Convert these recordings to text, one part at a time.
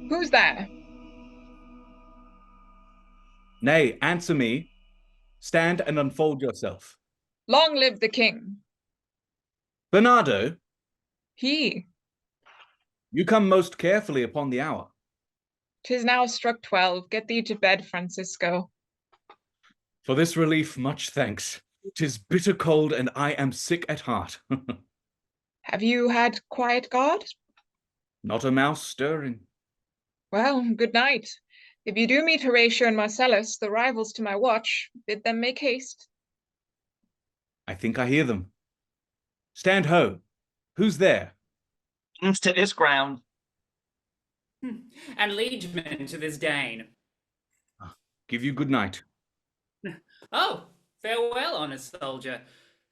Who's there? Nay, answer me. Stand and unfold yourself. Long live the king. Bernardo, He. you come most carefully upon the hour. 'Tis now struck 12. Get thee to bed, Francisco. For this relief, much thanks. 'Tis bitter cold, and I am sick at heart. Have you had quiet guard? Not a mouse stirring. Well, good night. If you do meet Horatio and Marcellus, the rivals to my watch, bid them make haste. I think I hear them. Stand ho. Who's there? To this ground. And liegeman to this Dane. Give you good night. Oh, farewell, honest soldier.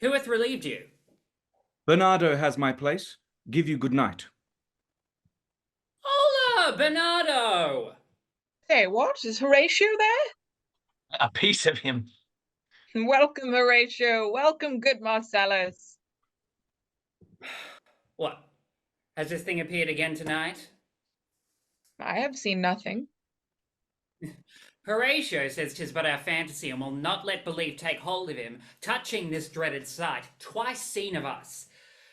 Who hath relieved you? Bernardo has my place. Give you good night. Hola, Bernardo! Say, what? Is Horatio there? A piece of him. Welcome, Horatio. Welcome, good Marcellus. What? Has this thing appeared again tonight? I have seen nothing. Horatio says 'tis but our fantasy and will not let belief take hold of him, touching this dreaded sight, twice seen of us.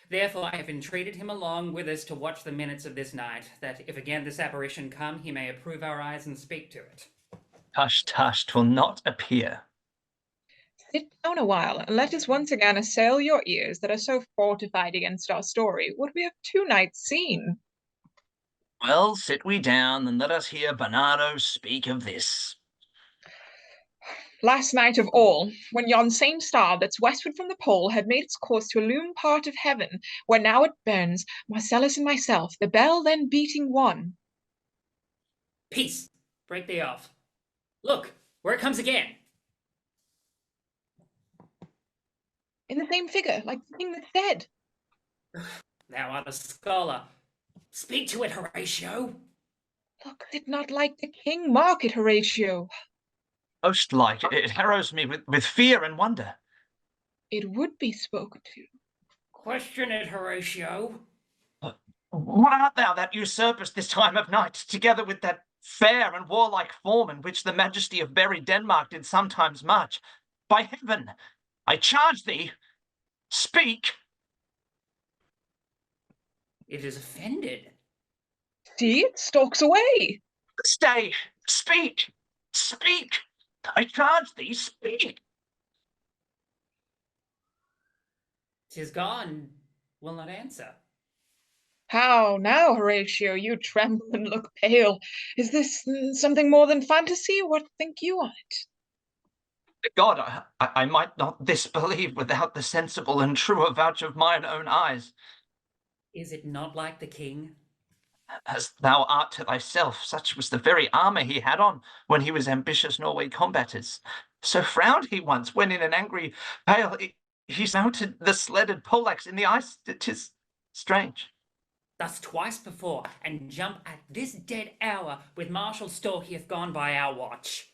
Therefore I have entreated him along with us to watch the minutes of this night, that if again this apparition come, he may approve our eyes and speak to it. Tush, tush, 'twill not appear. Sit down a while, and let us once again assail your ears that are so fortified against our story, what we have 2 nights seen. Well, sit we down, and let us hear Bernardo speak of this. Last night of all, when yon same star that's westward from the pole had made its course to illume part of heaven, where now it burns, Marcellus and myself, the bell then beating one. Peace! Break thee off. Look, where it comes again. In the same figure, like the thing that's dead. Thou art a scholar. Speak to it, Horatio. Look, it not like the king. Mark it, Horatio. Most like, it harrows me with fear and wonder. It would be spoken to. Question it, Horatio. What art thou that usurpest this time of night, together with that fair and warlike form in which the majesty of buried Denmark did sometimes march? By heaven, I charge thee, speak. It is offended. See, it stalks away. Stay, speak, speak. I charge thee, speak. 'Tis gone, will not answer. How now, Horatio? You tremble and look pale. Is this something more than fantasy? What think you on it? God, I might not disbelieve without the sensible and true avouch of mine own eyes. Is it not like the king? As thou art to thyself, such was the very armour he had on when he was ambitious Norway combaters. So frowned he once, when in an angry pale he mounted the sledded poleaxe in the ice. 'Tis strange. Thus twice before, and jump at this dead hour, with martial store he hath gone by our watch.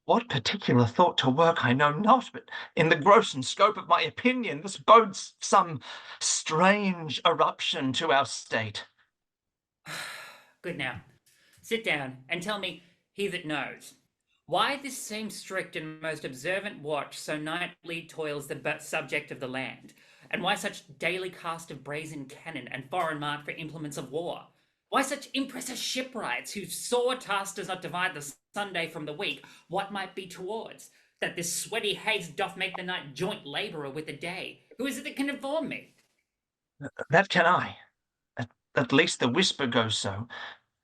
What particular thought to work I know not, but in the gross and scope of my opinion, this bodes some strange eruption to our state. Good now. Sit down, and tell me, he that knows, why this same strict and most observant watch so nightly toils the subject of the land, and why such daily cast of brazen cannon and foreign mark for implements of war? Why such impress as shipwrights, whose sore task does not divide the Sunday from the week, what might be towards? That this sweaty haste doth make the night joint labourer with the day. Who is it that can inform me? That can I. At least the whisper goes so.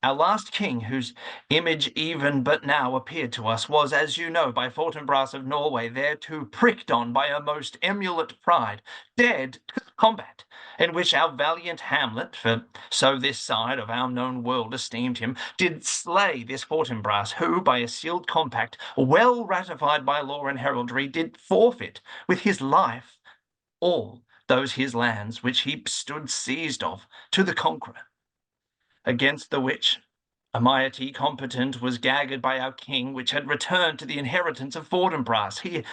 Our last king, whose image even but now appeared to us, was, as you know, by FORTINBRAS of Norway, thereto pricked on by a most emulate pride, dead to combat, in which our valiant Hamlet, for so this side of our known world esteemed him, did slay this FORTINBRAS, who, by a sealed compact, well ratified by law and heraldry, did forfeit with his life all those his lands which he stood seized of to the conqueror. Against the which a mighty competent was gagged by our king, which had returned to the inheritance of FORTINBRAS.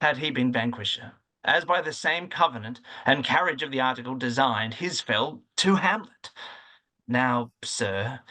Had he been vanquisher, as by the same covenant and carriage of the article designed, his fell to Hamlet. Now, sir,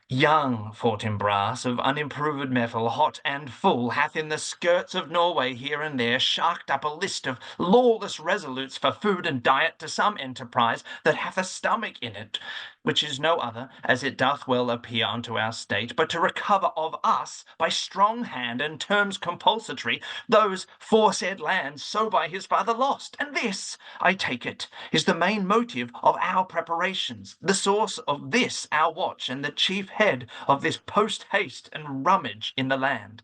young Fortinbras of unimproved metal, hot and full, hath in the skirts of Norway here and there sharked up a list of lawless resolutes for food and diet to some enterprise that hath a stomach in it, which is no other, as it doth well appear unto our state, but to recover of us by strong hand and terms compulsatory those foresaid lands so by his father lost. And this, I take it, is the main motive of our preparations, the source of this our watch, and the chief head of this post-haste and rummage in the land.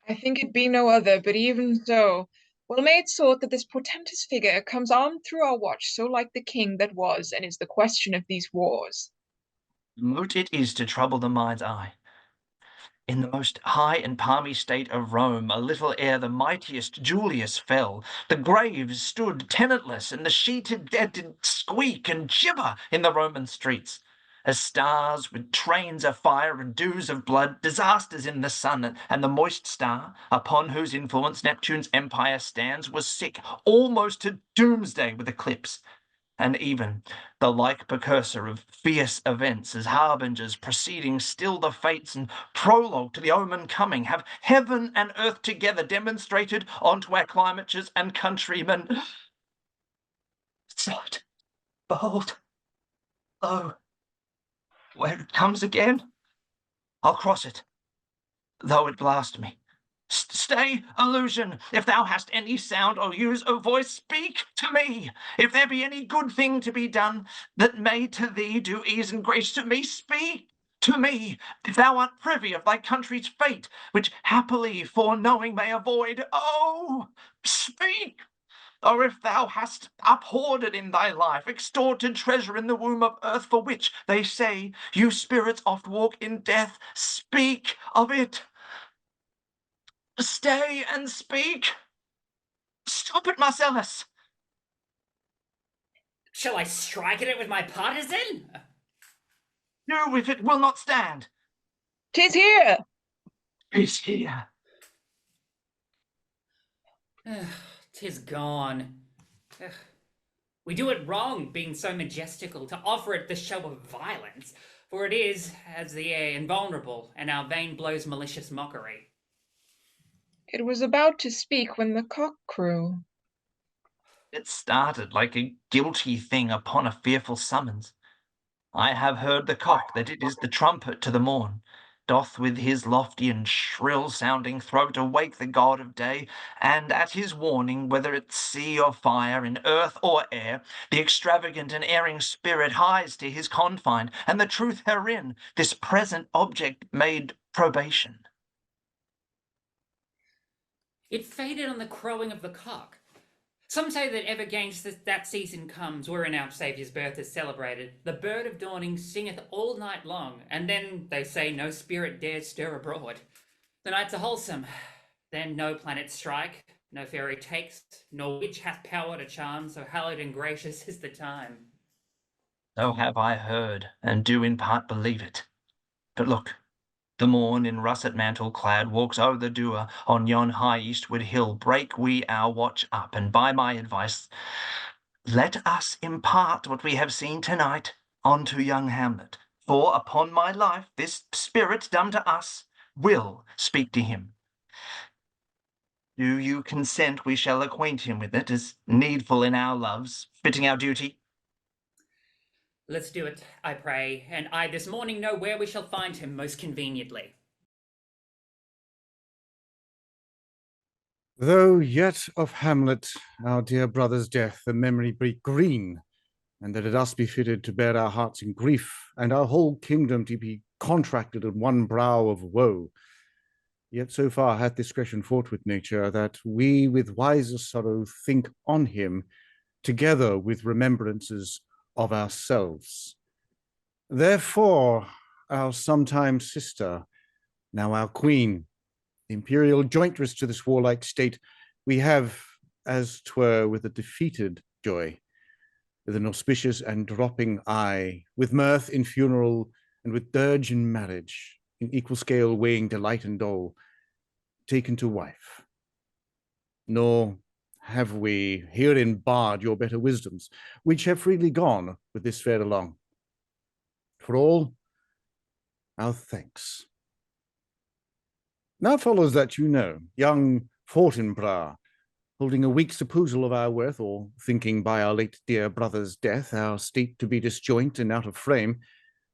I think it be no other, but even so, well may it sort that this portentous figure comes on through our watch so like the king that was and is the question of these wars. Moot it is to trouble the mind's eye. In the most high and palmy state of Rome, a little ere the mightiest Julius fell, the graves stood tenantless, and the sheeted dead did squeak and gibber in the Roman streets. As stars with trains of fire and dews of blood, disasters in the sun, and the moist star, upon whose influence Neptune's empire stands, was sick almost to doomsday with eclipse. And even the like precursor of fierce events as harbingers preceding still the fates and prologue to the omen coming, have heaven and earth together demonstrated unto our climatures and countrymen. Sot, behold, lo, where it comes again, I'll cross it, though it blast me. Stay, illusion, if thou hast any sound or use of voice, speak to me. If there be any good thing to be done that may to thee do ease and grace to me, speak to me. If thou art privy of thy country's fate, which happily foreknowing may avoid, oh, speak. Or if thou hast uphoarded in thy life extorted treasure in the womb of earth, for which, they say, you spirits oft walk in death, speak of it. Stay and speak. Stop it, Marcellus. Shall I strike at it with my partisan? No, if it will not stand. 'Tis here! 'Tis here. 'Tis gone. We do it wrong, being so majestical, to offer it the show of violence, for it is, as the air, invulnerable, and our vein blows malicious mockery. It was about to speak when the cock crew. It started like a guilty thing upon a fearful summons. I have heard the cock, that it is the trumpet to the morn, doth with his lofty and shrill-sounding throat awake the god of day, and at his warning, whether it's sea or fire, in earth or air, the extravagant and erring spirit hies to his confine, and the truth herein, this present object made probation. It faded on the crowing of the cock. Some say that ever gainst that season comes, wherein our Saviour's birth is celebrated, the bird of dawning singeth all night long, and then, they say, no spirit dares stir abroad. The nights are wholesome, then no planet strike, no fairy takes, nor witch hath power to charm, so hallowed and gracious is the time. So have I heard, and do in part believe it. But look, the morn in russet mantle clad walks o'er the Dure on yon high eastward hill. Break we our watch up, and by my advice, let us impart what we have seen tonight unto young Hamlet. For upon my life, this spirit dumb to us will speak to him. Do you consent we shall acquaint him with it, as needful in our loves, fitting our duty? Let's do it, I pray, and I this morning know where we shall find him most conveniently. Though yet of Hamlet, our dear brother's death, the memory be green, and that it us be fitted to bear our hearts in grief, and our whole kingdom to be contracted in one brow of woe. Yet so far hath discretion fought with nature, that we with wiser sorrow think on him, together with remembrances of ourselves. Therefore, our sometime sister, now our queen, imperial jointress to this warlike state, we have, as 'twere with a defeated joy, with an auspicious and dropping eye, with mirth in funeral, and with dirge in marriage, in equal scale weighing delight and dole, taken to wife. Nor have we herein barred your better wisdoms, which have freely gone with this fair along. For all, our thanks. Now follows that you know, young FORTINBRAS, holding a weak supposal of our worth, or thinking by our late dear brother's death our state to be disjoint and out of frame,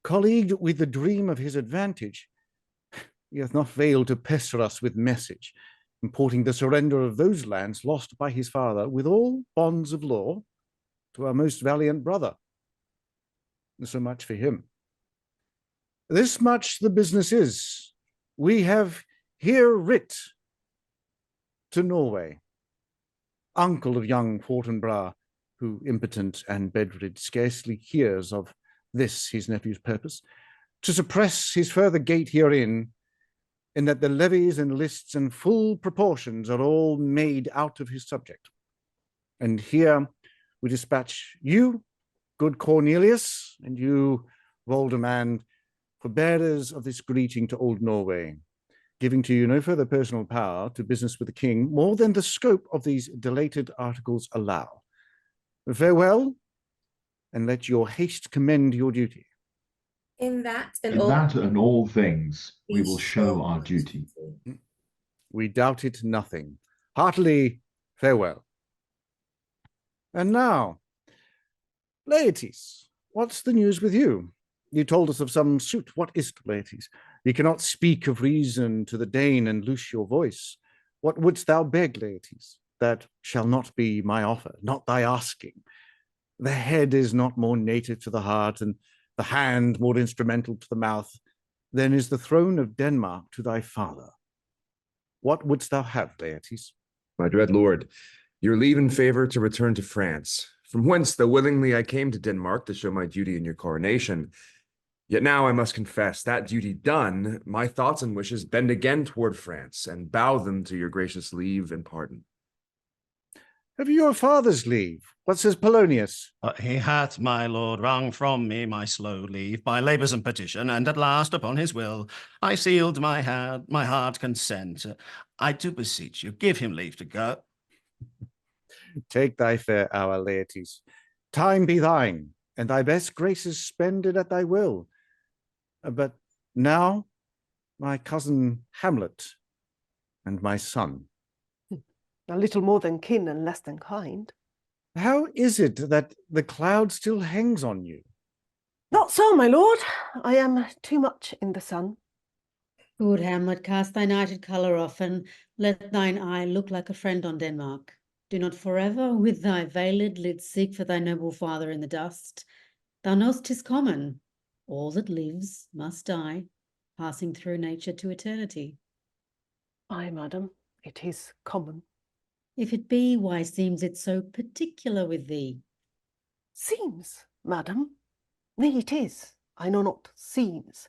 colleagued with the dream of his advantage, he hath not failed to pester us with message, importing the surrender of those lands lost by his father with all bonds of law to our most valiant brother. So much for him. This much the business is. We have here writ to Norway, uncle of young FORTINBRAS, who, impotent and bedrid, scarcely hears of this his nephew's purpose, to suppress his further gate herein, in that the levies and lists and full proportions are all made out of his subject. And here we dispatch you, good Cornelius, and you, Voldimand, for bearers of this greeting to old Norway, giving to you no further personal power to business with the king, more than the scope of these dilated articles allow. Farewell, and let your haste commend your duty. In that and In all that and all things we we will show our duty. We doubt it nothing. Heartily farewell. And now, Laertes, what's the news with you? You told us of some suit. What is't, Laertes? You cannot speak of reason to the Dane and loose your voice. What wouldst thou beg, Laertes? That shall not be my offer, not thy asking. The head is not more native to the heart, and the hand more instrumental to the mouth, than is the throne of Denmark to thy father. What wouldst thou have, Laertes? My dread lord, your leave and favor to return to France, from whence, though willingly I came to Denmark to show my duty in your coronation, yet now I must confess, that duty done, my thoughts and wishes bend again toward France, and bow them to your gracious leave and pardon. Have you your father's leave? What says Polonius? He hath, my lord, wrung from me my slow leave by labours and petition, and at last, upon his will, I sealed my heart consent. I do beseech you, give him leave to go. Take thy fair hour, Laertes. Time be thine, and thy best graces spended at thy will. But now, my cousin Hamlet and my son. A little more than kin and less than kind. How is it that the cloud still hangs on you? Not so, my lord. I am too much in the sun. Good Hamlet, cast thy nighted colour off, and let thine eye look like a friend on Denmark. Do not forever with thy veiled lids seek for thy noble father in the dust. Thou know'st 'tis common. All that lives must die, passing through nature to eternity. Aye, madam, it is common. If it be, why seems it so particular with thee? Seems, madam? Nay, it is. I know not seems.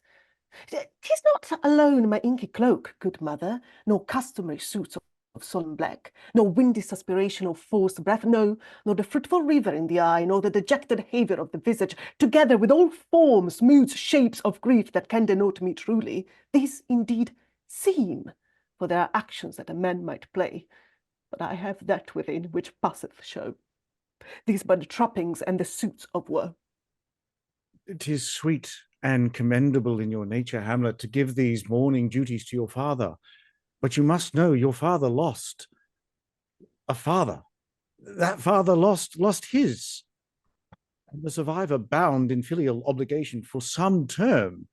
'Tis not alone my inky cloak, good mother, nor customary suits of solemn black, nor windy suspiration of forced breath, no, nor the fruitful river in the eye, nor the dejected behaviour of the visage, together with all forms, moods, shapes of grief that can denote me truly. These indeed seem, for there are actions that a man might play, but I have that within which passeth show. These but the trappings and the suits of woe. 'Tis sweet and commendable in your nature, Hamlet, to give these mourning duties to your father. But you must know your father lost a father. That father lost his. And the survivor bound in filial obligation for some term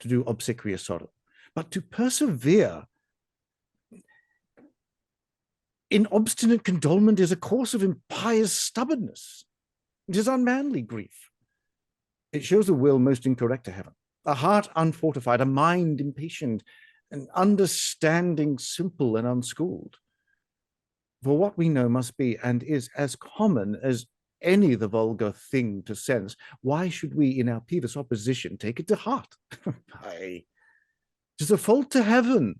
to do obsequious sorrow. But to persevere in obstinate condolement is a course of impious stubbornness. It is unmanly grief. It shows a will most incorrect to heaven, a heart unfortified, a mind impatient, an understanding simple and unschooled. For what we know must be and is as common as any the vulgar thing to sense. Why should we in our peevish opposition take it to heart? Aye, 'tis a fault to heaven,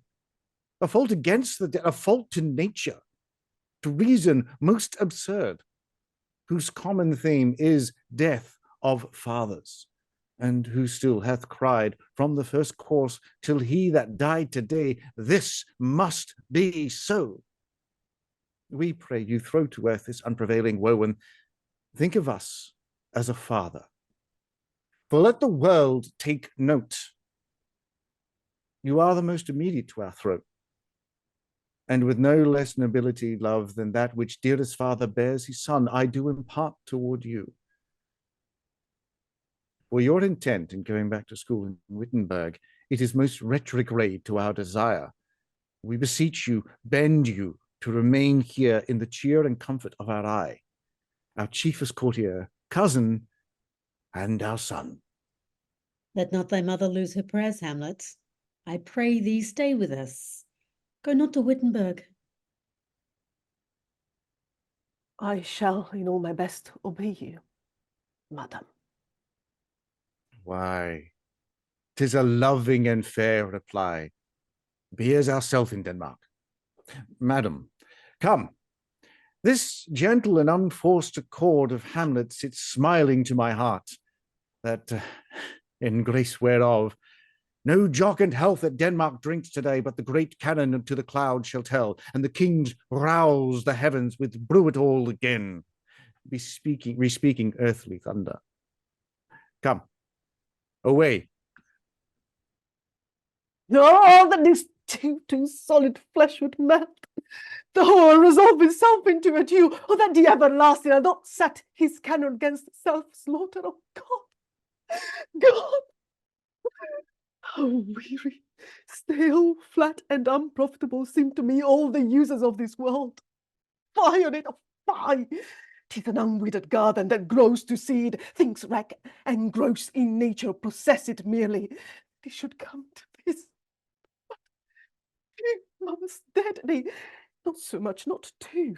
a fault against the dead, a fault to nature, to reason most absurd, whose common theme is death of fathers, and who still hath cried from the first course till he that died today, this must be so. We pray you throw to earth this unprevailing woe, and think of us as a father. For let the world take note. You are the most immediate to our throne, and with no less nobility, love, than that which dearest father bears his son, I do impart toward you. For your intent in going back to school in Wittenberg, it is most retrograde to our desire. We beseech you, bend you to remain here in the cheer and comfort of our eye, our chiefest courtier, cousin, and our son. Let not thy mother lose her prayers, Hamlet. I pray thee stay with us. Go not to Wittenberg. I shall, in all my best, obey you, madam. Why, 'tis a loving and fair reply. Be as ourself in Denmark. Madam, come. This gentle and unforced accord of Hamlet sits smiling to my heart, that, in grace whereof, no jocund health that Denmark drinks today, but the great cannon to the clouds shall tell, and the kings rouse the heavens with brew it all again, bespeaking earthly thunder. Come, away. Oh, that this too solid flesh would melt. The whole resolve itself into a dew. Oh, that the everlasting had not set his cannon against self-slaughter. Oh, God, God. How weary, stale, flat, and unprofitable seem to me all the uses of this world. Fie on it, oh, fie! 'Tis an unweeded garden that grows to seed, things wreck and gross in nature, possess it merely. They should come to this. But 2 months dead, nay, not so much, not 2.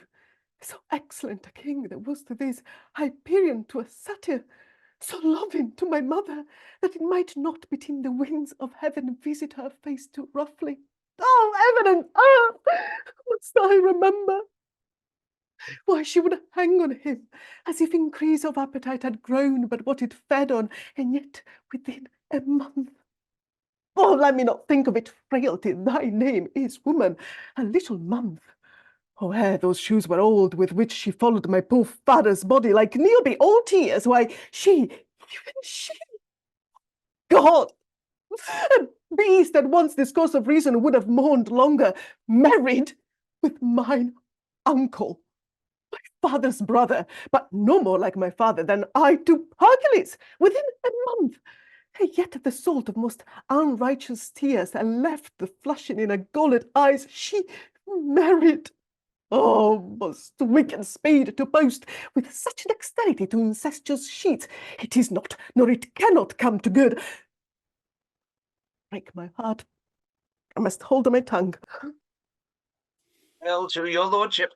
So excellent a king that was to this, Hyperion to a satyr, so loving to my mother, that it might not between the winds of heaven visit her face too roughly. Oh, evidence! Ah, must I remember? Why, she would hang on him, as if increase of appetite had grown but what it fed on, and yet within a month. Oh, let me not think of it, frailty, thy name is woman, a little month. Oh, ere those shoes were old with which she followed my poor father's body like Niobe, all tears, why, even she, God, a beast that once this course of reason would have mourned longer, married with mine uncle, my father's brother, but no more like my father than I to Hercules, within a month. And yet the salt of most unrighteous tears and left the flushing in her gold eyes, she married. Oh, most wicked spade to boast with such dexterity to incestuous sheets. It is not, nor it cannot come to good. Break my heart. I must hold my tongue. Well, to your lordship.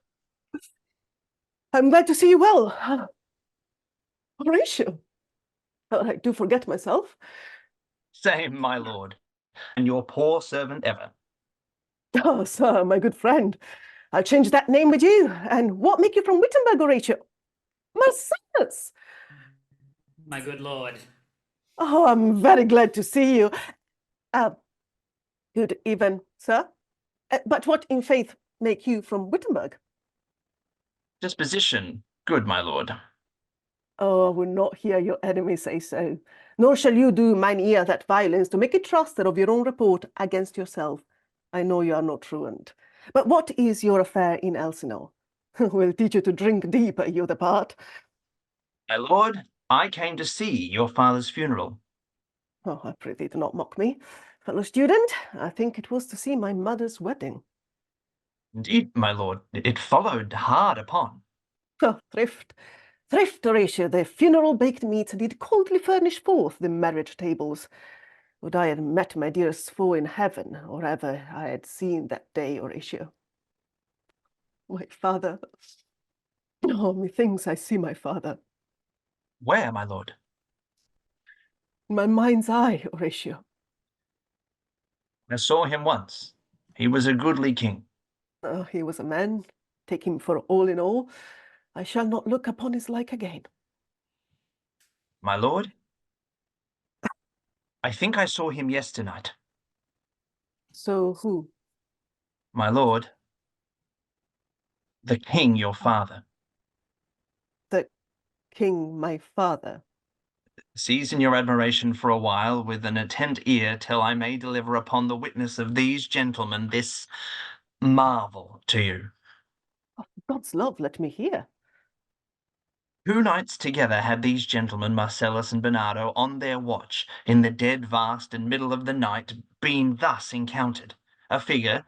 I'm glad to see you well. Horatio. I do forget myself. Same, my lord, and your poor servant ever. Oh, sir, my good friend. I'll change that name with you. And what make you from Wittenberg, Horatio? Marcellus! My good lord. Oh, I'm very glad to see you. Good even, sir. But what in faith make you from Wittenberg? Disposition, good my lord. Oh, I will not hear your enemy say so. Nor shall you do mine ear that violence to make it trusted of your own report against yourself. I know you are not truant. But what is your affair in Elsinore? We'll teach you to drink deeper, you depart. My lord, I came to see your father's funeral. Oh, I pray thee do not mock me. Fellow student, I think it was to see my mother's wedding. Indeed, my lord, it followed hard upon. Oh, thrift, Horatio, the funeral baked meats did coldly furnish forth the marriage tables. Would I had met my dearest foe in heaven, or ever I had seen that day, Horatio. My father. Oh, methinks I see my father. Where, my lord? In my mind's eye, Horatio. I saw him once. He was a goodly king. Oh, he was a man. Take him for all in all. I shall not look upon his like again. My lord? I think I saw him yesternight. So who? My lord, the king, your father. The king, my father. Season your admiration for a while with an attent ear till I may deliver upon the witness of these gentlemen this marvel to you. Oh, for God's love, let me hear. 2 nights together had these gentlemen, Marcellus and Bernardo, on their watch, in the dead vast and middle of the night, been thus encountered. A figure,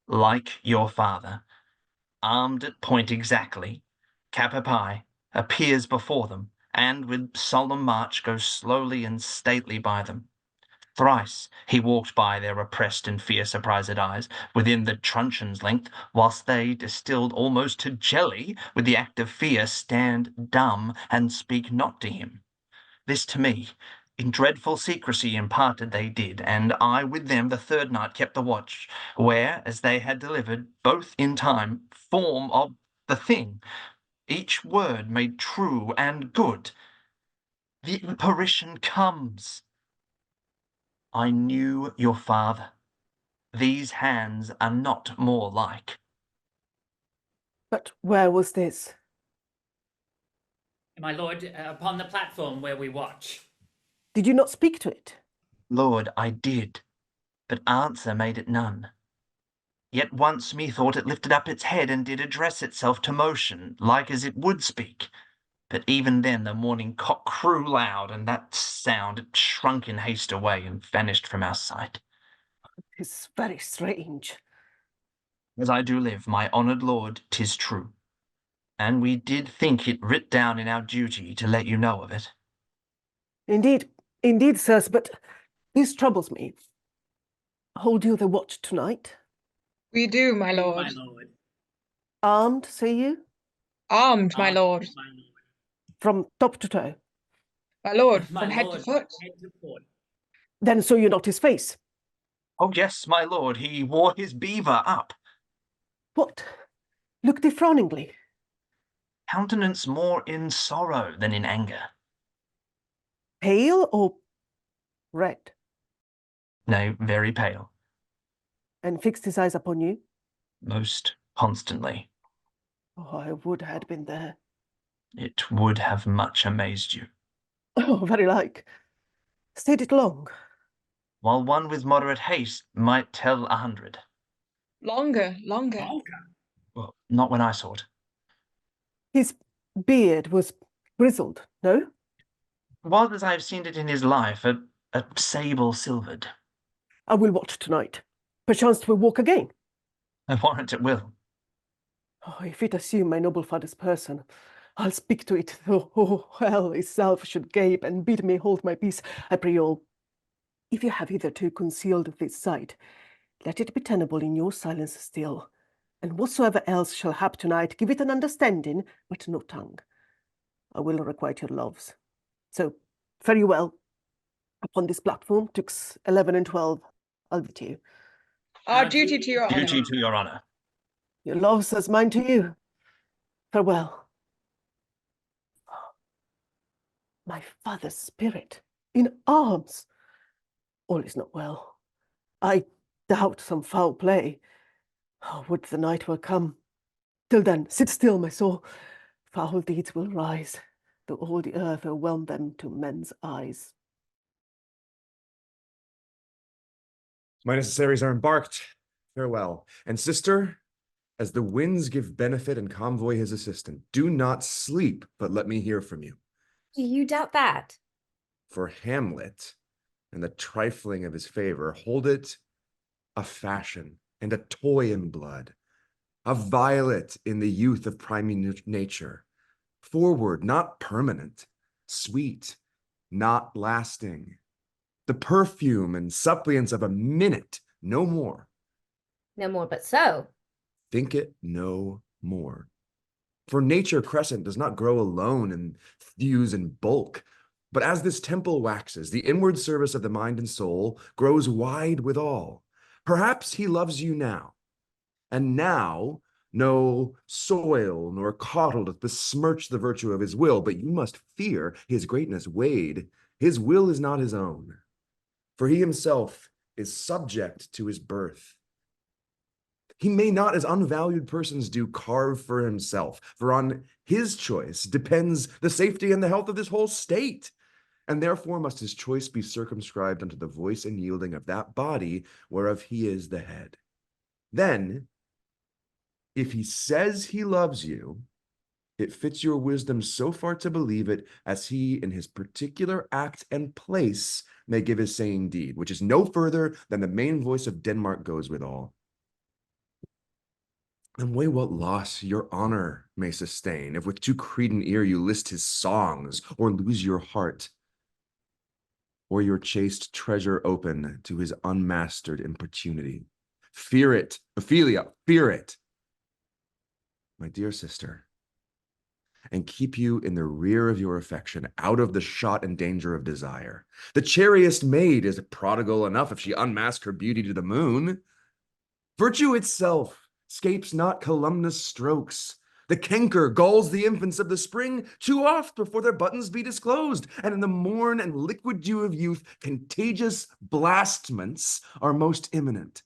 like your father, armed at point exactly, cap a pie, appears before them, and with solemn march goes slowly and stately by them. Thrice he walked by their oppressed and fear surprised eyes, within the truncheon's length, whilst they, distilled almost to jelly with the act of fear, stand dumb and speak not to him. This to me, in dreadful secrecy imparted they did, and I with them the 3rd night kept the watch, where, as they had delivered, both in time, form of the thing, each word made true and good. The apparition comes. I knew your father. These hands are not more like. But where was this? My lord, upon the platform where we watch. Did you not speak to it? Lord, I did, but answer made it none. Yet once methought it lifted up its head and did address itself to motion, like as it would speak. But even then the morning cock crew loud, and that sound it shrunk in haste away and vanished from our sight. It's very strange. As I do live, my honoured lord, 'tis true. And we did think it writ down in our duty to let you know of it. Indeed, sirs, but this troubles me. Hold you the watch tonight? We do, my My lord. lord. Armed, say you? Armed, my lord. My lord. From top to toe? My lord, My from head to lord, foot. head to foot. Then saw you not his face? Oh yes, my lord, he wore his beaver up. What? Looked he frowningly? Countenance more in sorrow than in anger. Pale or red? Nay, very pale. And fixed his eyes upon you? Most constantly. Oh, I would had been there. It would have much amazed you. Oh, very like. Stayed it long? While one with moderate haste might tell 100. Longer. Well, not when I saw it. His beard was grizzled, no? Was as I have seen it in his life, a sable silvered. I will watch tonight. Perchance 'twill walk again. I warrant it will. Oh, if it assume my noble father's person, I'll speak to it, though hell itself should gape and bid me hold my peace. I pray all, if you have hitherto concealed this sight, let it be tenable in your silence still, and whatsoever else shall hap tonight, give it an understanding, but no tongue. I will requite your loves. So, fare you well. Upon this platform, 'twixt 11 and 12, I'll be to you. Our duty to your Duty honour. to your honour. Your loves as mine to you. Farewell. My father's spirit, in arms. All is not well. I doubt some foul play. Oh, would the night were come. Till then, sit still, my soul. Foul deeds will rise, though all the earth overwhelm them to men's eyes. My necessaries are embarked. Farewell. And sister, as the winds give benefit and convoy his assistant, do not sleep, but let me hear from you. Do you doubt that? For Hamlet and the trifling of his favor, hold it a fashion and a toy in blood, a violet in the youth of primary nature, forward, not permanent, sweet, not lasting, the perfume and suppliance of a minute, no more. No more but so. Think it no more. For nature crescent does not grow alone and fuse in bulk, but as this temple waxes, the inward service of the mind and soul grows wide withal. Perhaps he loves you now, and now no soil nor coddle doth besmirch the virtue of his will, but you must fear his greatness weighed. His will is not his own, for he himself is subject to his birth. He may not, as unvalued persons do, carve for himself, for on his choice depends the safety and the health of this whole state. and therefore must his choice be circumscribed unto the voice and yielding of that body whereof he is the head. Then, if he says he loves you, it fits your wisdom so far to believe it as he in his particular act and place may give his saying deed, which is no further than the main voice of Denmark goes withal. And weigh what loss your honor may sustain, if with too credent ear you list his songs, or lose your heart, or your chaste treasure open to his unmastered importunity. Fear it, Ophelia, fear it, my dear sister, and keep you in the rear of your affection, out of the shot and danger of desire. The chariest maid is prodigal enough if she unmask her beauty to the moon. Virtue itself scapes not calumnious strokes. The canker galls the infants of the spring too oft before their buttons be disclosed, and in the morn and liquid dew of youth, contagious blastments are most imminent.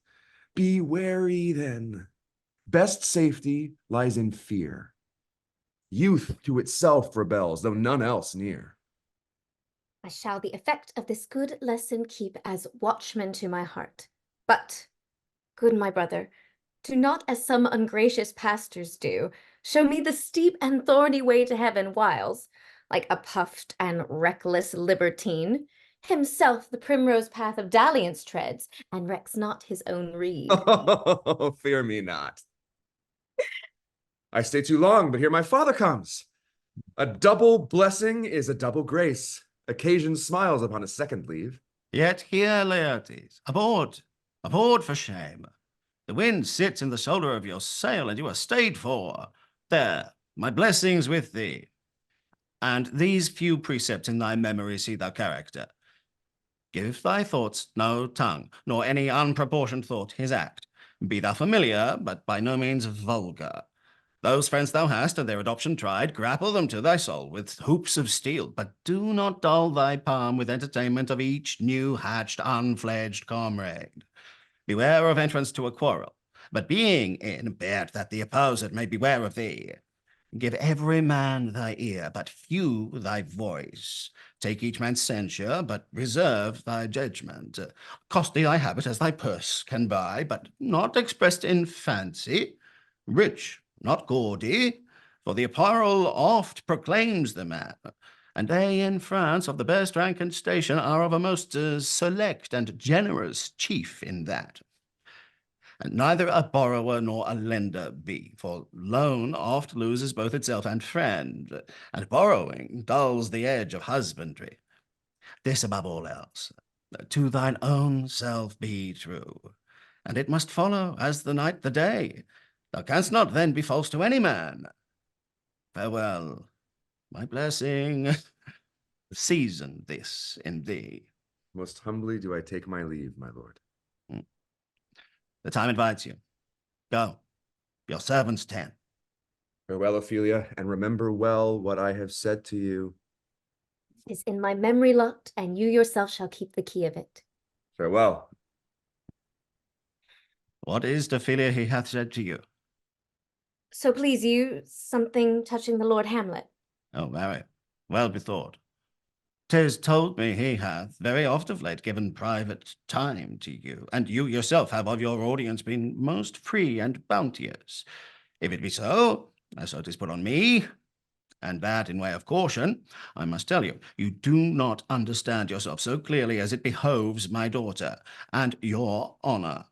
Be wary then. Best safety lies in fear. Youth to itself rebels, though none else near. I shall the effect of this good lesson keep as watchman to my heart. But, good my brother, do not as some ungracious pastors do, show me the steep and thorny way to heaven whiles, like a puffed and reckless libertine, himself the primrose path of dalliance treads, and recks not his own reed. Oh, fear me not. I stay too long, but here my father comes. A double blessing is a double grace. Occasion smiles upon a second leave. Yet here, Laertes, aboard, aboard for shame. The wind sits in the shoulder of your sail, and you are stayed for. There, my blessings with thee. And these few precepts in thy memory see thou character. Give thy thoughts no tongue, nor any unproportioned thought his act. Be thou familiar, but by no means vulgar. Those friends thou hast, and their adoption tried, grapple them to thy soul with hoops of steel, but do not dull thy palm with entertainment of each new-hatched, unfledged comrade. Beware of entrance to a quarrel, but being in, bear it that the opposite may beware of thee. Give every man thy ear, but few thy voice. Take each man's censure, but reserve thy judgment. Costly thy habit as thy purse can buy, but not expressed in fancy. Rich, not gaudy, for the apparel oft proclaims the man, and they in France of the best rank and station are of a most select and generous chief in that. And neither a borrower nor a lender be, for loan oft loses both itself and friend, and borrowing dulls the edge of husbandry. This above all else, to thine own self be true, and it must follow as the night the day. Thou canst not then be false to any man. Farewell, my blessing. Season this in thee. Most humbly do I take my leave, my lord. The time invites you. Go, your servants 10. Farewell, Ophelia, and remember well what I have said to you. It is in my memory locked, and you yourself shall keep the key of it. Farewell. What is Ophelia he hath said to you? So please you, something touching the Lord Hamlet. Oh, marry, well bethought. 'Tis told me he hath very oft of late given private time to you, and you yourself have of your audience been most free and bounteous. If it be so, so 'tis put on me, and that in way of caution, I must tell you, you do not understand yourself so clearly as it behoves my daughter, and your honor.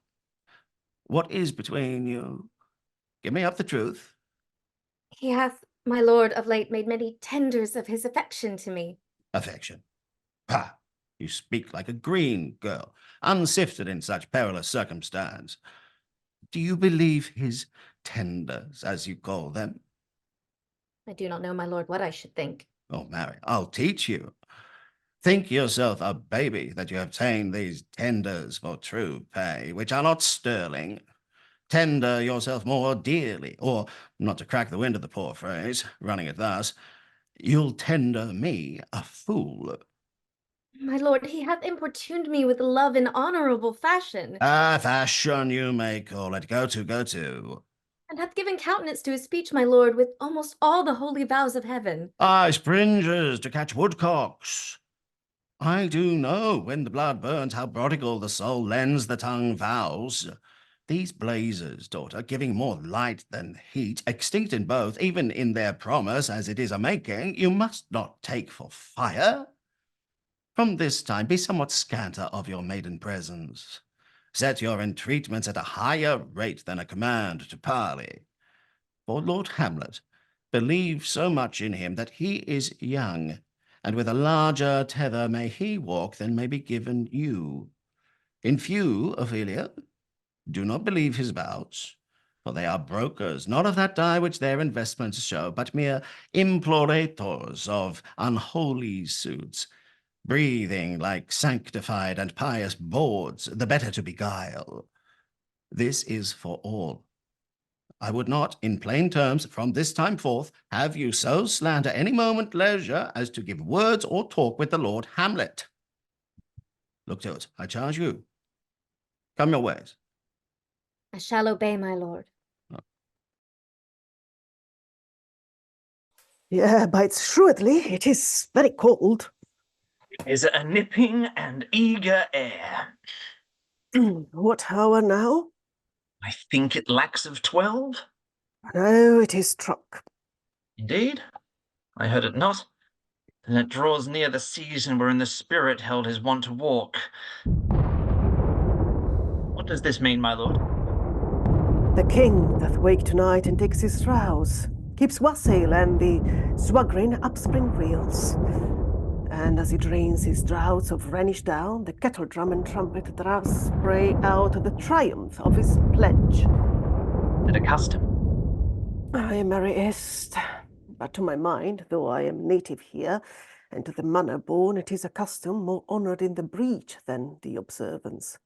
What is between you? Give me up the truth. He hath, my lord, of late made many tenders of his affection to me. Affection. Pah! You speak like a green girl, unsifted in such perilous circumstance. Do you believe his tenders, as you call them? I do not know, my lord, what I should think. Oh, Mary, I'll teach you. Think yourself a baby that you have ta'en these tenders for true pay, which are not sterling. Tender yourself more dearly, or, not to crack the wind of the poor phrase, running it thus, you'll tender me a fool. My lord, he hath importuned me with love in honorable fashion. Ah, fashion you may call it. Go to, go to. And hath given countenance to his speech, my lord, with almost all the holy vows of heaven. Ah, springes to catch woodcocks. I do know when the blood burns how prodigal the soul lends the tongue vows. These blazes, daughter, giving more light than heat, extinct in both, even in their promise as it is a making, you must not take for fire. From this time be somewhat scanter of your maiden presence. Set your entreatments at a higher rate than a command to parley. For Lord Hamlet, believe so much in him that he is young, and with a larger tether may he walk than may be given you. In few, Ophelia, do not believe his vows, for they are brokers, not of that dye which their investments show, but mere implorators of unholy suits, breathing like sanctified and pious bawds, the better to beguile. This is for all. I would not, in plain terms, from this time forth, have you so slander any moment leisure as to give words or talk with the Lord Hamlet. Look to it, I charge you. Come your ways. I shall obey, my lord. Yeah, bites shrewdly. It is very cold. It is a nipping and eager air. What hour now? I think it lacks of 12. No, it is struck. Indeed? I heard it not. Then it draws near the season wherein the spirit held his wont to walk. What does this mean, my lord? The king doth wake tonight and takes his rouse, keeps wassail and the swagrin upspring reels. And as he drains his draughts of Rhenish down, the kettle drum and trumpet drafts spray out the triumph of his pledge. And a custom? Aye, merry ist. But to my mind, though I am native here, and to the manor born, it is a custom more honoured in the breach than the observance.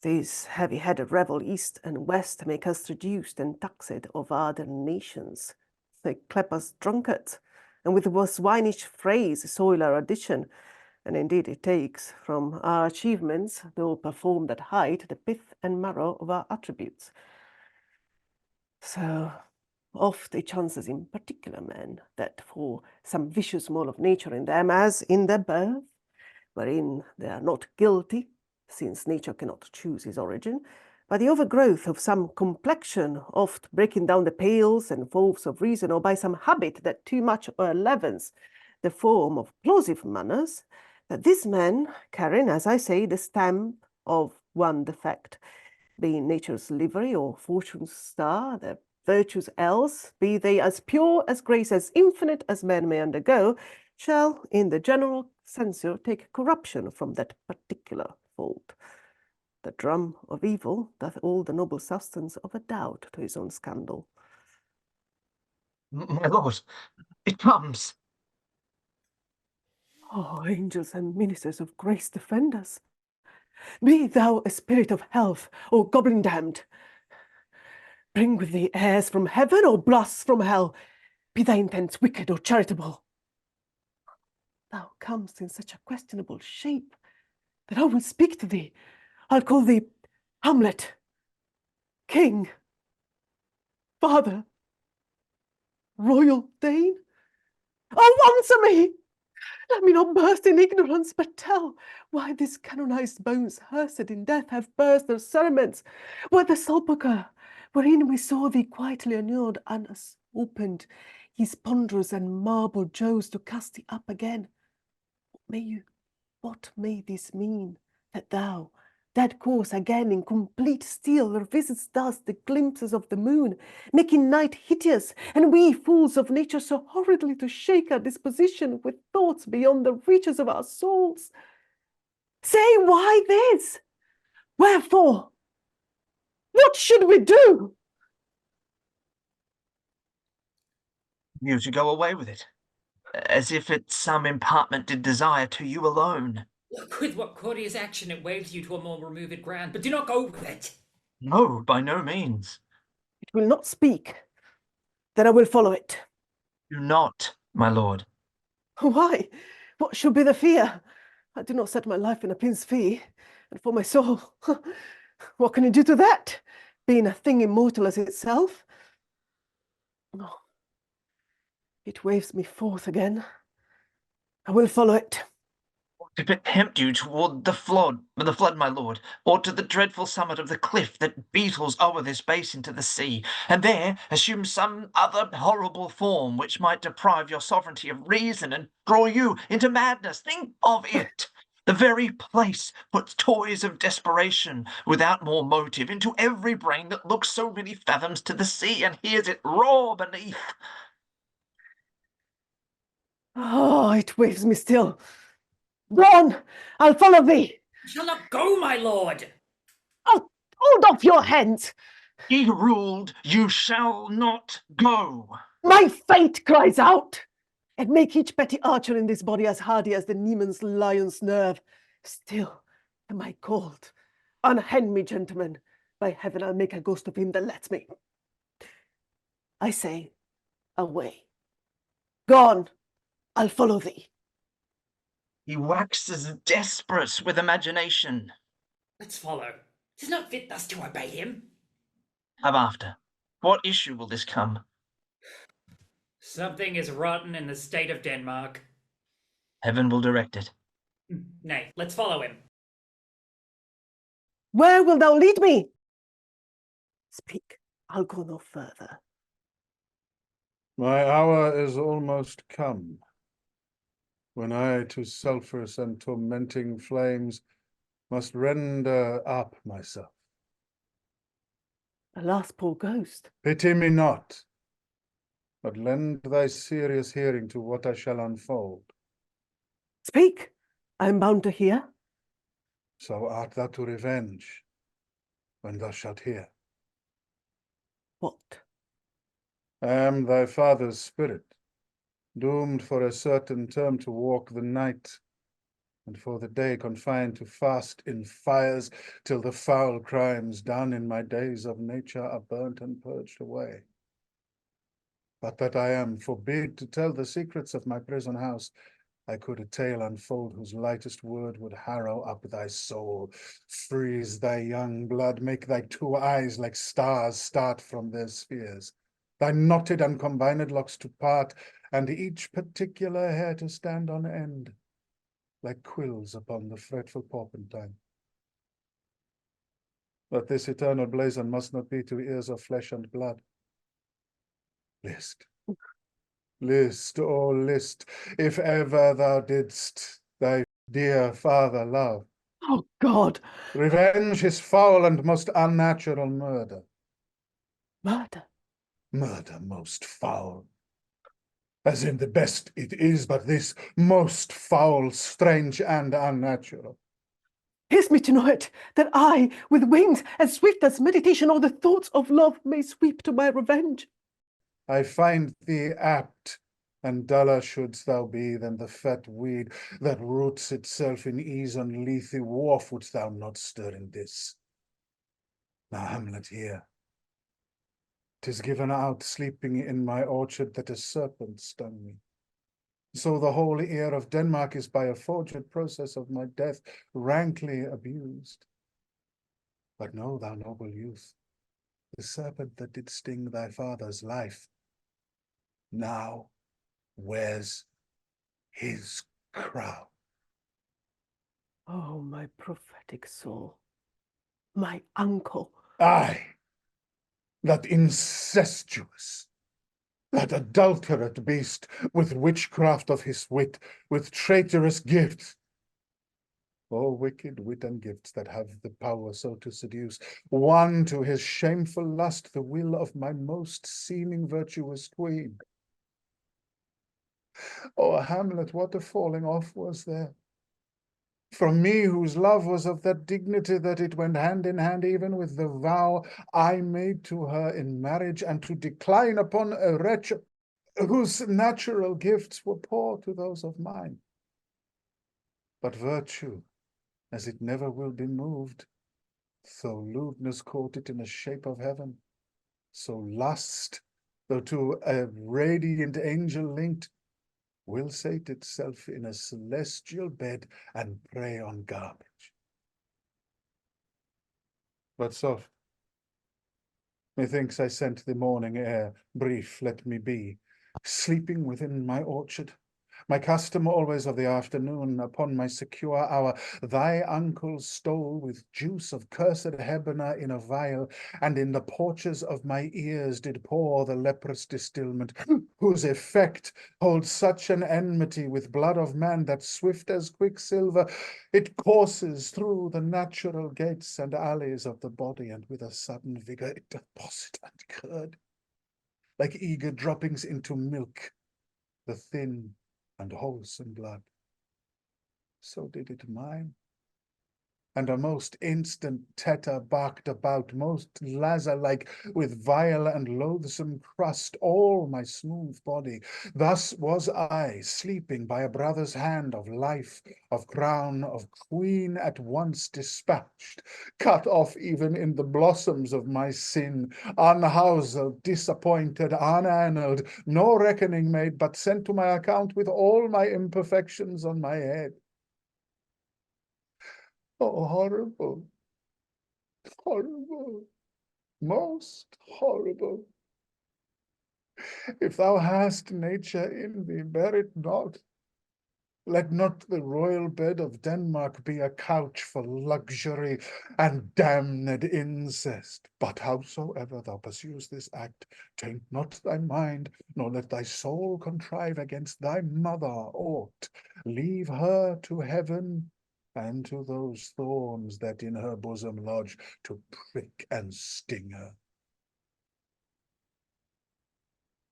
These heavy-headed revel east and west make us reduced and taxed of other nations. They clap us drunkards, and with a swinish phrase soil our addition, and indeed it takes from our achievements, though performed at height, the pith and marrow of our attributes. So oft it chances in particular men that for some vicious mole of nature in them, as in their birth, wherein they are not guilty, since nature cannot choose his origin, by the overgrowth of some complexion, oft breaking down the pales and faults of reason, or by some habit that too much leavens the form of plausive manners, that these men, carrying, as I say, the stamp of one defect, being nature's livery or fortune's star, their virtues else, be they as pure as grace, as infinite as men may undergo, shall, in the general censure, take corruption from that particular fault. The drum of evil doth all the noble substance of a doubt to his own scandal. My lord, it comes. Oh, angels and ministers of grace, defend us. Be thou a spirit of health, or goblin damned. Bring with thee airs from heaven, or blasts from hell. Be thy intents wicked or charitable. Thou comest in such a questionable shape that I will speak to thee. I'll call thee Hamlet, King, Father, Royal Dane. Oh, answer me! Let me not burst in ignorance, but tell why these canonized bones, hearsed in death, have burst their cerements, why the sepulchre wherein we saw thee quietly annured and us opened his ponderous and marble jaws to cast thee up again. What may this mean, that thou, that course again in complete steel, revisits thus the glimpses of the moon, making night hideous, and we fools of nature so horridly to shake our disposition with thoughts beyond the reaches of our souls? Say, why this? Wherefore? What should we do? You to go away with it, as if it some impartment did desire to you alone. Look with what courteous action it waves you to a more removed ground, but do not go with it. No, by no means. It will not speak. Then I will follow it. Do not, my lord. Why? What should be the fear? I do not set my life in a pin's fee, and for my soul, what can you do to that, being a thing immortal as itself? No. It waves me forth again. I will follow it. If it tempt you toward the flood, my lord, or to the dreadful summit of the cliff that beetles over this basin to the sea, and there assume some other horrible form which might deprive your sovereignty of reason and draw you into madness, think of it! The very place puts toys of desperation without more motive into every brain that looks so many fathoms to the sea and hears it roar beneath. Oh, it waves me still. Go on, I'll follow thee. You shall not go, my lord! Oh, hold off your hands. He ruled, you shall not go. My fate cries out. And make each petty archer in this body as hardy as the Neiman's lion's nerve. Still am I called. Unhand me, gentlemen. By heaven, I'll make a ghost of him that lets me. I say, away. Gone, I'll follow thee. He waxes desperate with imagination. Let's follow. 'Tis not fit thus to obey him. Have after. What issue will this come? Something is rotten in the state of Denmark. Heaven will direct it. Nay, let's follow him. Where wilt thou lead me? Speak, I'll go no further. My hour is almost come, when I to sulphurous and tormenting flames must render up myself. Alas, poor ghost. Pity me not, but lend thy serious hearing to what I shall unfold. Speak, I am bound to hear. So art thou to revenge, when thou shalt hear. What? I am thy father's spirit, doomed for a certain term to walk the night, and for the day confined to fast in fires, till the foul crimes done in my days of nature are burnt and purged away. But that I am forbid to tell the secrets of my prison house, I could a tale unfold whose lightest word would harrow up thy soul, freeze thy young blood, make thy two eyes like stars start from their spheres, thy knotted and combined locks to part, and each particular hair to stand on end, like quills upon the fretful porpentine. But this eternal blazon must not be to ears of flesh and blood. List. List, oh list, if ever thou didst thy dear father love. Oh God! Revenge his foul and most unnatural murder. Murder? Murder most foul. As in the best it is, but this most foul, strange, and unnatural. Kiss me to know it, that I, with wings as swift as meditation or the thoughts of love, may sweep to my revenge. I find thee apt, and duller shouldst thou be than the fat weed that roots itself in ease on Lethe wharf, wouldst thou not stir in this. Now, Hamlet, here. 'Tis given out sleeping in my orchard that a serpent stung me. So the whole ear of Denmark is by a forged process of my death rankly abused. But know thou, noble youth, the serpent that did sting thy father's life now wears his crown. Oh, my prophetic soul, my uncle. Aye, that incestuous, that adulterate beast, with witchcraft of his wit, with traitorous gifts. Oh, wicked wit and gifts that have the power so to seduce, won to his shameful lust the will of my most seeming virtuous queen. Oh, Hamlet, what a falling off was there! From me, whose love was of that dignity that it went hand in hand even with the vow I made to her in marriage, and to decline upon a wretch whose natural gifts were poor to those of mine. But virtue, as it never will be moved, though lewdness caught it in a shape of heaven, so lust, though to a radiant angel linked, will sate itself in a celestial bed and prey on garbage. But soft, methinks I sent the morning air, brief let me be, sleeping within my orchard, My custom always of the afternoon, upon my secure hour, thy uncle stole with juice of cursed Hebena in a vial, and in the porches of my ears did pour the leprous distilment, whose effect holds such an enmity with blood of man that swift as quicksilver it courses through the natural gates and alleys of the body, and with a sudden vigour it doth posset and curd, like eager droppings into milk, the thin and wholesome blood. So did it mine. And a most instant tetter barked about, most lazar-like, with vile and loathsome crust all my smooth body. Thus was I, sleeping by a brother's hand, of life, of crown, of queen at once dispatched, cut off even in the blossoms of my sin, unhoused, disappointed, unannaled, no reckoning made, but sent to my account with all my imperfections on my head. Oh, horrible, horrible, most horrible. If thou hast nature in thee, bear it not. Let not the royal bed of Denmark be a couch for luxury and damned incest. But howsoever thou pursuest this act, taint not thy mind, nor let thy soul contrive against thy mother aught. Leave her to heaven, and to those thorns that in her bosom lodge, to prick and sting her.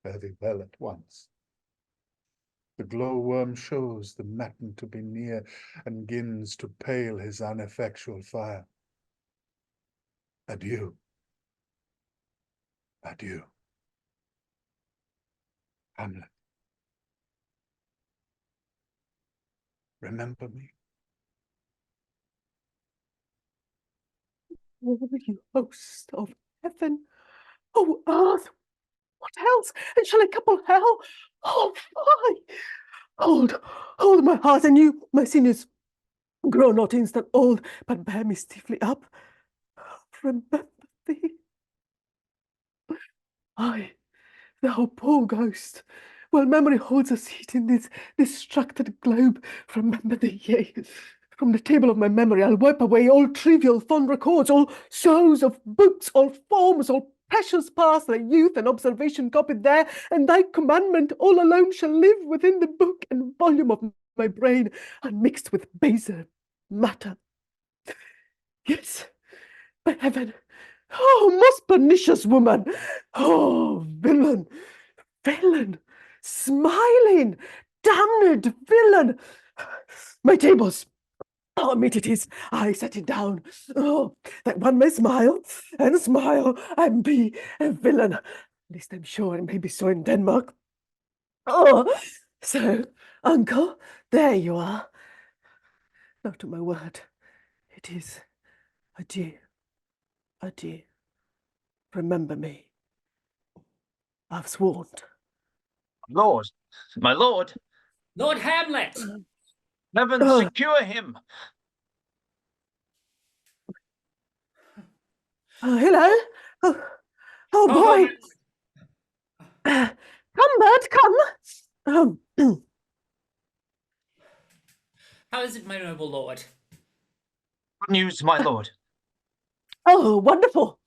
Fare thee well at once. The glowworm shows the matin to be near, and gins to pale his uneffectual fire. Adieu. Adieu. Hamlet. Remember me. Oh, you host of heaven, oh earth, what else? And shall I couple hell? Oh, fie! Hold my heart, and you, my sinews, grow not instant old, but bear me stiffly up. Remember thee. Ay, thou poor ghost, while memory holds a seat in this distracted globe, remember thee, yea. From the table of my memory I'll wipe away all trivial fond records, all shows of books, all forms, all precious past that youth and observation copied there, and thy commandment all alone shall live within the book and volume of my brain, unmixed with baser matter. Yes, by heaven, oh, most pernicious woman, oh, villain, villain, smiling, damned villain, my tables. Oh, meet it is, I set it down. Oh, that one may smile and be a villain. At least I'm sure it may be so in Denmark. Oh, so, uncle, there you are. Now to my word, it is adieu, adieu. Remember me. I've sworn. Lord, my lord, Lord Hamlet! heaven secure him. Hello. Oh boy. Come, bird, come. How is it, my noble lord? Good news, my lord. Oh, wonderful.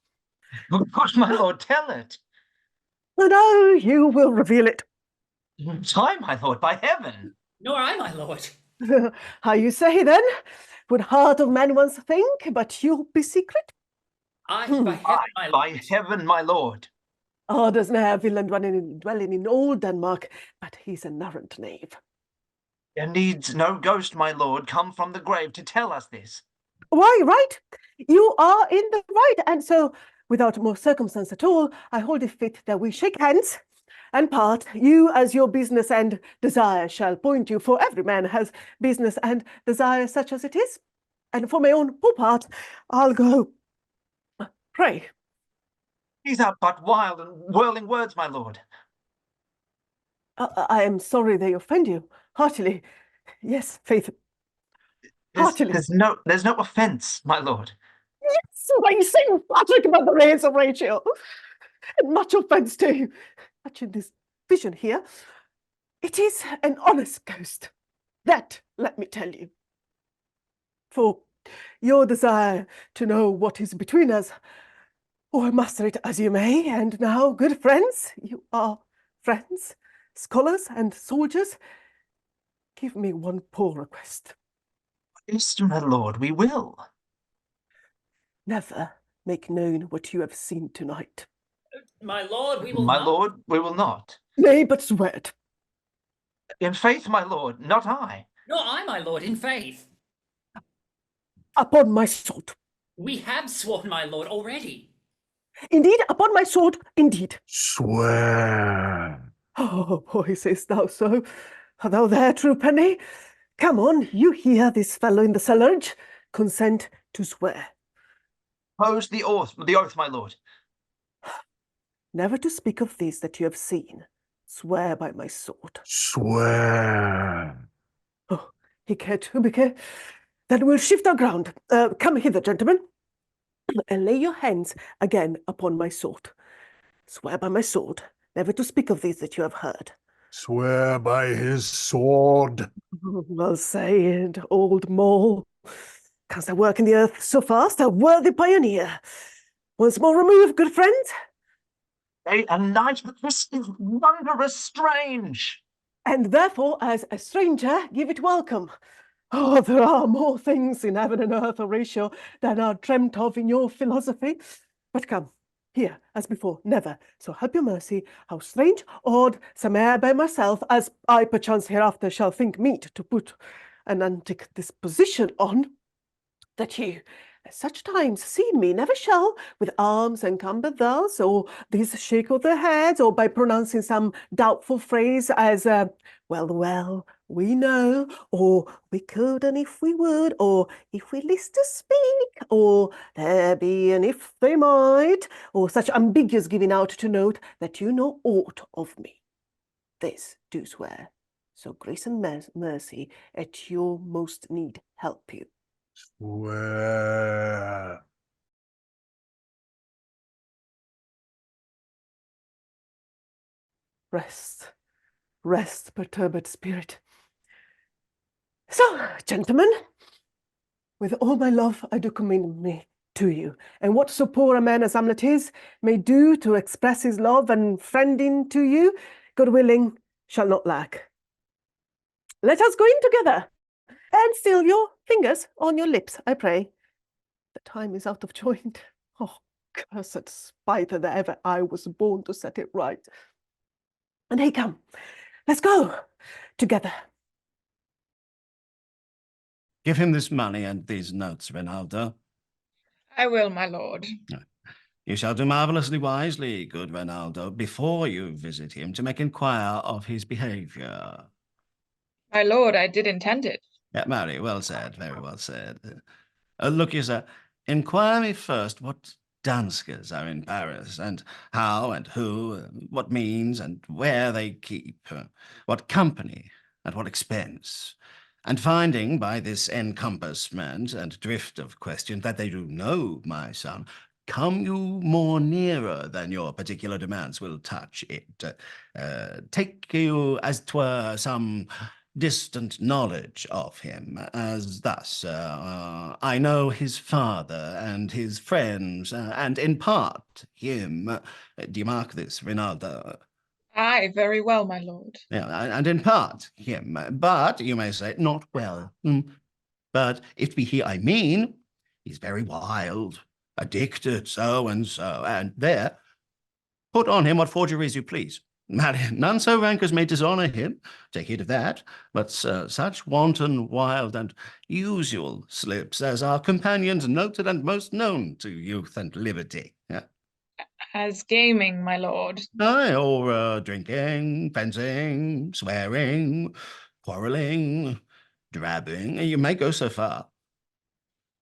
Good, my lord, tell it. No, you will reveal it. Time, my lord, by heaven. Nor I, my lord. How you say then? Would heart of man once think, but you'll be secret? By heaven, my lord. By heaven, my lord. Oh, there's ne'er villain dwelling in old Denmark, but he's an errant knave. There needs no ghost, my lord, come from the grave to tell us this. Why, right? You are in the right, and so, without more circumstance at all, I hold it fit that we shake hands and part. You as your business and desire shall point you, for every man has business and desire such as it is. And for my own poor part, I'll go. Pray. These are but wild and whirling words, my lord. I am sorry they offend you. Heartily. Yes, faith. Heartily. There's no offence, my lord. Yes, my St. Patrick, Mother Rays of Rachel. And much offence to you. Touching this vision here, It is an honest ghost. That, let me tell you. For your desire to know what is between us, or master it as you may, and now, good friends, you are friends, scholars and soldiers, give me one poor request. Yes, my lord, we will. Never make known what you have seen tonight. My lord, we will My not. lord, we will not. Nay, but swear it. In faith, my lord, not I. Nor I, my lord, in faith. Upon my sword. We have sworn, my lord, already. Indeed, upon my sword, indeed. Swear. Oh, boy, sayest thou so? Art thou there, true penny? Come on, you hear this fellow in the cellarage. Consent to swear. Pose the oath, my lord. Never to speak of this that you have seen. Swear by my sword. Swear. Oh, hic ubique. Then we'll shift our ground. Come hither, gentlemen, and lay your hands again upon my sword. Swear by my sword, never to speak of this that you have heard. Swear by his sword. Well said, old mole. Canst thou work in the earth so fast, a worthy pioneer? Once more remove, good friends. A night, this is wondrous strange. And therefore, as a stranger, give it welcome. Oh, there are more things in heaven and earth, Horatio, than are dreamt of in your philosophy. But come, here, as before, never, so help your mercy, how strange, odd, some air by myself, as I perchance hereafter shall think meet to put an antic disposition on, that you, at such times, seen me, never shall, with arms encumbered thus, or these shake of their heads, or by pronouncing some doubtful phrase as, well, we know, or we could and if we would, or if we list to speak, or there be and if they might, or such ambiguous giving out to note that you know aught of me. This do swear, so grace and mercy at your most need help you. Swear. Rest, rest, perturbed spirit. So, gentlemen, with all my love I do commend me to you, and what so poor a man as Hamlet is may do to express his love and friending to you, God willing, shall not lack. Let us go in together, and still your fingers on your lips, I pray. The time is out of joint. Oh, cursed spite that ever I was born to set it right. And hey, come, let's go together. Give him this money and these notes, Reynaldo. I will, my lord. You shall do marvellously wisely, good Reynaldo, before you visit him to make inquire of his behaviour. My lord, I did intend it. Yeah, marry, well said, very well said. Look you, sir, inquire me first what danskers are in Paris, and how and who, what means and where they keep, what company at what expense. And finding by this encompassment and drift of question that they do know, my son, come you more nearer than your particular demands will touch it. Take you as 'twere some distant knowledge of him, as thus, I know his father and his friends, and in part him. Do you mark this, Reynaldo? Aye, very well, my lord. Yeah, and in part him, but you may say not well. But if it be he I mean, he's very wild, addicted, so and so, and there, put on him what forgeries you please. None so rank as may dishonour him, take heed of that, but such wanton, wild, and usual slips as our companions noted and most known to youth and liberty. Yeah. As gaming, my lord. Aye, or drinking, fencing, swearing, quarrelling, drabbing. You may go so far.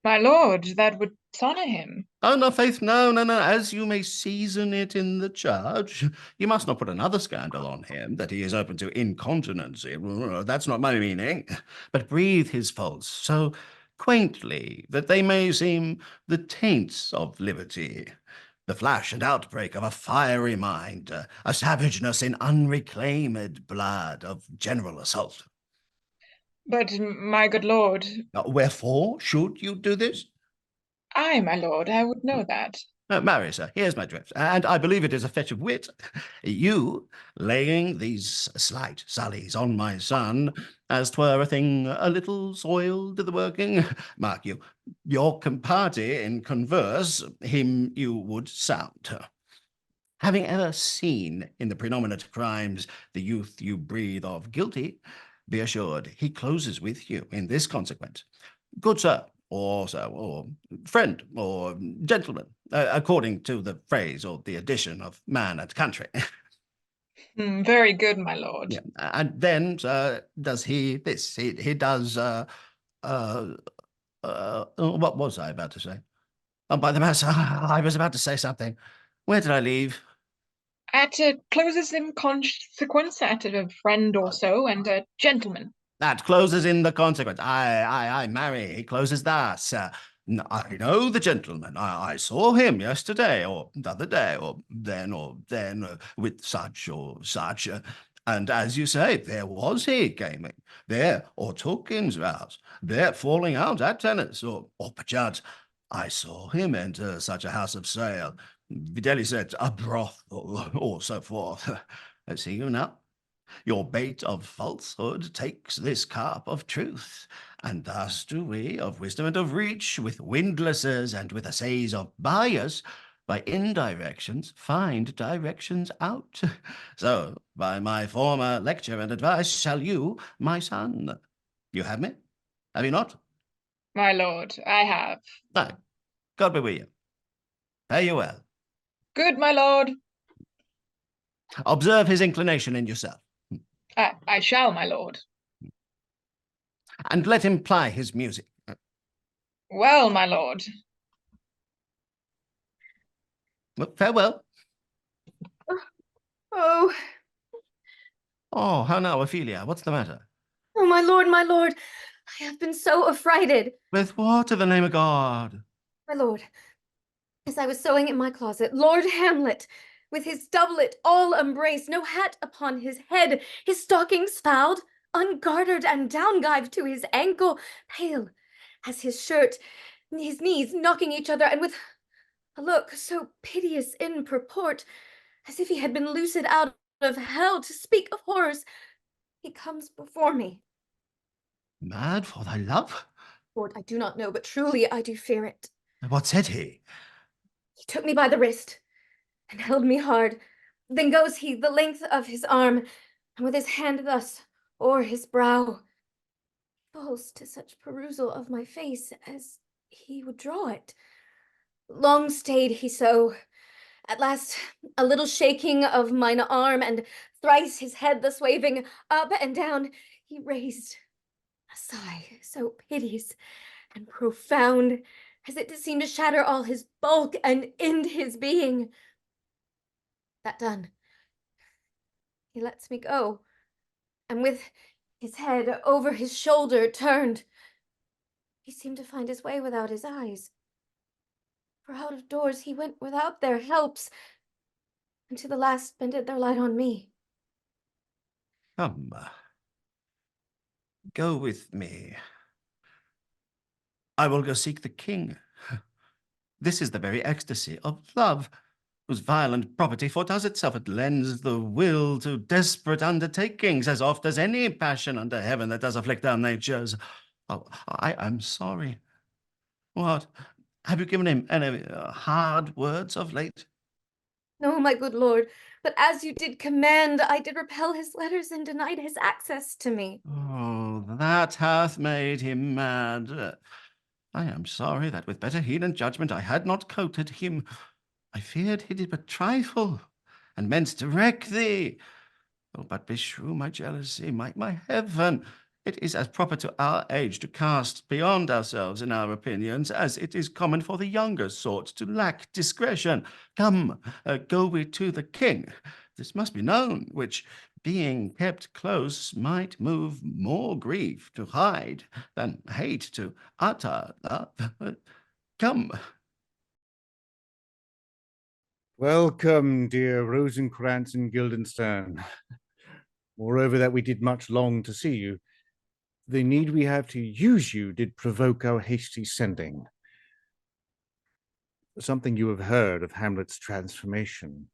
My lord, that would dishonour him. Oh, no, faith, no. As you may season it in the charge, you must not put another scandal on him, that he is open to incontinency. That's not my meaning. But breathe his faults so quaintly that they may seem the taints of liberty. The flash and outbreak of a fiery mind, a savageness in unreclaimed blood of general assault. But, my good lord, Wherefore should you do this? I, my lord, I would know that. Marry, sir, here's my drift, and I believe it is a fetch of wit. You laying these slight sullies on my son, as 'twere a thing a little soiled to the working. Mark you, your comparty in converse, him you would sound. Having ever seen in the predominant crimes the youth you breathe of guilty, be assured he closes with you in this consequence. Good sir, or friend, or gentleman, according to the phrase or the addition of man and country. Very good, my lord. Yeah. And then does he this? He does. What was I about to say? Oh, by the mass, I was about to say something. Where did I leave? At closes in consequence at a friend or so, and a gentleman. That closes in the consequence. I marry. He closes thus. I know the gentleman. I saw him yesterday, or the other day, or then, with such or such. And as you say, there was he gaming, there, or Tolkien's vows, there falling out at tennis, or perchance I saw him enter such a house of sale, videlicet a brothel, or so forth. See you now? Your bait of falsehood takes this carp of truth, and thus do we of wisdom and of reach, with windlasses and with assays of bias, by indirections find directions out. So, by my former lecture and advice, shall you, my son. You have me? Have you not? My lord, I have. Aye. God be with you. Fare you well. Good, my lord. Observe his inclination in yourself. I shall, my lord. And let him ply his music. Well, my lord. Well, farewell. Oh, Oh, how now, Ophelia? What's the matter? oh, my lord, I have been so affrighted. With what in the name of God? My lord, as I was sewing in my closet, Lord Hamlet, with his doublet all embraced, no hat upon his head, his stockings fouled, ungartered and down-gyved to his ankle, pale as his shirt, his knees knocking each other, and with a look so piteous in purport, as if he had been loosed out of hell to speak of horrors, he comes before me. Mad for thy love? Lord, I do not know, but truly I do fear it. What said he? He took me by the wrist and held me hard. Then goes he the length of his arm, and with his hand thus o'er his brow, falls to such perusal of my face as he would draw it. Long stayed he so. At last, a little shaking of mine arm, and thrice his head thus waving up and down, he raised a sigh so piteous and profound, as it did seem to shatter all his bulk and end his being. That done, he lets me go, and with his head over his shoulder turned, he seemed to find his way without his eyes. For out of doors he went without their helps, and to the last bended their light on me. Come, go with me. I will go seek the king. This is the very ecstasy of love, whose violent property foredoes itself. It lends the will to desperate undertakings, as oft as any passion under heaven that does afflict our natures. Oh, I am sorry. What? Have you given him any hard words of late? No, my good lord, but as you did command, I did repel his letters and denied his access to me. Oh, that hath made him mad. I am sorry that with better heed and judgment I had not courted him. I feared he did but trifle, and meant to wreck thee. Oh, but beshrew my jealousy, my heaven! It is as proper to our age to cast beyond ourselves in our opinions, as it is common for the younger sort to lack discretion. Come, go we to the king. This must be known, which, being kept close, might move more grief to hide than hate to utter. Come. Welcome, dear Rosenkrantz and Guildenstern. Moreover, that we did much long to see you. The need we have to use you did provoke our hasty sending. Something you have heard of Hamlet's transformation.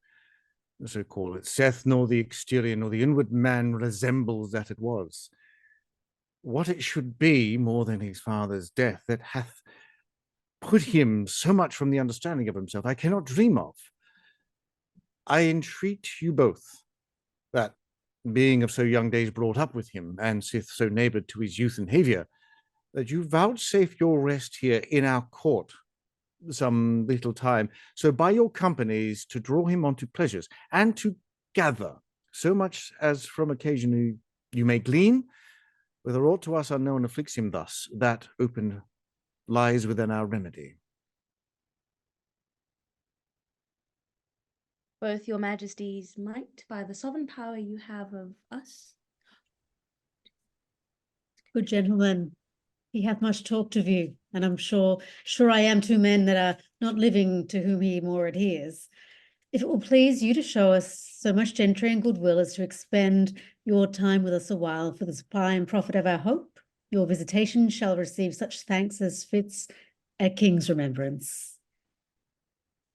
So call it, saith nor the exterior nor the inward man resembles that it was. What it should be, more than his father's death, that hath put him so much from the understanding of himself, I cannot dream of. I entreat you both, that being of so young days brought up with him, and sith so neighboured to his youth and behaviour, that you vouchsafe your rest here in our court some little time, so by your companies to draw him on to pleasures, and to gather so much as from occasion you may glean, whether aught to us unknown afflicts him thus, that open lies within our remedy. Both your majesties might, by the sovereign power you have of us. Good gentleman, he hath much talked of you, and I'm sure I am two men that are not living to whom he more adheres. If it will please you to show us so much gentry and goodwill as to expend your time with us a while for the supply and profit of our hope, your visitation shall receive such thanks as fits a king's remembrance.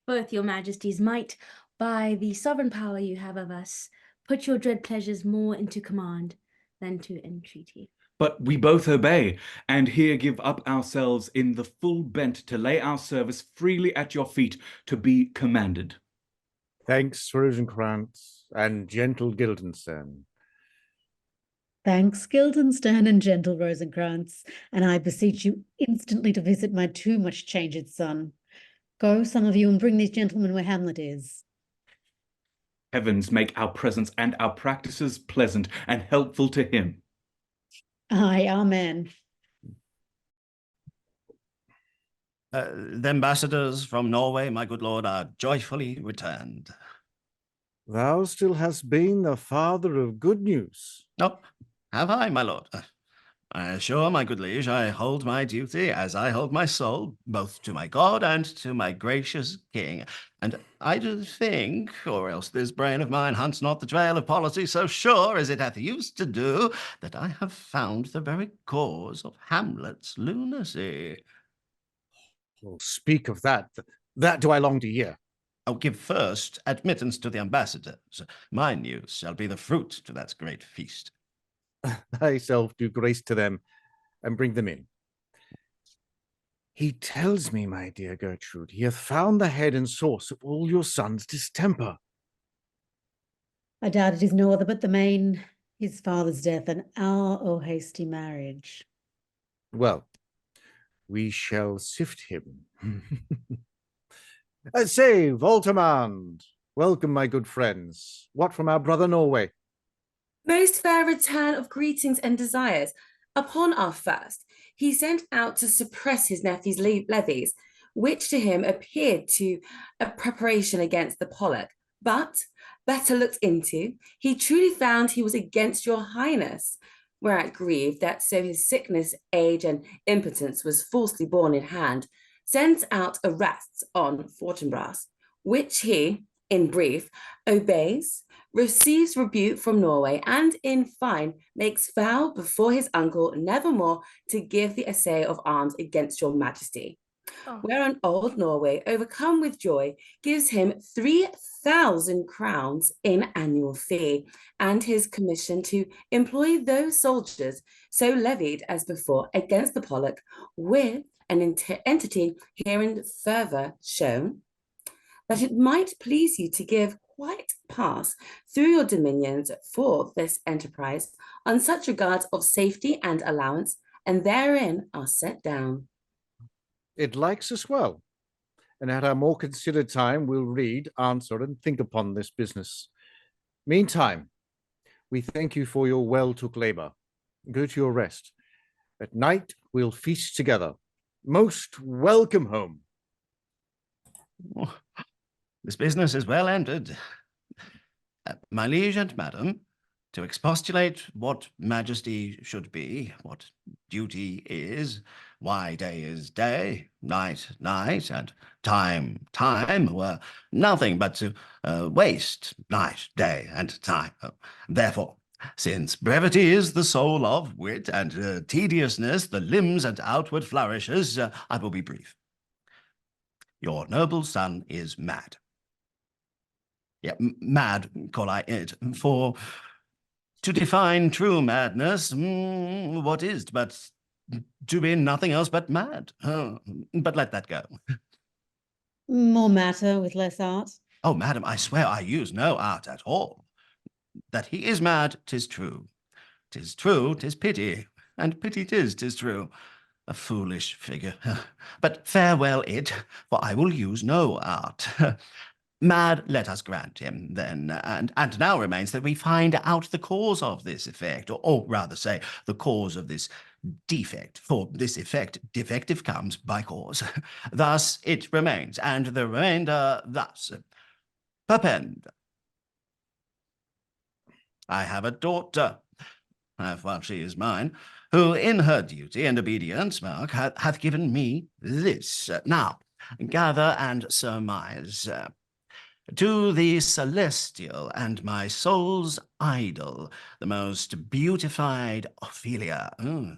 Both your majesties might, by the sovereign power you have of us, put your dread pleasures more into command than to entreaty. But we both obey, and here give up ourselves in the full bent to lay our service freely at your feet to be commanded. Thanks, Rosenkrantz, and gentle Guildenstern. Thanks, Guildenstern and gentle Rosenkrantz, and I beseech you instantly to visit my too much changed son. Go, some of you, and bring these gentlemen where Hamlet is. Heavens make our presence and our practices pleasant and helpful to him. Aye, amen. The ambassadors from Norway, my good lord, are joyfully returned. Thou still hast been the father of good news. Oh, have I, my lord? I assure my good liege, I hold my duty as I hold my soul, both to my God and to my gracious king. And I do think, or else this brain of mine hunts not the trail of policy so sure as it hath used to do, that I have found the very cause of Hamlet's lunacy. Oh, speak of that. That do I long to hear. I'll give first admittance to the ambassadors. My news shall be the fruit to that great feast. Thyself do grace to them, and bring them in. He tells me, my dear Gertrude, he hath found the head and source of all your son's distemper. I doubt it is no other but the main, his father's death, and our hasty marriage. Well, we shall sift him. Say, VOLTIMAND, welcome, my good friends. What from our brother Norway? Most fair return of greetings and desires. Upon our first, he sent out to suppress his nephew's levies, which to him appeared to a preparation against the Pollock. But, better looked into, he truly found he was against your highness, whereat grieved that so his sickness, age, and impotence was falsely borne in hand, sent out arrests on FORTINBRAS, which he, in brief, obeys, receives rebuke from Norway, and in fine makes vow before his uncle nevermore to give the assay of arms against your majesty. Oh. Whereon old Norway, overcome with joy, gives him 3,000 crowns in annual fee, and his commission to employ those soldiers so levied as before against the Pollock, with an entity herein further shown, that it might please you to give quite pass through your dominions for this enterprise on such regards of safety and allowance, and therein are set down. It likes us well, and at our more considered time we'll read, answer, and think upon this business. Meantime, we thank you for your well-took labour. Go to your rest. At night we'll feast together. Most welcome home. Oh, this business is well ended. My liege and madam, to expostulate what majesty should be, what duty is, Why day is day, night, night, and time, time were nothing but to waste night, day, and time. Therefore, since brevity is the soul of wit, and tediousness the limbs and outward flourishes, I will be brief. Your noble son is mad. Yeah, mad, call I it, for to define true madness, what is but to be nothing else but mad? But let that go. More matter with less art. Oh, madam, I swear I use no art at all. That he is mad, 'tis true. 'Tis true, 'tis pity, and pity 'tis true. A foolish figure. But farewell it, for I will use no art. Mad, let us grant him, then, and now remains that we find out the cause of this effect, or rather say, the cause of this defect, for this effect defective comes by cause. Thus it remains, and the remainder thus. Perpend. I have a daughter, while she is mine, who in her duty and obedience, mark, hath given me this. Now, gather and surmise. To the celestial and my soul's idol, the most beautified Ophelia. Now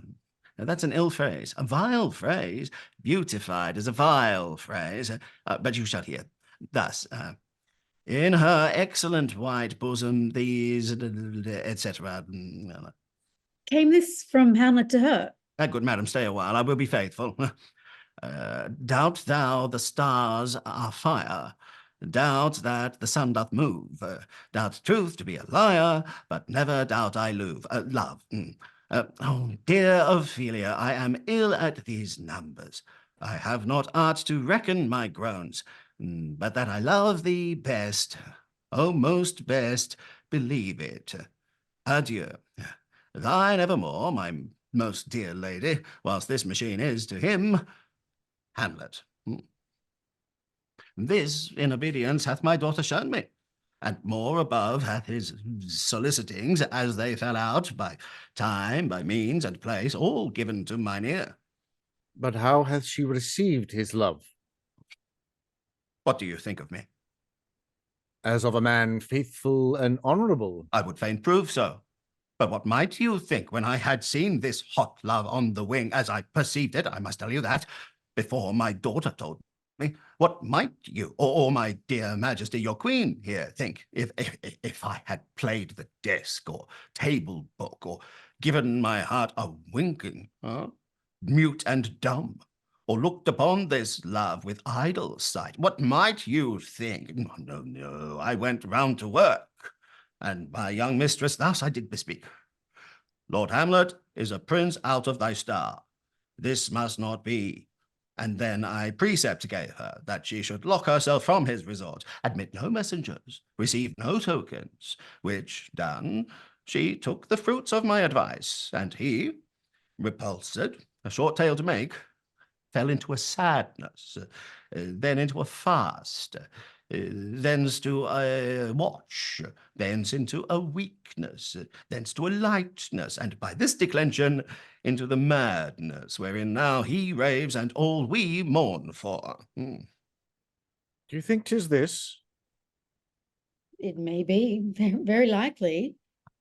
that's an ill phrase, a vile phrase. Beautified is a vile phrase, but you shall hear. Thus, in her excellent white bosom, these, etc. Came this from Hamlet to her? Good madam, stay a while, I will be faithful. Doubt thou the stars are fire, doubt that the sun doth move, doubt truth to be a liar, but never doubt I love. Oh, dear Ophelia, I am ill at these numbers. I have not art to reckon my groans, but that I love thee best, oh, most best, believe it. Adieu. Thine evermore, my most dear lady, whilst this machine is to him, Hamlet. This in obedience hath my daughter shown me, and more above hath his solicitings, as they fell out, by time, by means, and place, all given to mine ear. But how hath she received his love? What do you think of me? As of a man faithful and honourable. I would fain prove so. But what might you think when I had seen this hot love on the wing, as I perceived it, I must tell you that, before my daughter told me, what might you, or my dear majesty, your queen here, think, if I had played the desk, or table book, or given my heart a winking, mute and dumb, or looked upon this love with idle sight? What might you think? No, I went round to work, and my young mistress thus I did bespeak. Lord Hamlet is a prince out of thy star. This must not be. And then I precept gave her that she should lock herself from his resort, admit no messengers, receive no tokens, which done, she took the fruits of my advice, and he, repulsed, a short tale to make, fell into a sadness, then into a fast, thence to a watch, thence into a weakness, thence to a lightness, and by this declension into the madness wherein now he raves and all we mourn for. Do you think 'tis this? It may be, very likely.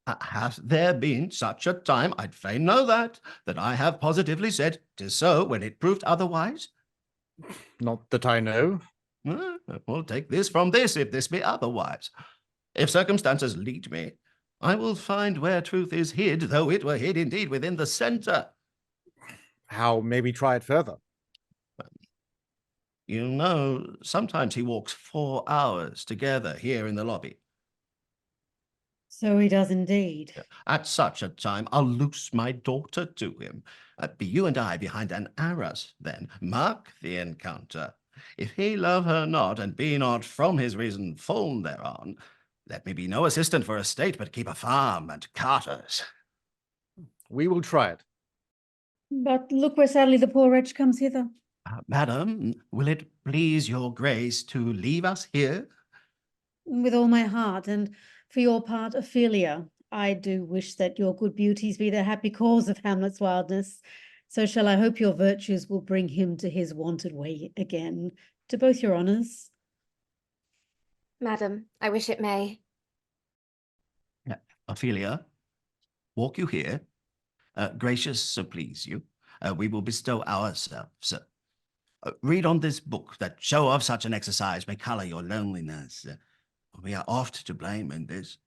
Hath there been such a time, I'd fain know that I have positively said 'tis so when it proved otherwise? Not that I know. We'll take this from this, if this be otherwise. If circumstances lead me, I will find where truth is hid, though it were hid indeed within the centre. How may we try it further? You know, sometimes he walks 4 hours together here in the lobby. So he does indeed. At such a time, I'll loose my daughter to him. Be you and I behind an arras, then. Mark the encounter. If he love her not, and be not from his reason fallen thereon, let me be no assistant for estate, but keep a farm and carters. We will try it. But look where sadly the poor wretch comes hither. Madam, will it please your grace to leave us here? With all my heart, and for your part, Ophelia, I do wish that your good beauties be the happy cause of Hamlet's wildness, So shall I hope your virtues will bring him to his wonted way again, to both your honours? Madam, I wish it may. Ophelia, walk you here. Gracious, so please you. We will bestow ourselves. Read on this book, that show of such an exercise may colour your loneliness. We are oft to blame in this.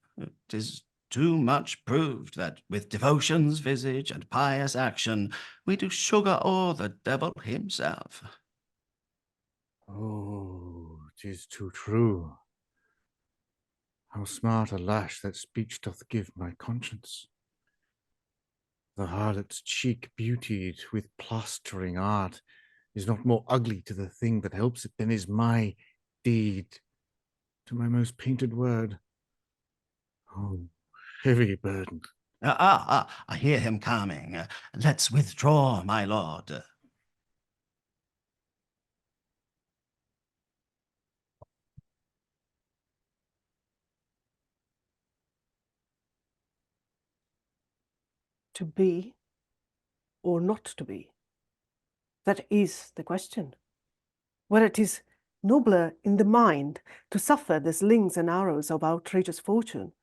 'Tis too much proved that with devotion's visage and pious action, we do sugar o'er the devil himself. Oh, 'tis too true. How smart a lash that speech doth give my conscience. The harlot's cheek beautied with plastering art is not more ugly to the thing that helps it than is my deed to my most painted word. Oh, heavy burden. I hear him coming. Let's withdraw, my lord. To be or not to be? That is the question. Where it is nobler in the mind to suffer the slings and arrows of outrageous fortune,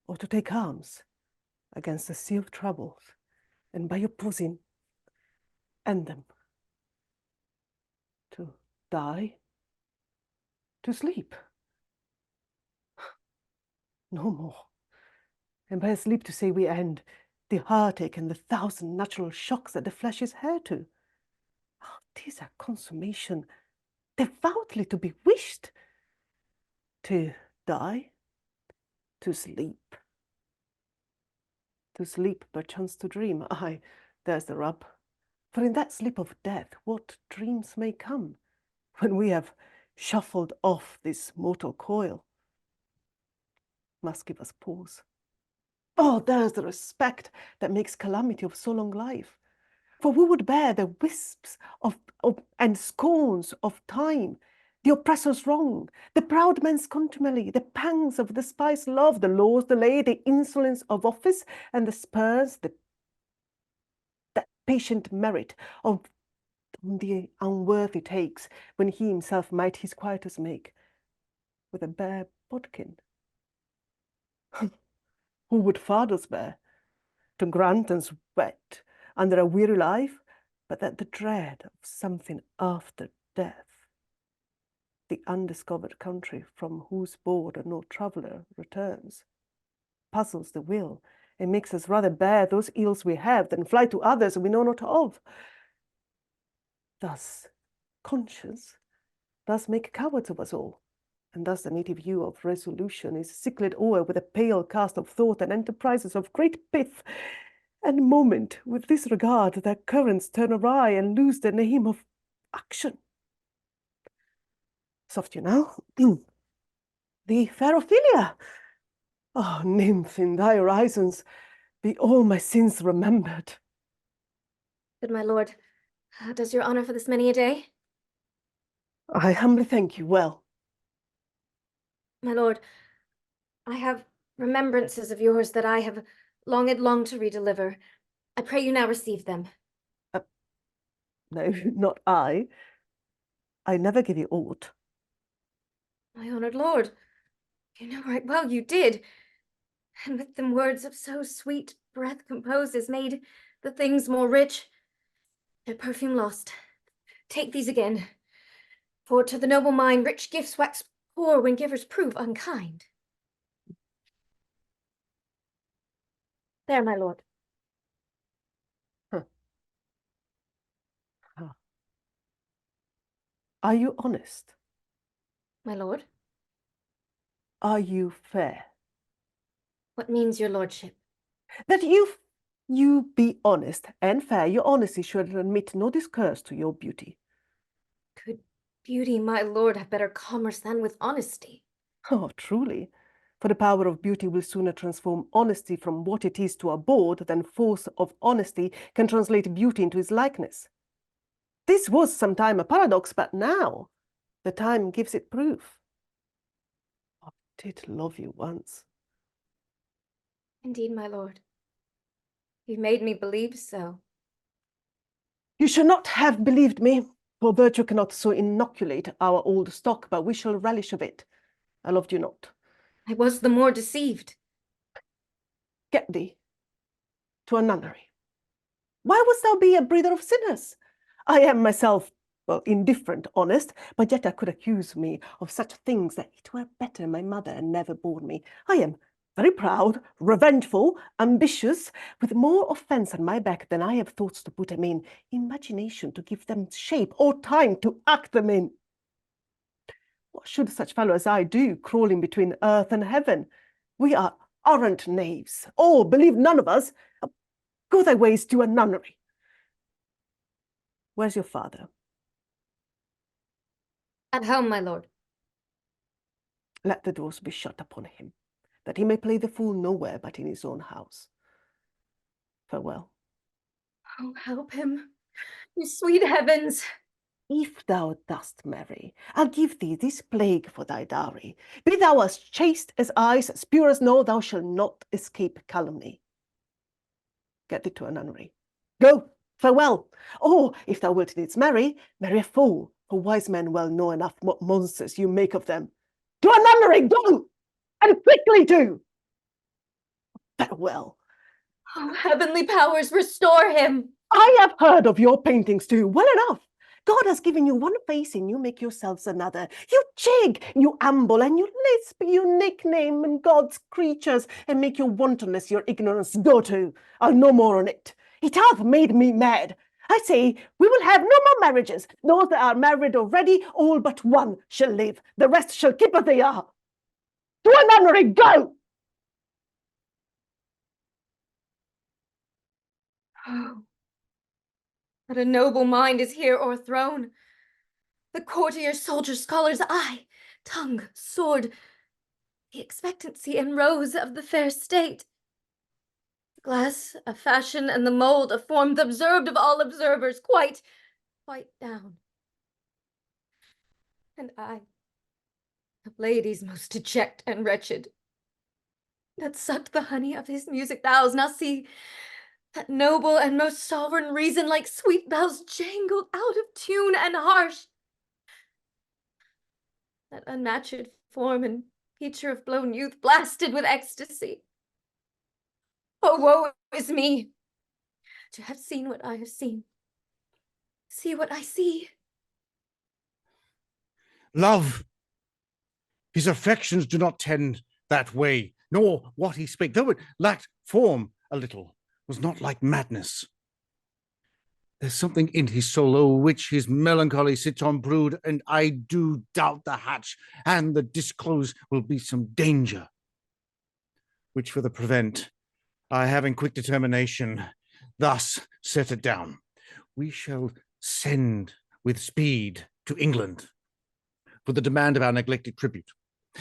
or to take arms against the sea of troubles, and by opposing end them. To die, to sleep. No more. And by a sleep to say we end the heartache and the thousand natural shocks that the flesh is heir to. Oh, 'tis a consummation devoutly to be wished. To die, to sleep. To sleep, perchance to dream. Aye, there's the rub. For in that sleep of death, what dreams may come, when we have shuffled off this mortal coil, must give us pause. Oh, there's the respect that makes calamity of so long life. For who would bear the wisps and scorns of time, the oppressor's wrong, the proud man's contumely, the pangs of despised love, the law's delay, the insolence of office, and the spurs, that patient merit of the unworthy takes, when he himself might his quietus make, with a bare bodkin? Who would fathers bear, to grant and sweat under a weary life, but that the dread of something after death, the undiscovered country from whose border no traveller returns, puzzles the will, and makes us rather bear those ills we have than fly to others we know not of. Thus, conscience does make cowards of us all, and thus the native hue of resolution is sicklied o'er with a pale cast of thought and enterprises of great pith and moment. With this regard, their currents turn awry and lose the name of action. Soft you now, the fair Ophelia. Oh, nymph, in thy horizons be all my sins remembered. Good my lord, how does your honour for this many a day? I humbly thank you well. My lord, I have remembrances of yours that I have longed to redeliver. I pray you now receive them. No, not I. I never give you aught. My honoured lord, you know right well you did. And with them words of so sweet breath composed as made the things more rich, their perfume lost. Take these again, for to the noble mind rich gifts wax poor when givers prove unkind. There, my lord. Are you honest? My lord? Are you fair? What means your lordship? That you be honest and fair. Your honesty should admit no discurse to your beauty. Could beauty, my lord, have better commerce than with honesty? Oh, truly. For the power of beauty will sooner transform honesty from what it is to a bawd than force of honesty can translate beauty into his likeness. This was sometime a paradox, but now the time gives it proof. I did love you once. Indeed, my lord. You made me believe so. You should not have believed me, for virtue cannot so inoculate our old stock, but we shall relish of it. I loved you not. I was the more deceived. Get thee to a nunnery. Why wouldst thou be a breeder of sinners? I am myself, well, indifferent, honest, but yet I could accuse me of such things that it were better my mother never born me. I am very proud, revengeful, ambitious, with more offence on my back than I have thoughts to put them in, imagination to give them shape, or time to act them in. What should such fellow as I do, crawling between earth and heaven? We are arrant knaves, all, believe none of us. Go thy ways to a nunnery. Where's your father? At home, my lord. Let the doors be shut upon him, that he may play the fool nowhere but in his own house. Farewell. Oh, help him, you sweet heavens. If thou dost marry, I'll give thee this plague for thy dowry. Be thou as chaste as ice, as pure as snow, thou shalt not escape calumny. Get thee to a nunnery. Go, farewell. Or, if thou wilt needs marry, marry a fool, for wise men well know enough what monsters you make of them. To a nunnery, go! And quickly do! Farewell. Oh, heavenly powers, restore him. I have heard of your paintings too, well enough. God has given you one face and you make yourselves another. You jig, you amble, and you lisp, you nickname and God's creatures, and make your wantonness your ignorance go to. I'll no more on it. It hath made me mad. I say, we will have no more marriages. Those that are married already, all but one shall live. The rest shall keep as they are. To a nunnery, go! Oh, that a noble mind is here o'erthrown. The courtier, soldier, scholar's eye, tongue, sword, the expectancy and rose of the fair state. The glass of fashion and the mold of form, the observed of all observers, quite down. And I, of ladies most deject and wretched, that sucked the honey of his music boughs, now see that noble and most sovereign reason like sweet bells jangled out of tune and harsh. That unmatched form and feature of blown youth blasted with ecstasy. Oh, woe is me, to have seen what I have seen. See what I see. Love, his affections do not tend that way, nor what he spake, though it lacked form a little, was not like madness. There's something in his soul, o'er which his melancholy sits on brood, and I do doubt the hatch and the disclose will be some danger. Which for the prevent, I having quick determination, thus set it down. We shall send with speed to England for the demand of our neglected tribute.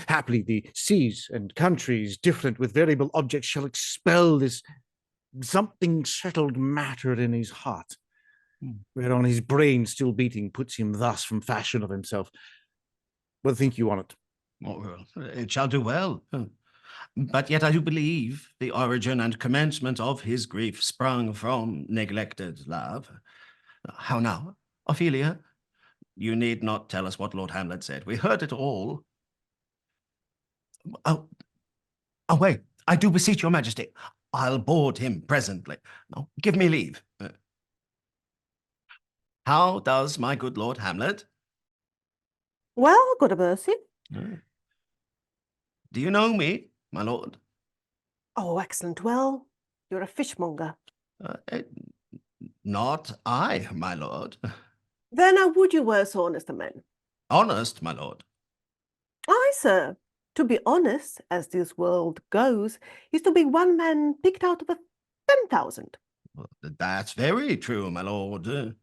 Haply the seas and countries different with variable objects shall expel this something settled matter in his heart, whereon his brain still beating puts him thus from fashion of himself. What think you on it? Oh, well, it shall do well. But yet I do believe the origin and commencement of his grief sprung from neglected love. How now, Ophelia? You need not tell us what Lord Hamlet said. We heard it all. Oh, wait, I do beseech your majesty. I'll board him presently. No, give me leave. How does my good Lord Hamlet? Well, good mercy. Do you know me, my lord? Oh, excellent. Well, you're a fishmonger. Not I, my lord. Then how would you were so honest a man? Honest, my lord. Aye, sir. To be honest, as this world goes, is to be one man picked out of 10,000. Well, that's very true, my lord.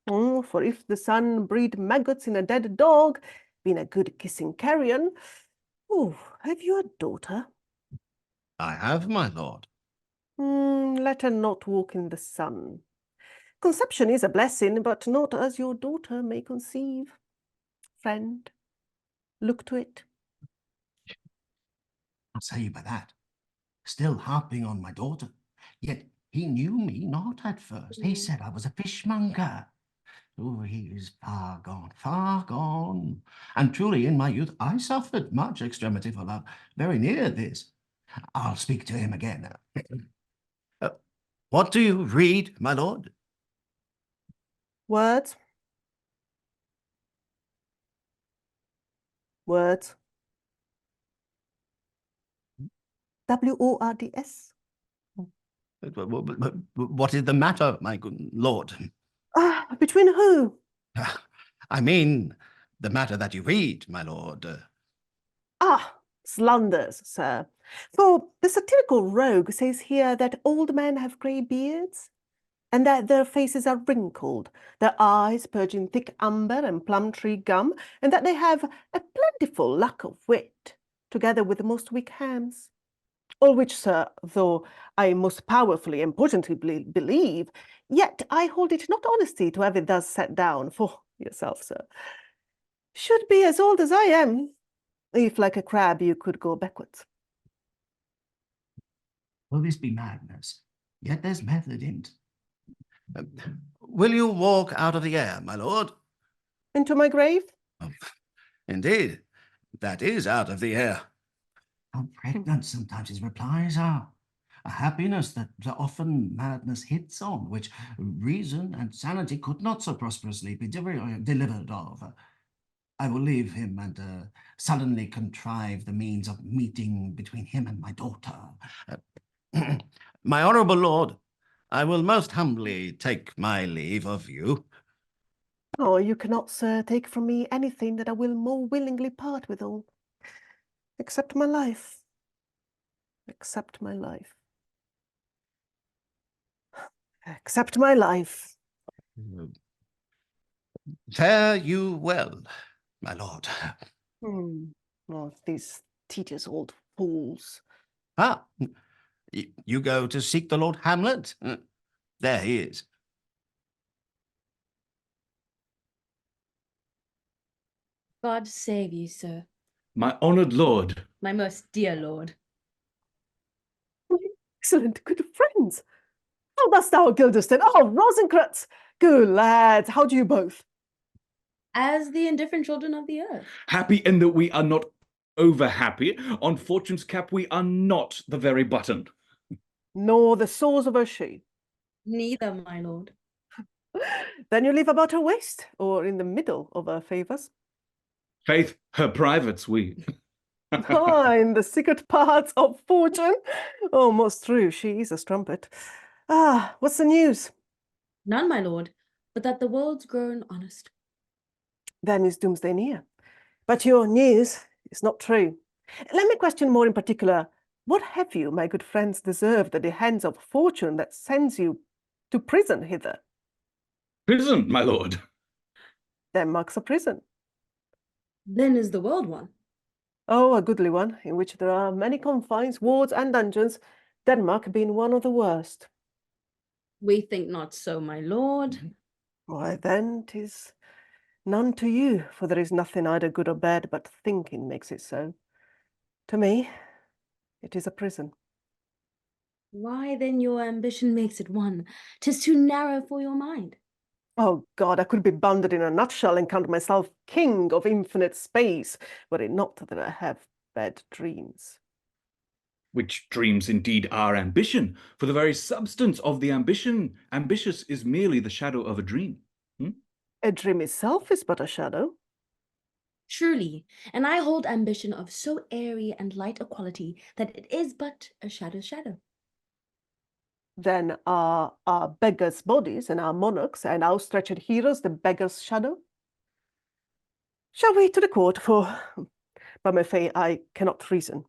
Oh, for if the sun breed maggots in a dead dog, being a good kissing carrion. Oh, have you a daughter? I have, my lord. Let her not walk in the sun. Conception is a blessing, but not as your daughter may conceive. Friend, look to it. I'll say you by that. Still harping on my daughter. Yet He knew me not at first. He said I was a fishmonger. Oh, he is far gone, far gone. And truly, in my youth, I suffered much extremity for love, very near this. I'll speak to him again. What do you read, my lord? Words. Words. WORDS. What is the matter, my good lord? Between who? I mean, the matter that you read, my lord. Slanders, sir. For the satirical rogue says here that old men have grey beards, and that their faces are wrinkled, their eyes purging thick amber and plum tree gum, and that they have a plentiful lack of wit, together with the most weak hams. All which, sir, though I most powerfully and potently believe, yet I hold it not honesty to have it thus set down for yourself, sir. Should be as old as I am, if like a crab you could go backwards. Will this be madness? Yet there's method in't. Will you walk out of the air, my lord? Into my grave? Indeed, that is out of the air. How pregnant sometimes his replies are. A happiness that often madness hits on, which reason and sanity could not so prosperously be delivered of. I will leave him and sullenly contrive the means of meeting between him and my daughter. My honourable lord, I will most humbly take my leave of you. Oh, you cannot, sir, take from me anything that I will more willingly part withal, except my life. Except my life. Except my life. Fare you well, my lord. Oh, these tedious old fools. You go to seek the Lord Hamlet? There he is. God save you, sir. My honoured lord. My most dear lord. Excellent, good friends. How dost thou, Guildenstern? Oh, ROSENCRANTZ! Good lads, how do you both? As the indifferent children of the earth. Happy in that we are not over happy. On fortune's cap we are not the very button. Nor the soles of her shoe. Neither, my lord. Then you live about her waist, or in the middle of her favours? Faith, her privates we. In the secret parts of fortune. Oh, most true, she is a strumpet. What's the news? None, my lord, but that the world's grown honest. Then is doomsday near. But your news is not true. Let me question more in particular. What have you, my good friends, deserved at the hands of fortune that sends you to prison hither? Prison, my lord. Denmark's a prison. Then is the world one. Oh, a goodly one, in which there are many confines, wards, and dungeons, Denmark being one of the worst. We think not so, my lord. Why, then, 'tis none to you, for there is nothing either good or bad, but thinking makes it so. To me, it is a prison. Why then your ambition makes it one? 'Tis too narrow for your mind. Oh God, I could be bounded in a nutshell and count myself king of infinite space, were it not that I have bad dreams. Which dreams indeed are ambition, for the very substance of the ambition, ambitious is merely the shadow of a dream. A dream itself is but a shadow. Truly, and I hold ambition of so airy and light a quality that it is but a shadow's shadow. Then are our beggars' bodies and our monarchs and outstretched heroes the beggar's shadow? Shall we to the court, for by my faith I cannot reason.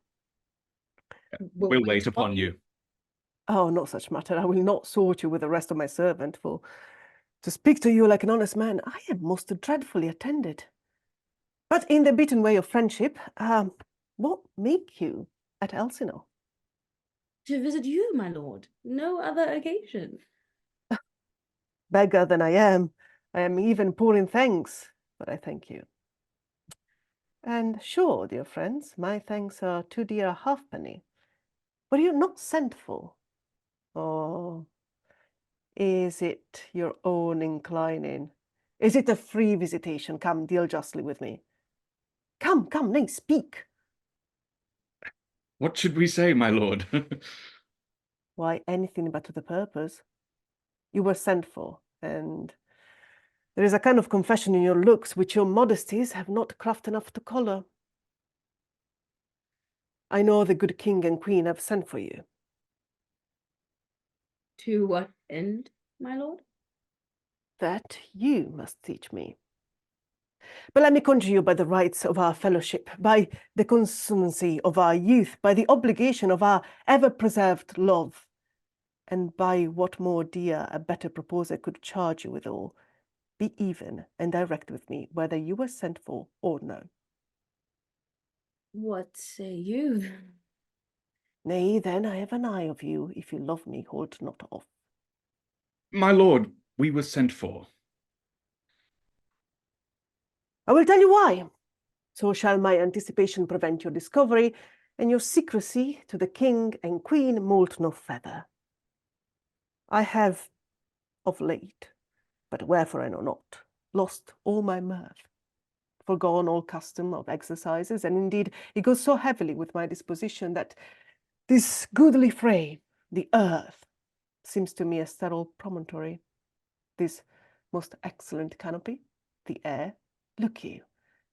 We'll wait upon you. Oh, not such matter. I will not sort you with the rest of my servant, for to speak to you like an honest man, I am most dreadfully attended. But in the beaten way of friendship, what make you at Elsinore? To visit you, my lord, no other occasion. Beggar than I am even poor in thanks, but I thank you. And sure, dear friends, my thanks are too dear a halfpenny. Were you not sent for? Or Is it your own inclining? Is it a free visitation? Come, deal justly with me. Come, nay, speak. What should we say, my lord? Why, anything but to the purpose. You were sent for, and there is a kind of confession in your looks which your modesties have not craft enough to color. I know the good king and queen have sent for you. To what end, my lord? That you must teach me. But let me conjure you by the rights of our fellowship, by the consummation of our youth, by the obligation of our ever-preserved love, and by what more dear a better proposer could charge you withal, be even and direct with me whether you were sent for or no. What say you? Nay, then I have an eye of you. If you love me, hold not off. My lord, we were sent for. I will tell you why. So shall my anticipation prevent your discovery, and your secrecy to the king and queen moult no feather. I have, of late, but wherefore I know not, lost all my mirth, forgone all custom of exercises, and indeed it goes so heavily with my disposition that this goodly fray, the earth, seems to me a sterile promontory. This most excellent canopy, the air, look you,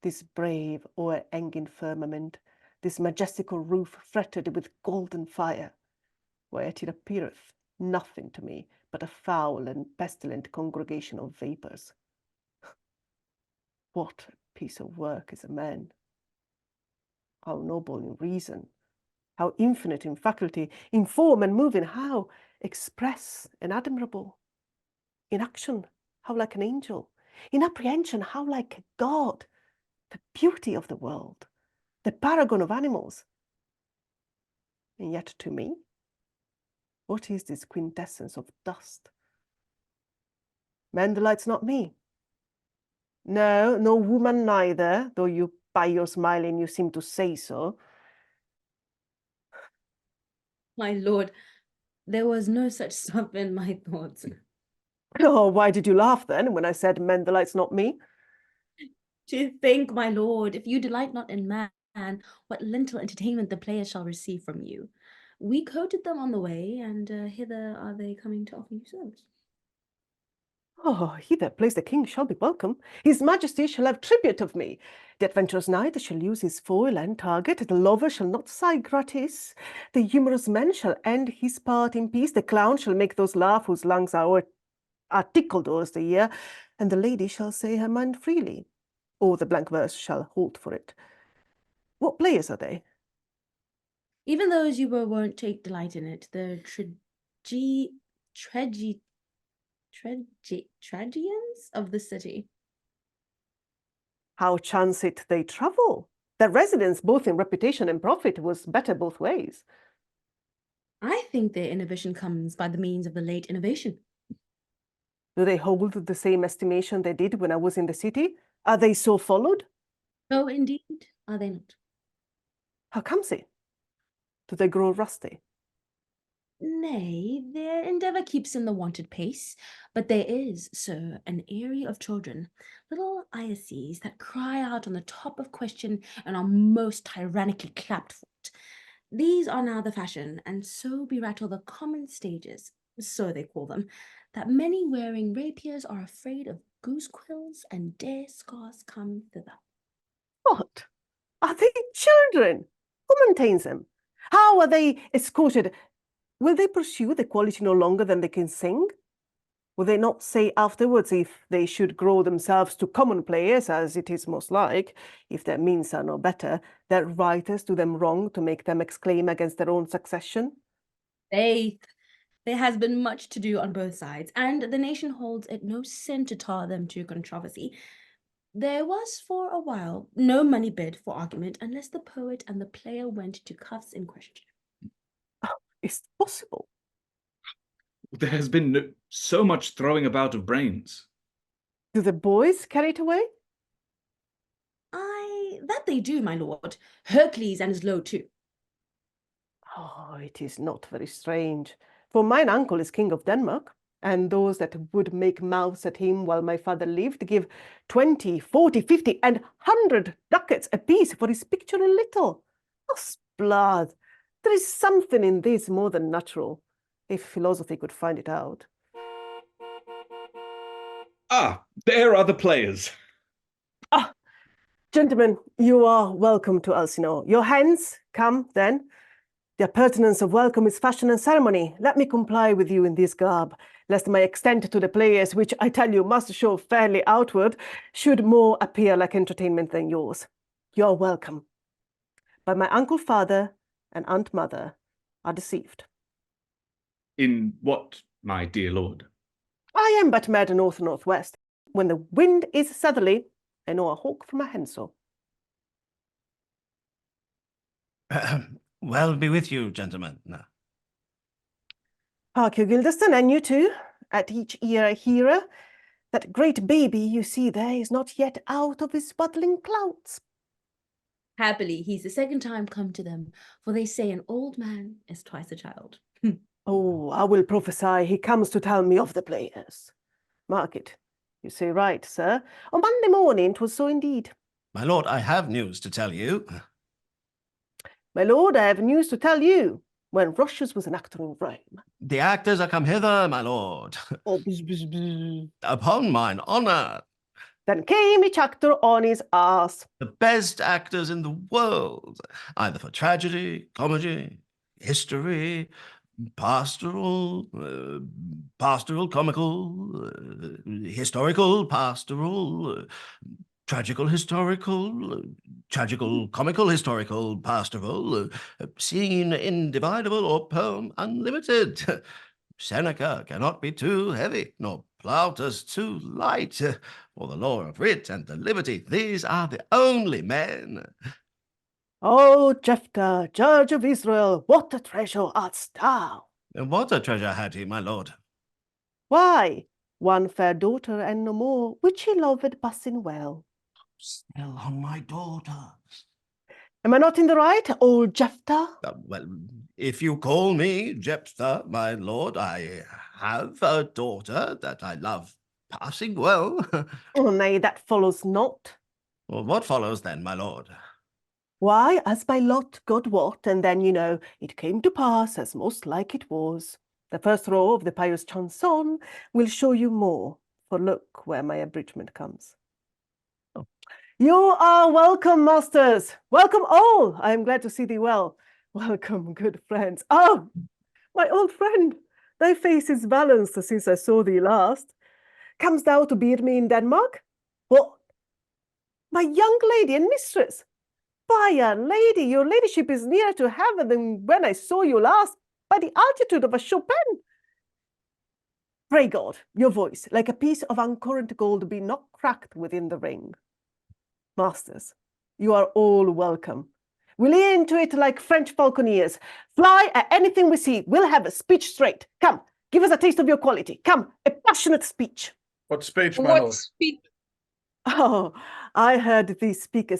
this brave o'er-hanging firmament, this majestical roof fretted with golden fire, whereat it appeareth nothing to me but a foul and pestilent congregation of vapours. What a piece of work is a man! How noble in reason, how infinite in faculty, in form and moving, how express and admirable! In action, how like an angel! In apprehension, how like God! The beauty of the world, the paragon of animals! And yet to me, what is this quintessence of dust? Man delights not me. No, no woman neither, though you by your smiling you seem to say so. My lord, there was no such stuff in my thoughts. Oh, why did you laugh then when I said men delights not me? To think, my lord, if you delight not in man, what lintel entertainment the players shall receive from you. We courted them on the way, and hither are they coming to offer you service. Oh, he that plays the king shall be welcome. His majesty shall have tribute of me. The adventurous knight shall use his foil and target. The lover shall not sigh gratis. The humorous man shall end his part in peace. The clown shall make those laugh whose lungs are tickled o'er the year. And the lady shall say her mind freely, or the blank verse shall hold for it. What players are they? Even those you won't take delight in it, the tragedians of the city. How chance it they travel? Their residence, both in reputation and profit, was better both ways. I think their innovation comes by the means of the late innovation. Do they hold the same estimation they did when I was in the city? Are they so followed? Oh, indeed, are they not? How comes it? Do they grow rusty? Nay, their endeavour keeps in the wonted pace, but there is, sir, an area of children, little Iases, that cry out on the top of question and are most tyrannically clapped for it. These are now the fashion, and so berattle the common stages, so they call them, that many wearing rapiers are afraid of goose quills and dare scarce come thither. What? Are they children? Who maintains them? How are they escorted? Will they pursue the quality no longer than they can sing? Will they not say afterwards, if they should grow themselves to common players, as it is most like, if their means are no better, that writers do them wrong to make them exclaim against their own succession? Faith, there has been much to do on both sides, and the nation holds it no sin to tar them to controversy. There was for a while no money bid for argument unless the poet and the player went to cuffs in question. Is it possible? There has been so much throwing about of brains. Do the boys carry it away? That they do, my lord. Hercules and his load too. Oh, it is not very strange, for mine uncle is king of Denmark. And those that would make mouths at him while my father lived give 20, 40, 50, and 100 ducats apiece for his picture in little. Oh, sblood, there is something in this more than natural, if philosophy could find it out. Ah, there are the players. Ah, gentlemen, you are welcome to Elsinore. Your hands, come then. The appurtenance of welcome is fashion and ceremony. Let me comply with you in this garb, lest my extent to the players, which I tell you must show fairly outward, should more appear like entertainment than yours. You're welcome. But my uncle father and aunt mother are deceived. In what, my dear lord? I am but mad north-northwest. When the wind is southerly, I know a hawk from a hensaw. Well be with you, gentlemen. Hark you, Guildenstern, and you too. At each ear I hear, that great baby you see there is not yet out of his swaddling clouds. Happily, he's the second time come to them, for they say an old man is twice a child. Oh, I will prophesy he comes to tell me of the players. Mark it. You say right, sir. On Monday morning 'twas so indeed. My lord, I have news to tell you. My lord, I have news to tell you. When Rochus was an actor in Rome. The actors are come hither, my lord. Oh, bzz, bzz, bzz. Upon mine honour. Then came each actor on his ass. The best actors in the world, either for tragedy, comedy, history, pastoral, comical, historical, pastoral, tragical, historical, tragical, comical, historical, pastoral, scene individable, or poem unlimited. Seneca cannot be too heavy, nor Plautus too light. For the law of wit and the liberty, these are the only men. Oh, Jephthah, judge of Israel, what a treasure art thou! And what a treasure had he, my lord? Why, one fair daughter and no more, which he loved passing well. Still on my daughters. Am I not in the right, old Jephthah? Well, if you call me Jephthah, my lord, I have a daughter that I love passing well. Oh, nay, that follows not. Well, what follows then, my lord? Why, as by lot God wot, and then, you know, it came to pass as most like it was. The first row of the pious chanson will show you more, for look where my abridgment comes. Oh. You are welcome, masters. Welcome all. I am glad to see thee well. Welcome, good friends. Oh, my old friend, thy face is balanced since I saw thee last. Comes thou to beard me in Denmark? What? My young lady and mistress? By our lady, your ladyship is nearer to heaven than when I saw you last, by the altitude of a Chopin. Pray God, your voice, like a piece of uncurrent gold, be not cracked within the ring. Masters, you are all welcome. We'll into it like French falconeers. Fly at anything we see. We'll have a speech straight. Come, give us a taste of your quality. Come, a passionate speech. What speech, my lord? What speech? Oh, I heard thee speak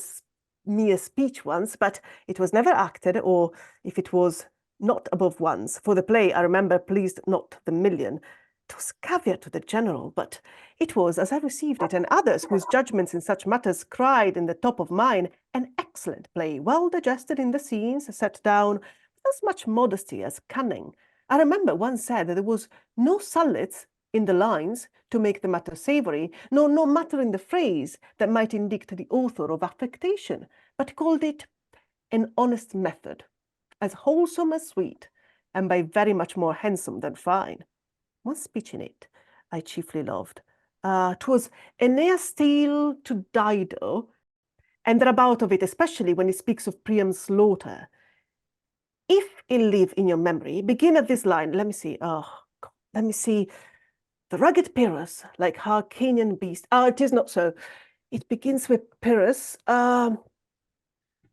me a speech once, but it was never acted, or if it was, not above once. For the play, I remember, pleased not the million. 'Twas caveat to the general, but it was as I received it, and others whose judgments in such matters cried in the top of mine, an excellent play, well digested in the scenes, set down with as much modesty as cunning. I remember one said that there was no sullets in the lines to make the matter savoury, nor no matter in the phrase that might indict the author of affectation, but called it an honest method, as wholesome as sweet, and by very much more handsome than fine. One speech in it I chiefly loved. 'Twas Aeneas' tale to Dido, and thereabout of it, especially when he speaks of Priam's slaughter. If it live in your memory, begin at this line. Let me see. Let me see. The rugged Pyrrhus, like Hyrcanian beast. It is not so. It begins with Pyrrhus. The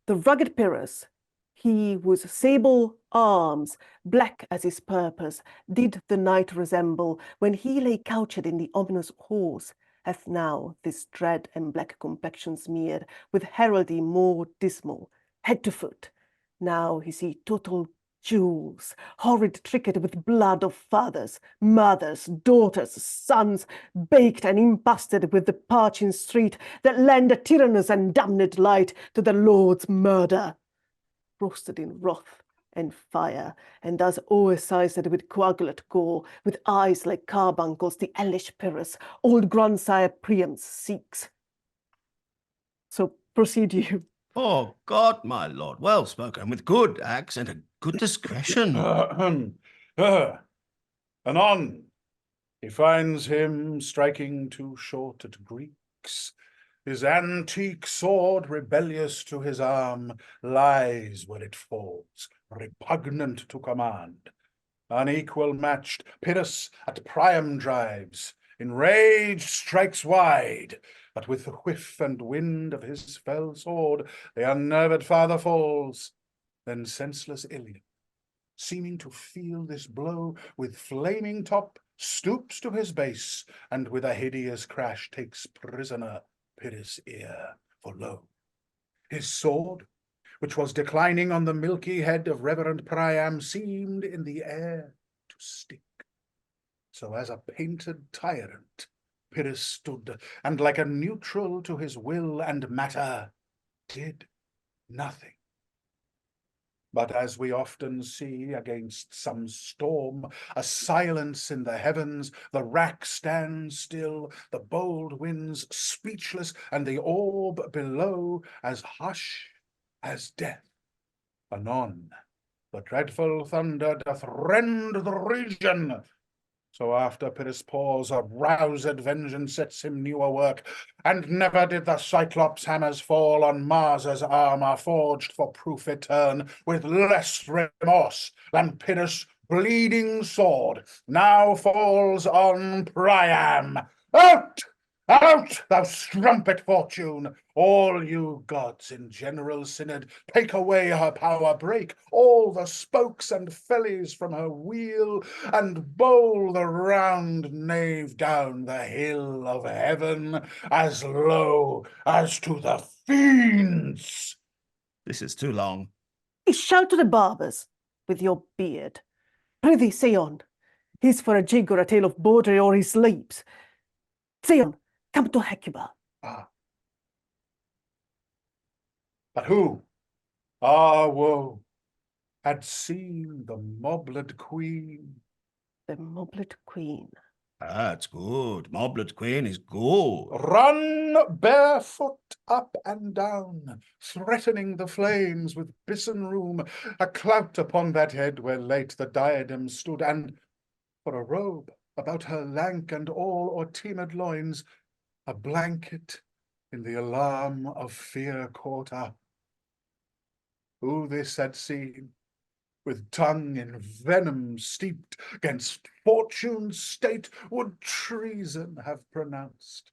rugged Pyrrhus. He was sable arms, black as his purpose, did the knight resemble, when he lay couched in the ominous horse, hath now this dread and black complexion smeared, with heraldry more dismal, head to foot. Now is he total jewels, horrid tricked with blood of fathers, mothers, daughters, sons, baked and impasted with the parching street that lend a tyrannous and damned light to the Lord's murder, roasted in wrath and fire, and thus o'ersized with coagulate gore, with eyes like carbuncles, the hellish Pyrrhus, old grandsire Priam's seeks. So proceed you. Oh God, my lord, well spoken, with good acts and a good discretion. Anon, he finds him striking too short at Greeks. His antique sword, rebellious to his arm, lies where it falls, repugnant to command. Unequal matched, Pyrrhus at Priam drives, enraged strikes wide, but with the whiff and wind of his fell sword, the unnerved father falls. Then senseless Iliad, seeming to feel this blow, with flaming top, stoops to his base, and with a hideous crash takes prisoner Pyrrhus' ear. For lo, his sword, which was declining on the milky head of reverend Priam, seemed in the air to stick. So as a painted tyrant, Pyrrhus stood, and like a neutral to his will and matter, did nothing. But as we often see against some storm, a silence in the heavens, the rack stands still, the bold winds speechless, and the orb below as hush as death. Anon, the dreadful thunder doth rend the region. So after Pyrrhus' pause, a roused vengeance sets him new a work, and never did the Cyclops' hammers fall on Mars's armour forged for proof etern, with less remorse than Pyrrhus' bleeding sword now falls on Priam. Out! Out, thou strumpet fortune! All you gods in general synod, take away her power, break all the spokes and fellies from her wheel, and bowl the round nave down the hill of heaven as low as to the fiends. This is too long. Shout to the barbers with your beard. Prithee, say on. He's for a jig or a tale of bawdry, or he sleeps. Say on. Come to Hecuba. Ah. But who, ah woe, had seen the moblet queen? The moblet queen. That's good. Moblet queen is good. Run barefoot up and down, threatening the flames with bison room, a clout upon that head where late the diadem stood, and for a robe about her lank and all o'erteemed loins, a blanket in the alarm of fear caught up. Who this had seen, with tongue in venom steeped, 'gainst fortune's state would treason have pronounced.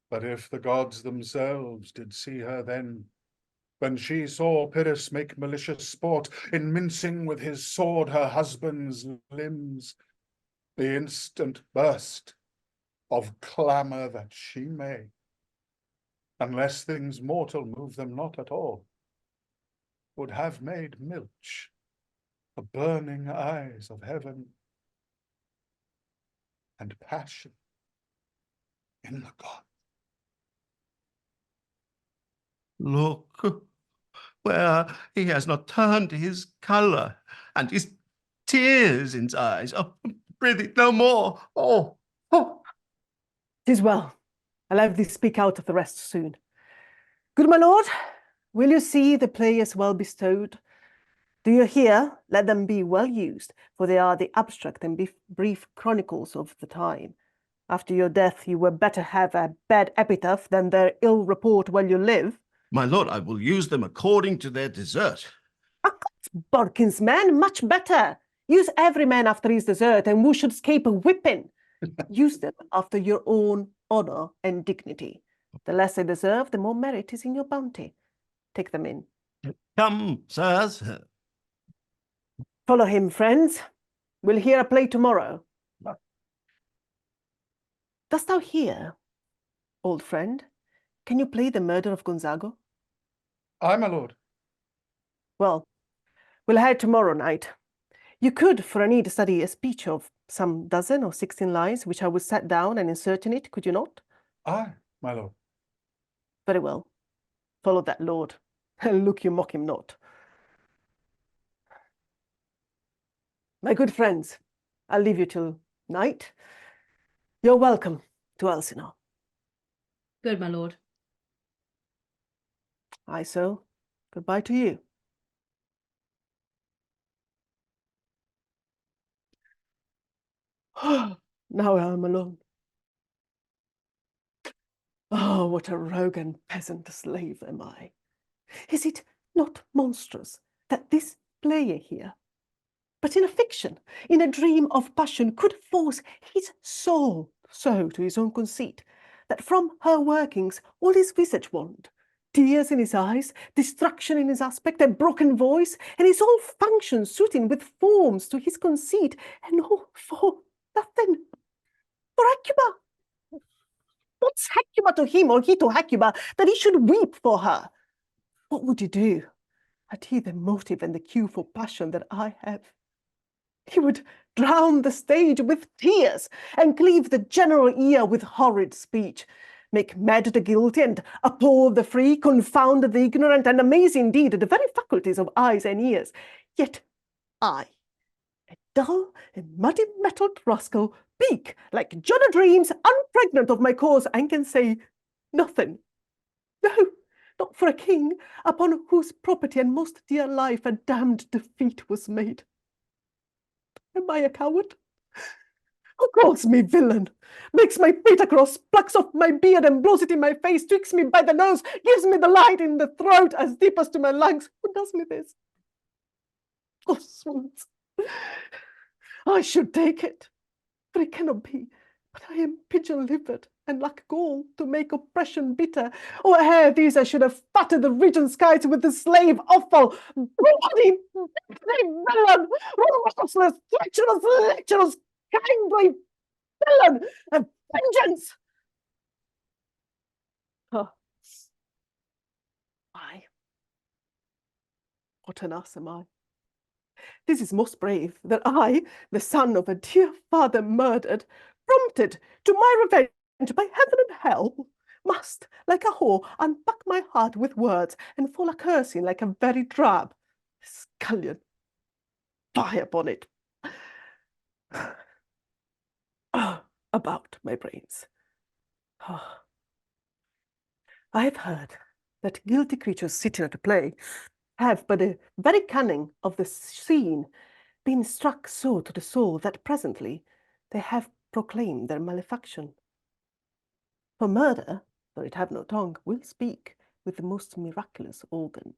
But if the gods themselves did see her then, when she saw Pyrrhus make malicious sport in mincing with his sword her husband's limbs, the instant burst of clamour that she made, unless things mortal move them not at all, would have made milch the burning eyes of heaven, and passion in the gods. Look, where he has not turned his colour, and his tears in his eyes. Oh, prithee, no more. Oh, oh. 'Tis well. I'll have thee speak out of the rest soon. Good my lord, will you see the players well bestowed? Do you hear? Let them be well used, for they are the abstract and brief chronicles of the time. After your death, you were better have a bad epitaph than their ill report while you live. My lord, I will use them according to their desert. Watkins, man, much better. Use every man after his desert, and who should escape a whipping? Use them after your own honour and dignity. The less they deserve, the more merit is in your bounty. Take them in. Come, sirs. Follow him, friends. We'll hear a play tomorrow. Dost thou hear, old friend? Can you play the murder of Gonzago? Aye, my lord. Well, We'll head tomorrow night. You could, for a need, study a speech of some 12 or 16 lines, which I would set down and insert in it, could you not? Aye, my lord. Very well. Follow that lord, and look you mock him not. My good friends, I'll leave you till night. You're welcome to Elsinore. Good, my lord. Aye, so goodbye to you. Now I am alone. Oh, what a rogue and peasant slave am I. Is it not monstrous that this player here, but in a fiction, in a dream of passion, could force his soul so to his own conceit, that from her workings all his visage want, tears in his eyes, distraction in his aspect, a broken voice, and his whole function suiting with forms to his conceit, and all for nothing, for Hecuba. What's Hecuba to him, or he to Hecuba, that he should weep for her? What would he do, had he the motive and the cue for passion that I have? He would drown the stage with tears, and cleave the general ear with horrid speech, make mad the guilty, and appall the free, confound the ignorant, and amaze indeed the very faculties of eyes and ears. Yet I, a dull and muddy-mettled rascal, speak like John o' Dreams, unpregnant of my cause, and can say nothing. No, not for a king, upon whose property and most dear life a damned defeat was made. Am I a coward? Who calls me villain, makes my feet across, plucks off my beard and blows it in my face, tweaks me by the nose, gives me the light in the throat as deep as to my lungs? Who does me this? Oh, swans, I should take it, but it cannot be. But I am pigeon-livered and lack gall to make oppression bitter. Or ere these I should have fatted the region skies with the slave offal, bloody villain, remorseless, treacherous, kindly villain of vengeance. Oh. Why? What an ass am I? This is most brave, that I, the son of a dear father murdered, prompted to my revenge by heaven and hell, must, like a whore, unpack my heart with words, and fall a cursing like a very drab scullion. Fie upon it. About my brains. I have heard that guilty creatures sitting at a play have, by the very cunning of the scene, been struck so to the soul that presently they have proclaimed their malefaction. For murder, though it have no tongue, will speak with the most miraculous organ.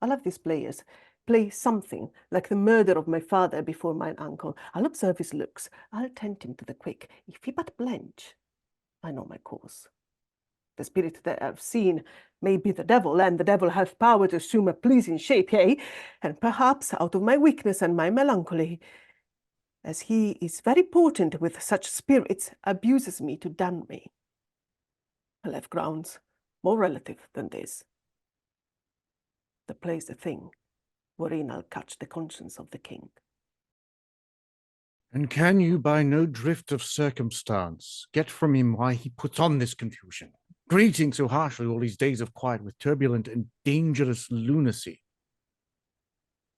I'll have these players play something like the murder of my father before mine uncle. I'll observe his looks, I'll tend him to the quick. If he but blench, I know my cause. The spirit that I have seen may be the devil, and the devil hath power to assume a pleasing shape, yea, and perhaps out of my weakness and my melancholy, as he is very potent with such spirits, abuses me to damn me. I'll have grounds more relative than this. The play's the thing wherein I'll catch the conscience of the king. And can you, by no drift of circumstance, get from him why he puts on this confusion, greeting so harshly all these days of quiet with turbulent and dangerous lunacy?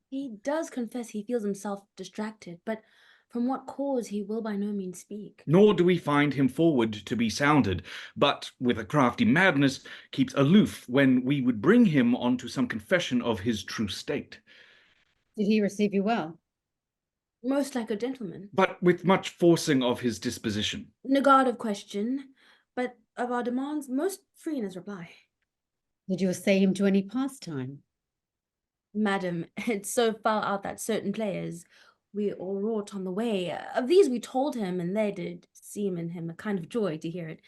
He does confess he feels himself distracted, but from what cause he will by no means speak. Nor do we find him forward to be sounded, but with a crafty madness keeps aloof when we would bring him on to some confession of his true state. Did he receive you well? Most like a gentleman. But with much forcing of his disposition. Negard of question, but of our demands most free in his reply. Did you essay him to any pastime? Madam, it's so far out that certain players we all wrought on the way. Of these we told him, and they did seem in him a kind of joy to hear it.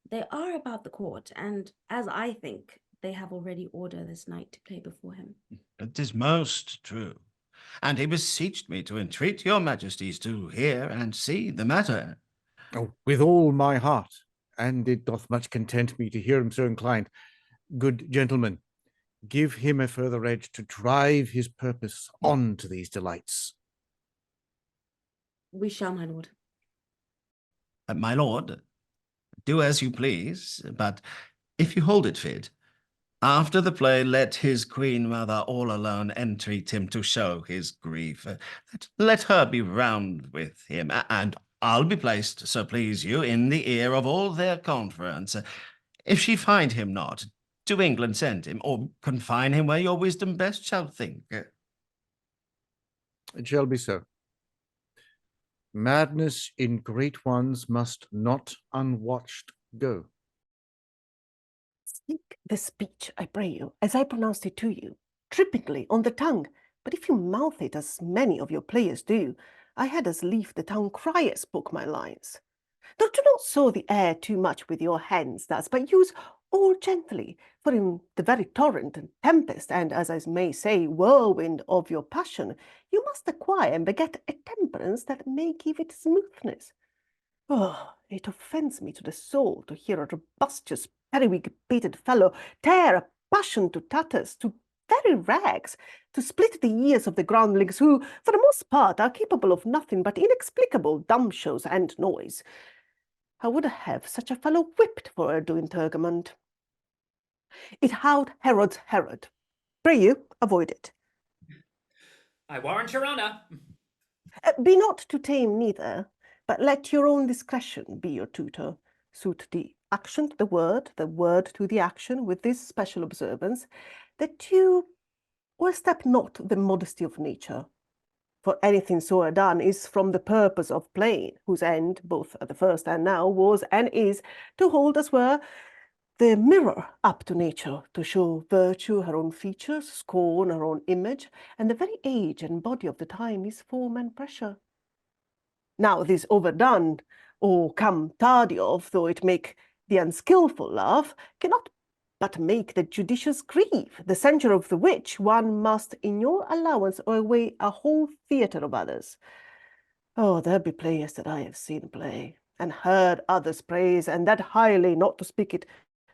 They are about the court, and as I think, they have already order this night to play before him. It is most true. And he beseeched me to entreat your majesties to hear and see the matter. Oh, with all my heart, and it doth much content me to hear him so inclined. Good gentlemen, Give him a further edge to drive his purpose on to these delights. We shall, my lord. My lord, do as you please, but if you hold it fit, after the play, let his queen mother all alone entreat him to show his grief. Let her be round with him, and I'll be placed, so please you, in the ear of all their conference. If she find him not, to England send him, or confine him where your wisdom best shall think. It shall be so. Madness in great ones must not unwatched go. Speak the speech, I pray you, as I pronounced it to you, trippingly on the tongue. But if you mouth it as many of your players do, I had as lief the town crier spoke my lines. Now do not sow the air too much with your hands thus, but use all gently, for in the very torrent and tempest, and as I may say, whirlwind of your passion, you must acquire and beget a temperance that may give it smoothness. Oh, it offends me to the soul to hear a robustious, periwig-pated fellow tear a passion to tatters, to very rags, to split the ears of the groundlings who, for the most part, are capable of nothing but inexplicable dumb shows and noise. I would have such a fellow whipped for doing Tergamund. It howled Herod's Herod. Pray you, avoid it. I warrant your honour. Be not too tame neither, but let your own discretion be your tutor. Suit the action to the word to the action, with this special observance, that you o'erstep not the modesty of nature. For anything so done is from the purpose of playing, whose end, both at the first and now, was and is to hold as were the mirror up to nature, to show virtue her own features, scorn her own image, and the very age and body of the time is form and pressure. Now this overdone, or come tardy of, though it make the unskilful laugh, cannot but make the judicious grieve, the censure of the which one must in your allowance away a whole theatre of others. Oh, there be players that I have seen play, and heard others praise, and that highly, not to speak it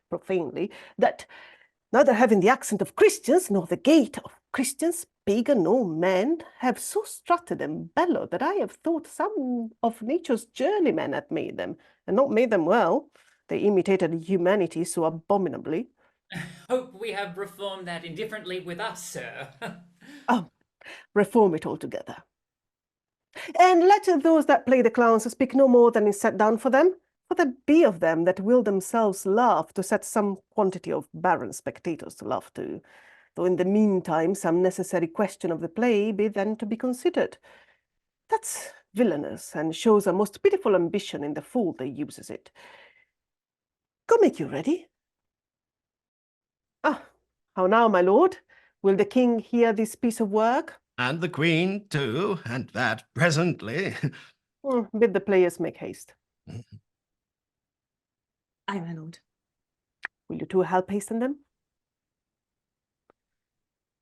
profanely, that neither having the accent of Christians, nor the gait of Christians, pagan nor man, have so strutted and bellowed that I have thought some of nature's journeymen had made them, and not made them well. They imitated humanity so abominably. Hope we have reformed that indifferently with us, sir. Reform it altogether. And let those that play the clowns speak no more than is set down for them, for there be of them that will themselves laugh to set some quantity of barren spectators to laugh too, though in the meantime some necessary question of the play be then to be considered. That's villainous, and shows a most pitiful ambition in the fool that uses it. Go make you ready. How now, my lord? Will the king hear this piece of work? And the queen too, and that presently. Bid the players make haste. Aye, my lord. Will you two help hasten them?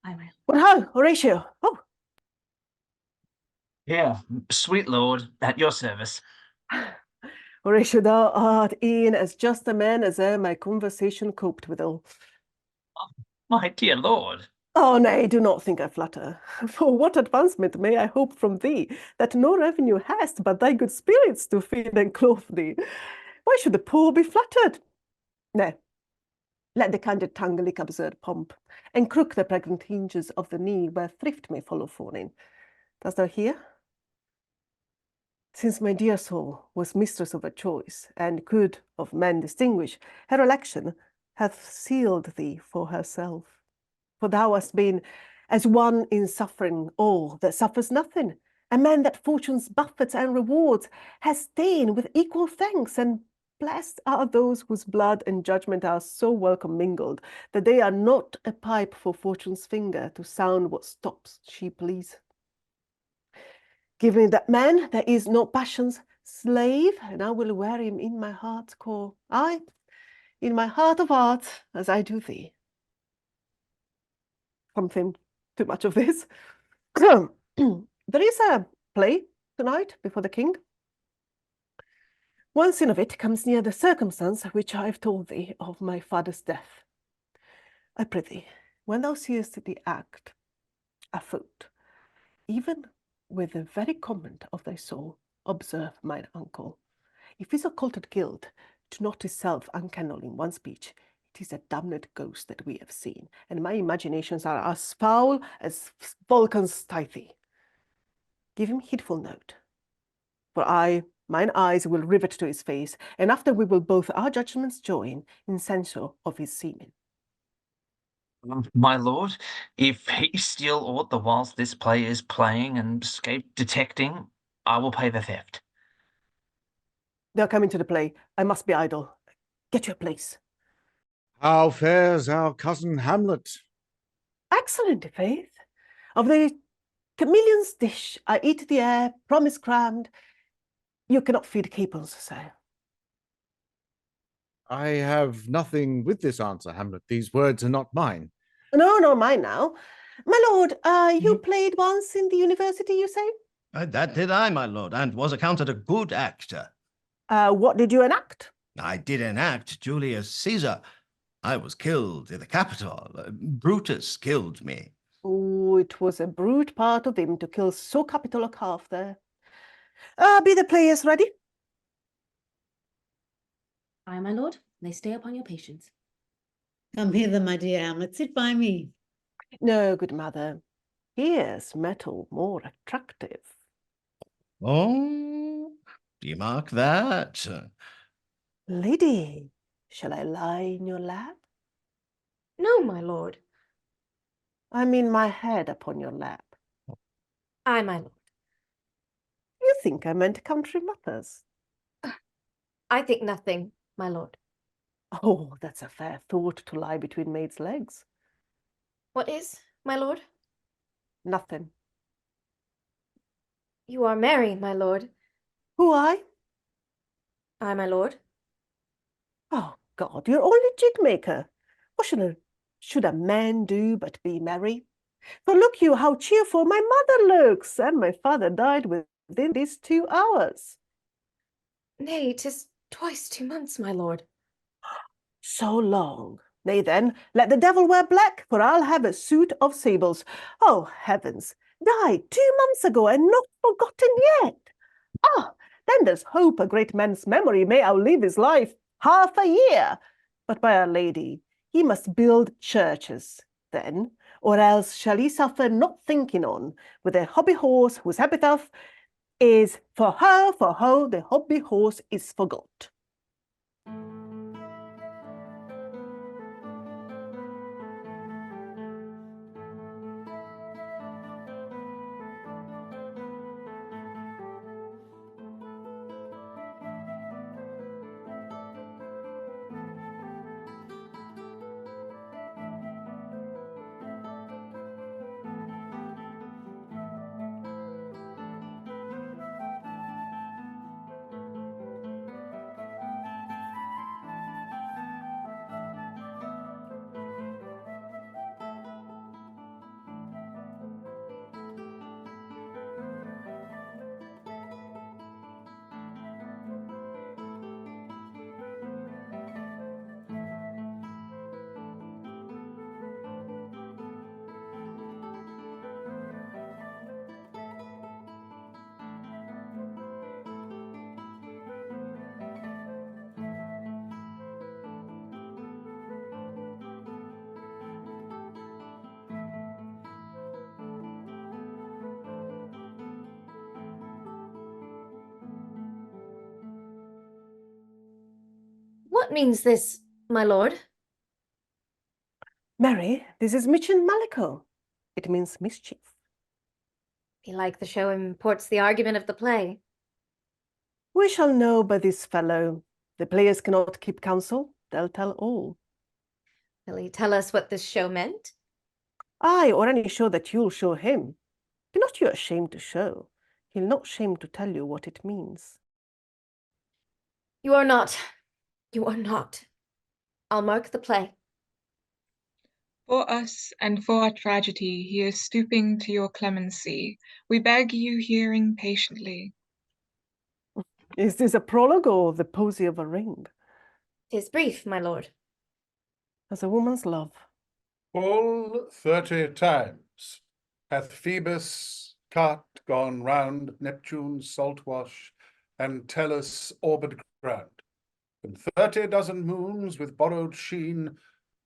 Aye, my lord. Well, how, Horatio? Oh, Here, sweet lord, at your service. Horatio, thou art e'en as just a man as e'er my conversation coped withal. My dear lord. Oh, nay, do not think I flatter. For what advancement may I hope from thee, that no revenue hast but thy good spirits to feed and clothe thee? Why should the poor be flattered? Nay, let the candid tongue lick absurd pomp, and crook the pregnant hinges of the knee where thrift may follow fawning. Dost thou hear? Since my dear soul was mistress of her choice, and could of men distinguish, her election hath sealed thee for herself. For thou hast been as one in suffering all that suffers nothing, a man that fortune's buffets and rewards has ta'en with equal thanks, and blessed are those whose blood and judgment are so well commingled that they are not a pipe for fortune's finger to sound what stops she please. Give me that man that is no passion's slave, and I will wear him in my heart's core, aye, in my heart of hearts, as I do thee. Something too much of this. There is a play tonight before the king. One scene of it comes near the circumstance which I have told thee of my father's death. I pray thee, when thou seest the act afoot, even with the very comment of thy soul, observe, mine uncle, if his occulted guilt do not itself uncannol in one speech, it is a damned ghost that we have seen, and my imaginations are as foul as Vulcan's Tithe. Give him heedful note, for mine eyes will rivet to his face, and after we will both our judgments join in censure of his semen. My lord, if he steal aught the whilst this play is playing and escape detecting, I will pay the theft. They are coming to the play. I must be idle. Get your place. How fares our cousin Hamlet? Excellent, faith. Of the chameleon's dish, I eat the air, promise crammed. You cannot feed capons, sir. I have nothing with this answer, Hamlet. These words are not mine. No, no, mine now. My lord, you played once in the university, you say? That did I, my lord, and was accounted a good actor. What did you enact? I did enact Julius Caesar. I was killed in the Capitol. Brutus killed me. Oh, it was a brute part of him to kill so capital a calf there. Be the players ready? Aye, my lord, they stay upon your patience. Come hither, my dear Hamlet, sit by me. No, good mother. Here's metal more attractive. Oh, do you mark that? Lady, shall I lie in your lap? No, my lord. I mean my head upon your lap. Aye, my lord. You think I meant country mothers? I think nothing, my lord. Oh, that's a fair thought to lie between maids' legs. What is, my lord? Nothing. You are merry, my lord. Who, I? Aye, my lord. Oh, God, you're only jig maker. What should a man do but be merry? For look you how cheerful my mother looks, and my father died within these 2 hours. Nay, 'tis twice 2 months, my lord. So long. Nay then, let the devil wear black, for I'll have a suit of sables. Oh, heavens, died 2 months ago and not forgotten yet. Ah, then there's hope a great man's memory may outlive his life half a year. But by Our Lady, he must build churches then, or else shall he suffer not thinking on with a hobby horse whose epitaph is for her, the hobby horse is forgot. What means this, my lord? Mary, this is Michin Maliko. It means mischief. Belike the show imports the argument of the play. We shall know by this fellow. The players cannot keep counsel. They'll tell all. Will he tell us what this show meant? Aye, or any show that you'll show him. Be not you ashamed to show. He'll not shame to tell you what it means. You are not. You are not. I'll mark the play. For us and for our tragedy, he is stooping to your clemency. We beg you hearing patiently. Is this a prologue or the posy of a ring? 'Tis brief, my lord. As a woman's love. Full 30 times hath Phoebus' cart gone round Neptune's salt wash and Tellus' orbed ground, and 30 dozen moons with borrowed sheen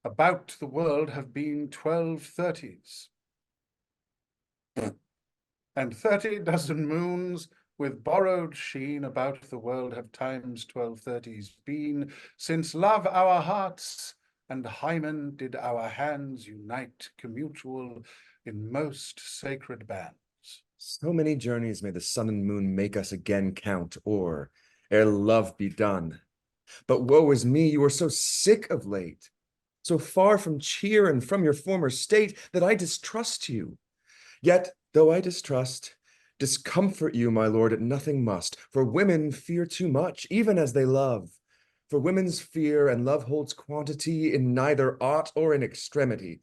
about the world have been 12 30s. And 30 dozen moons with borrowed sheen about the world have times 12 30s been, since love our hearts and hymen did our hands unite commutual in most sacred bands. So many journeys may the sun and moon make us again count o'er, ere love be done. But woe is me, you are so sick of late, so far from cheer and from your former state, that I distrust you. Yet, though I distrust, discomfort you, my lord, at nothing must, for women fear too much, even as they love. For women's fear and love holds quantity in neither aught or in extremity.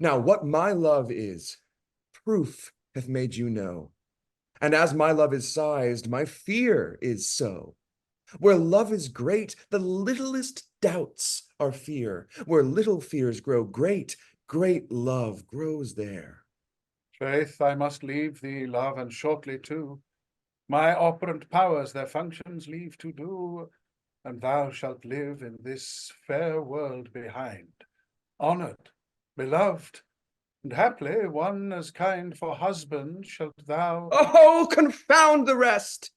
Now, what my love is, proof hath made you know. And as my love is sized, my fear is so. Where love is great, the littlest doubts are fear. Where little fears grow great, great love grows there. Faith, I must leave thee, love, and shortly too. My operant powers their functions leave to do, and thou shalt live in this fair world behind, honoured, beloved, and haply one as kind for husband shalt thou. Oh, confound the rest!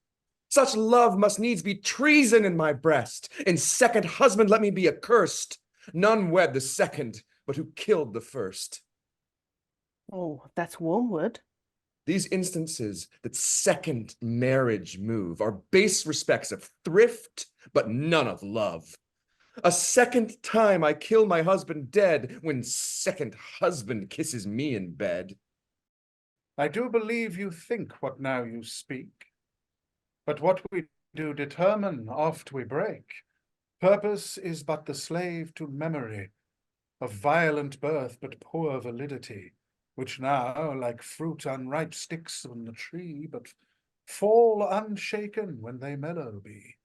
Such love must needs be treason in my breast. In second husband let me be accursed. None wed the second, but who killed the first. Oh, that's wormwood. These instances that second marriage move are base respects of thrift, but none of love. A second time I kill my husband dead, when second husband kisses me in bed. I do believe you think what now you speak, but what we do determine oft we break. Purpose is but the slave to memory, of violent birth but poor validity, which now, like fruit unripe, sticks on the tree, but fall unshaken when they mellow be.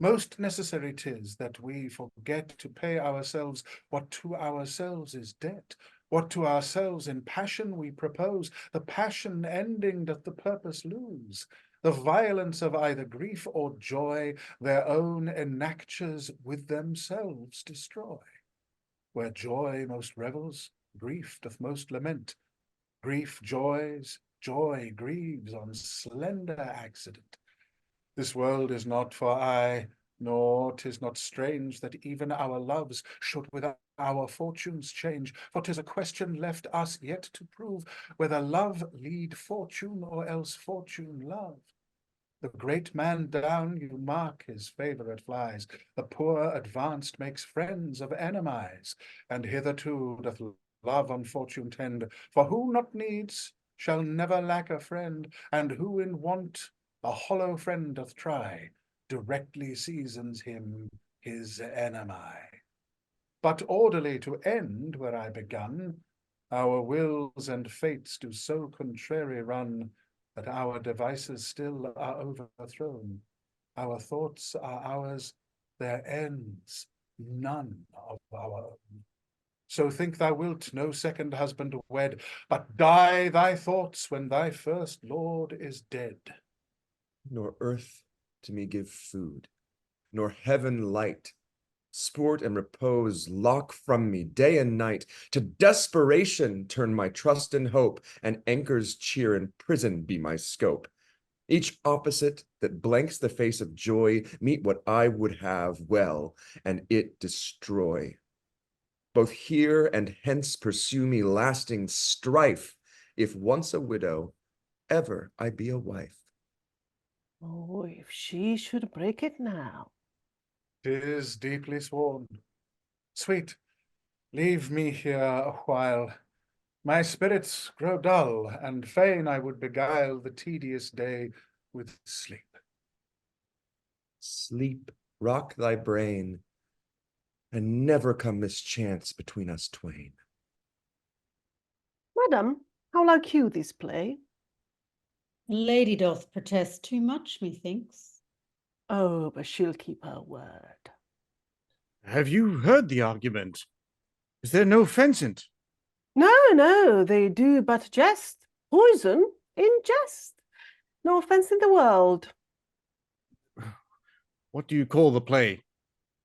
Most necessary 'tis that we forget to pay ourselves what to ourselves is debt, what to ourselves in passion we propose, the passion ending doth the purpose lose. The violence of either grief or joy their own enactures with themselves destroy. Where joy most revels, grief doth most lament. Grief joys, joy grieves on slender accident. This world is not for aye, nor 'tis not strange that even our loves should with our fortunes change, for 'tis a question left us yet to prove, whether love lead fortune or else fortune love. The great man down, you mark his favourite flies, the poor advanced makes friends of enemies, and hitherto doth love on fortune tend, for who not needs shall never lack a friend, and who in want a hollow friend doth try, directly seasons him his enemy. But orderly to end where I begun, our wills and fates do so contrary run, that our devices still are overthrown. Our thoughts are ours, their ends none of our own. So think thou wilt no second husband wed, but die thy thoughts when thy first lord is dead. Nor earth to me give food, nor heaven light. Sport and repose lock from me day and night. To desperation turn my trust and hope, and anchor's cheer in prison be my scope. Each opposite that blanks the face of joy meet what I would have well, and it destroy. Both here and hence pursue me lasting strife, if once a widow, ever I be a wife. Oh, if she should break it now. 'Tis deeply sworn. Sweet, leave me here a while. My spirits grow dull, and fain I would beguile the tedious day with sleep. Sleep, rock thy brain, and never come mischance between us twain. Madam, how like you this play? Lady doth protest too much, methinks. Oh, but she'll keep her word. Have you heard the argument? Is there no offence in't? No, no, they do but jest. Poison in jest. No offence in the world. What do you call the play?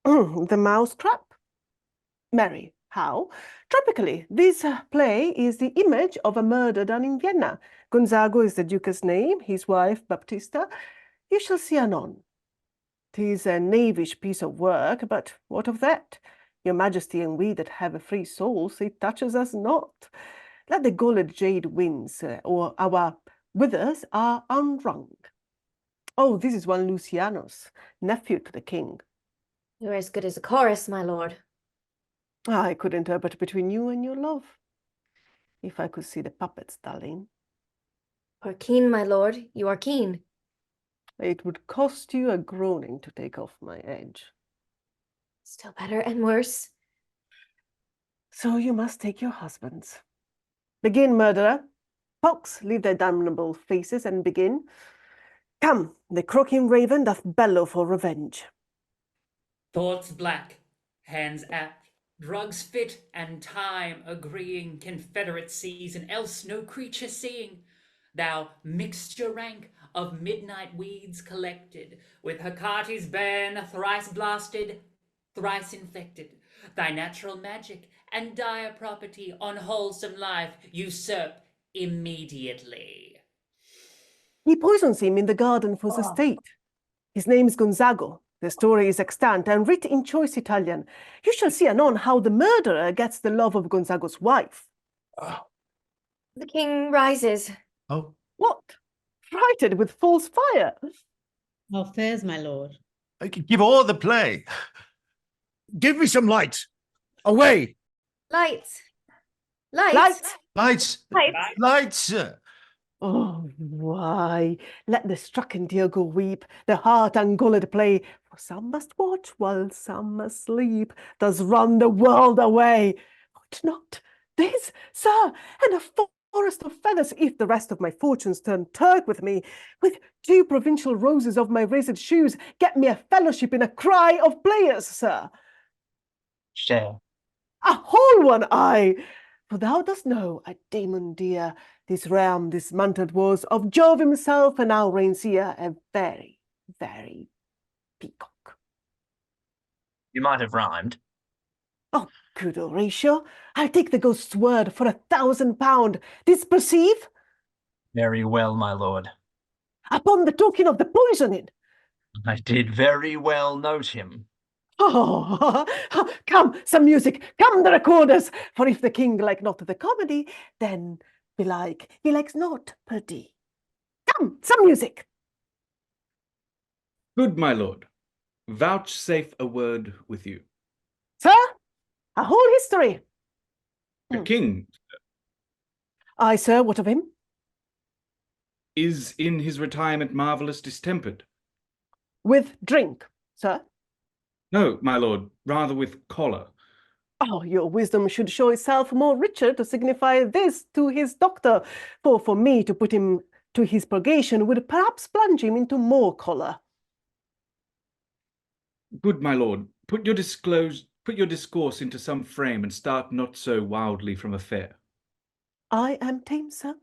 The Mousetrap. Mary, how? Tropically, this play is the image of a murder done in Vienna. Gonzago is the duke's name, his wife Baptista. You shall see anon. 'Tis a knavish piece of work, but what of that? Your Majesty and we that have a free soul say it touches us not. Let the galled jade win, sir, or our withers are unwrung. Oh, this is one Lucianus, nephew to the king. You're as good as a chorus, my lord. I could interpret between you and your love. If I could see the puppets, darling. You're keen, my lord, you are keen. It would cost you a groaning to take off my edge. Still better and worse. So you must take your husbands. Begin, murderer. Pox, leave their damnable faces and begin. Come, the croaking raven doth bellow for revenge. Thoughts black, hands apt, drugs fit, and time agreeing, confederate season, else no creature seeing. Thou mixture rank of midnight weeds collected, with Hecate's ban thrice blasted, thrice infected, thy natural magic and dire property on wholesome life usurp immediately. He poisons him in the garden for the state. His name is Gonzago. The story is extant and writ in choice Italian. You shall see anon how the murderer gets the love of Gonzago's wife. The king rises. Oh. What? Frighted with false fire? How fares, my lord? Give all the play. Give me some light. Away! Lights! Lights! Lights! Lights! Lights! Lights! Oh, why? Let the stricken Diogo weep, the heart ungalled play, for some must watch while some must sleep, does run the world away. What not? This, sir, and a forest of feathers, if the rest of my fortunes turn Turk with me, with 2 provincial roses of my razed shoes, get me a fellowship in a cry of players, sir. Share. A whole one, I. For thou dost know, a demon dear, this realm dismantled was of Jove himself, and now reigns here a very, very peacock. You might have rhymed. Oh, good Horatio, I'll take the ghost's word for £1,000. Didst perceive? Very well, my lord. Upon the token of the poisoning. I did very well note him. Oh, come, some music, come the recorders, for if the king like not the comedy, then belike he likes not perdie. Come, some music. Good my lord, vouchsafe a word with you. Sir, a whole history. The king Aye, sir, what of him? is in his retirement marvellous distempered. With drink, sir. No, my lord, rather with choler. Oh, your wisdom should show itself more richer to signify this to his doctor, for me to put him to his purgation would perhaps plunge him into more choler. Good my lord, put your discourse into some frame, and start not so wildly from a fair. I am tame, sir.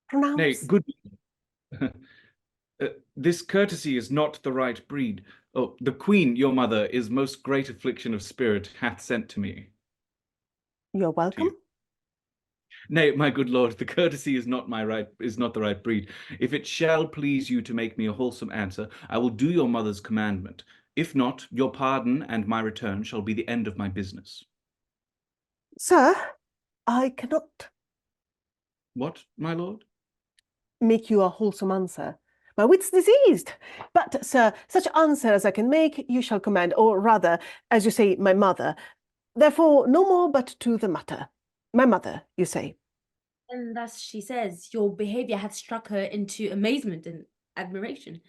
Pronounce. Nay, good. This courtesy is not the right breed. Oh, the queen, your mother, is most great affliction of spirit hath sent to me. You're welcome. Nay, my good lord, the courtesy is not the right breed. If it shall please you to make me a wholesome answer, I will do your mother's commandment. If not, your pardon and my return shall be the end of my business. Sir, I cannot. What, my lord? Make you a wholesome answer. My wit's diseased. But, sir, such answer as I can make, you shall command, or rather, as you say, my mother. Therefore, no more but to the matter. My mother, you say. And thus she says, your behaviour hath struck her into amazement and admiration.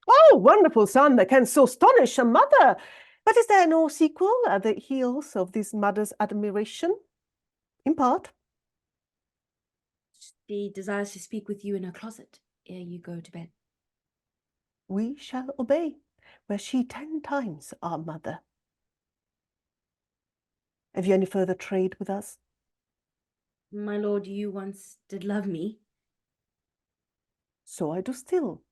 Oh, wonderful son that can so astonish a mother! But is there no sequel at the heels of this mother's admiration? In part. She desires to speak with you in her closet ere you go to bed. We shall obey, were she 10 times our mother. Have you any further trade with us? My lord, you once did love me. So I do still.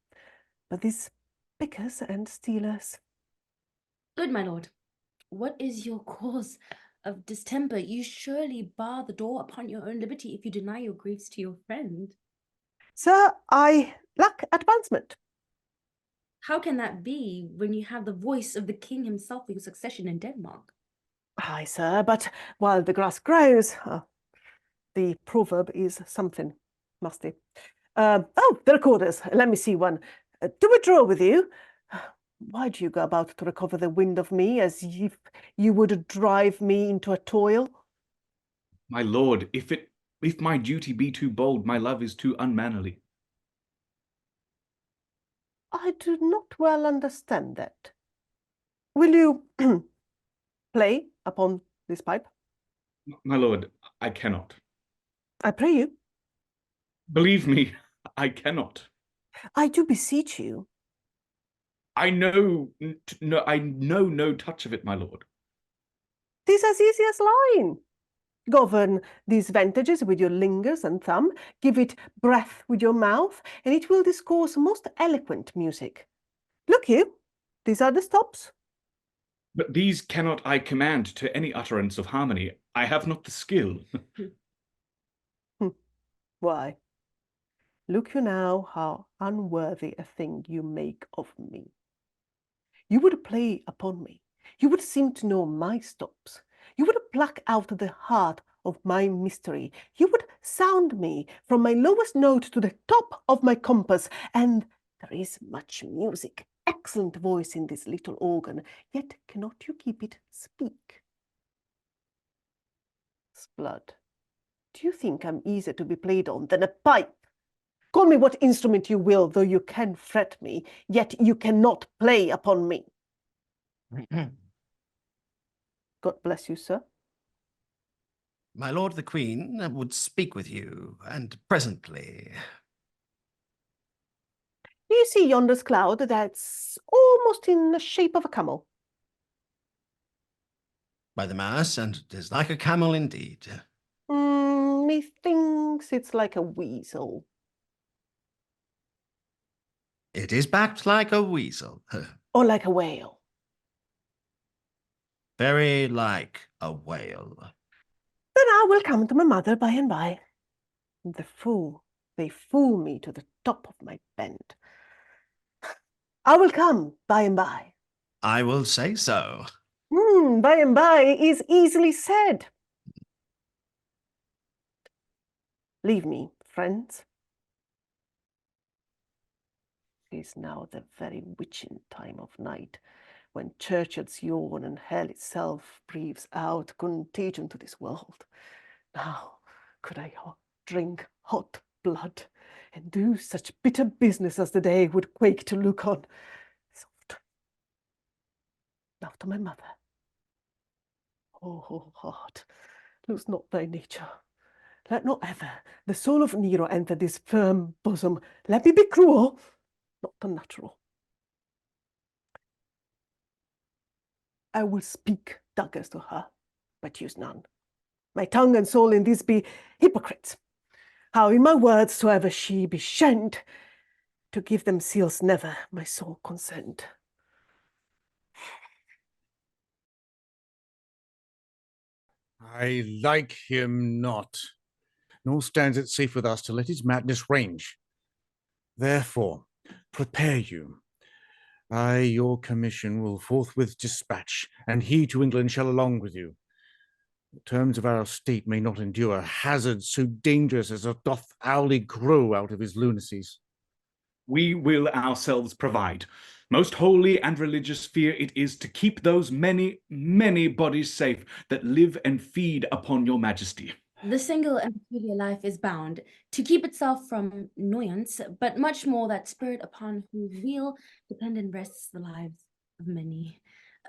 But these pickers and stealers. Good, my lord. What is your cause of distemper? You surely bar the door upon your own liberty if you deny your griefs to your friend. Sir, I lack advancement. How can that be when you have the voice of the king himself for your succession in Denmark? Aye, sir, but while the grass grows, the proverb is something musty. Oh, the recorders. Let me see one. To withdraw with you. Why do you go about to recover the wind of me as if you would drive me into a toil? My lord, if my duty be too bold, my love is too unmannerly. I do not well understand that. Will you play upon this pipe? My lord, I cannot. I pray you. Believe me, I cannot. I do beseech you. I know no touch of it, my lord. 'Tis as easy as lying. Govern these vantages with your lingers and thumb, give it breath with your mouth, and it will discourse most eloquent music. Look you, these are the stops. But these cannot I command to any utterance of harmony. I have not the skill. Why? Look you now how unworthy a thing you make of me. You would play upon me. You would seem to know my stops. You would pluck out the heart of my mystery. You would sound me from my lowest note to the top of my compass. And there is much music, excellent voice in this little organ, yet cannot you keep it speak? Sblood, do you think I'm easier to be played on than a pipe? Call me what instrument you will, though you can fret me, yet you cannot play upon me. God bless you, sir. My lord the Queen would speak with you, and presently. Do you see yonder's cloud that's almost in the shape of a camel? By the mass, and it is like a camel indeed. Methinks it's like a weasel. It is backed like a weasel. Or like a whale. Very like a whale. Then I will come to my mother by and by. The fool, they fool me to the top of my bent. I will come by and by. I will say so. By and by is easily said. Leave me, friends. It is now the very witching time of night, when churchyards yawn and hell itself breathes out contagion to this world. Now could I drink hot blood and do such bitter business as the day would quake to look on. Soft. Now to my mother. Oh, heart, lose not thy nature. Let not ever the soul of Nero enter this firm bosom. Let me be cruel, not unnatural. I will speak daggers to her, but use none. My tongue and soul in this be hypocrites. How in my words soever she be shamed, to give them seals never my soul consent. I like him not, nor stands it safe with us to let his madness range. Therefore, prepare you. I your commission will forthwith dispatch, and he to England shall along with you. The terms of our estate may not endure hazards so dangerous as doth hourly grow out of his lunacies. We will ourselves provide. Most holy and religious fear it is to keep those many, many bodies safe that live and feed upon your majesty. The single and peculiar life is bound to keep itself from annoyance, but much more that spirit upon whose weal dependent rests the lives of many.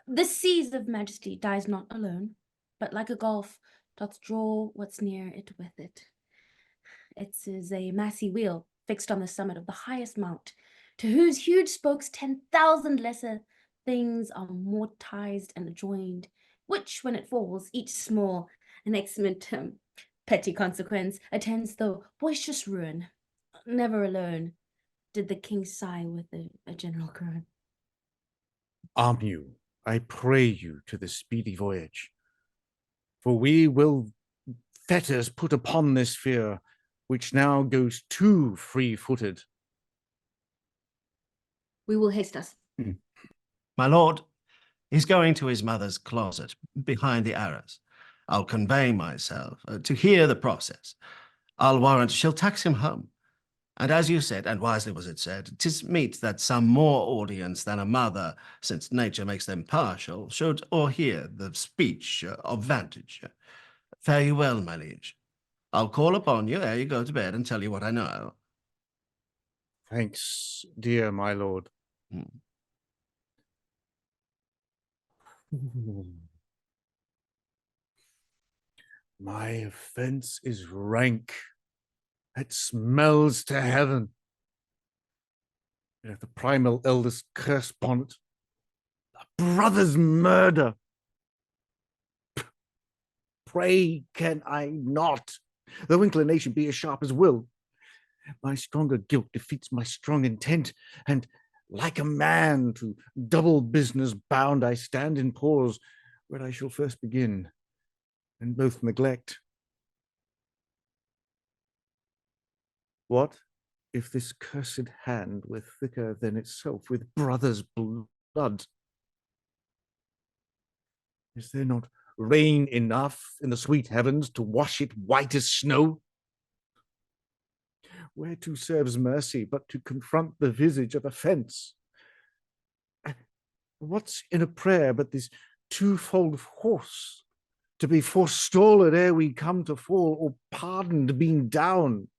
The seas of majesty dies not alone, but like a gulf doth draw what's near it with it. It is a massy wheel fixed on the summit of the highest mount, to whose huge spokes 10,000 lesser things are mortised and adjoined, which, when it falls, each small and excellent petty consequence, attends the boisterous ruin. Never alone did the king sigh with a general groan. Arm you, I pray you, to the speedy voyage. For we will fetters put upon this fear, which now goes too free-footed. We will haste us. My lord, he's going to his mother's closet, behind the arras. I'll convey myself to hear the process. I'll warrant she'll tax him home. And as you said, and wisely was it said, 'tis meet that some more audience than a mother, since nature makes them partial, should o'erhear the speech of vantage. Fare you well, my liege. I'll call upon you ere you go to bed and tell you what I know. Thanks, dear my lord. My offense is rank. It smells to heaven. If the primal eldest curse upon it, a brother's murder. Pray can I not, though inclination be as sharp as will. My stronger guilt defeats my strong intent, and like a man to double business bound, I stand in pause where I shall first begin, and both neglect. What if this cursed hand were thicker than itself with brother's blood? Is there not rain enough in the sweet heavens to wash it white as snow? Whereto serves mercy but to confront the visage of offense? What's in a prayer but this twofold force, to be forestalled ere we come to fall, or pardoned being down?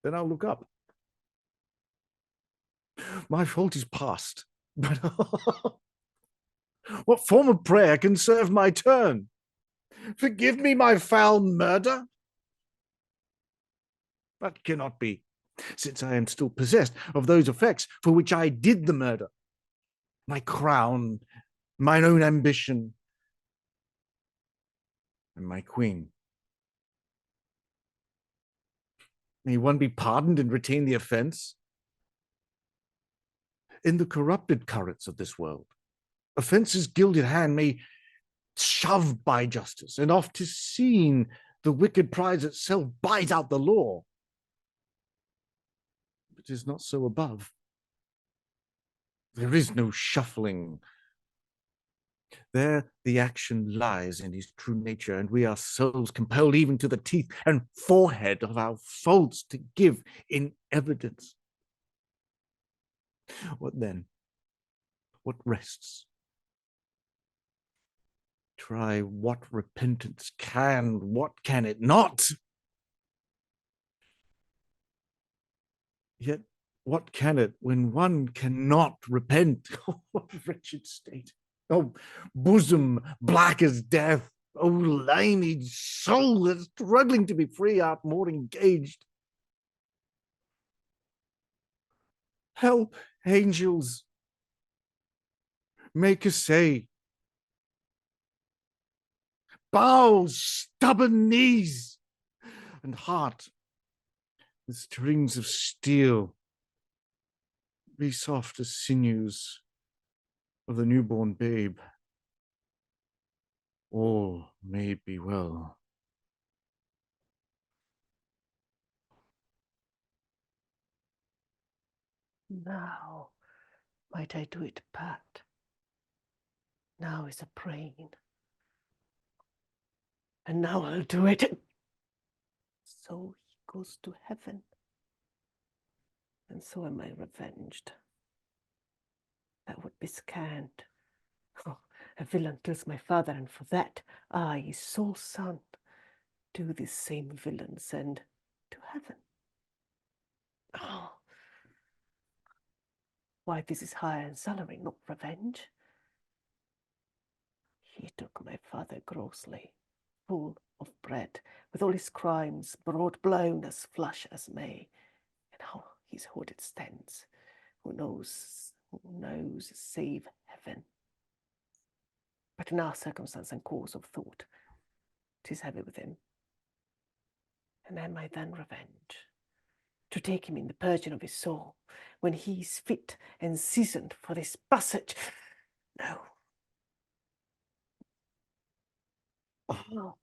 Then I'll look up. My fault is past, but what form of prayer can serve my turn? Forgive me my foul murder? That cannot be, since I am still possessed of those effects for which I did the murder. My crown, mine own ambition, and my queen. May one be pardoned and retain the offense? In the corrupted currents of this world, offence's gilded hand may shove by justice, and oft 'tis seen the wicked prize itself buys out the law. But 'tis not so above. There is no shuffling. There the action lies in his true nature, and we ourselves compelled even to the teeth and forehead of our faults to give in evidence. What then? What rests? Try what repentance can, what can it not? Yet what can it when one cannot repent? Oh, what wretched state! Oh, bosom black as death! Oh, limeade soul that's struggling to be free, art more engaged. Help, angels! Make essay. Bow stubborn knees, and heart with strings of steel. Be soft as sinews of the newborn babe. All may be well. Now might I do it, Pat. Now is a praying. And now I'll do it. So he goes to heaven. And so am I revenged. That would be scant. Oh, a villain kills my father, and for that I, his sole son, do this same villain send to heaven. Oh, why this is higher in salary, not revenge? He took my father grossly, full of bread, with all his crimes broad blown as flush as May, and how his hooded stands, who knows, save heaven. But in our circumstance and cause of thought, is heavy with him. And am I then revenge? To take him in the purging of his soul, when he is fit and seasoned for this passage? No. Oh,